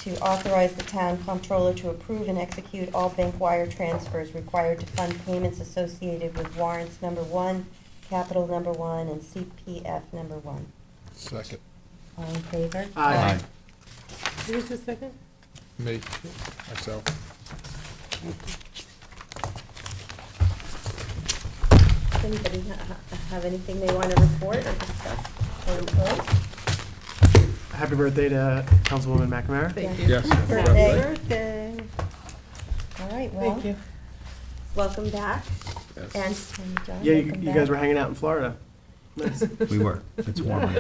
to authorize the town comptroller to approve and execute all bank wire transfers required to fund payments associated with warrants number 1, capital number 1, and CPF number 1. Second. All in favor? Aye. Who was the second? Me, myself. Does anybody have anything they want to report or discuss or impose? Happy birthday to Councilwoman McNamara. Thank Yeah. you. Yes. Birthday. Birthday. All right, well, Thank you. welcome back. Yes. And John, Yeah, welcome you back. guys were hanging out in Florida. Nice. We were. It's warm.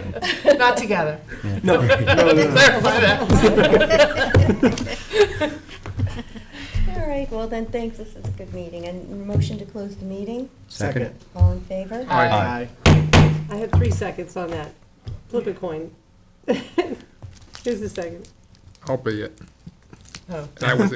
Not together. No, no, no, no. Clarify that. All right, well then, thanks, this is a good meeting. And motion to close the meeting? Second. All in favor? Aye. I have 3 seconds on that. Flip a coin. Who's the second? I'll be it. Oh. I was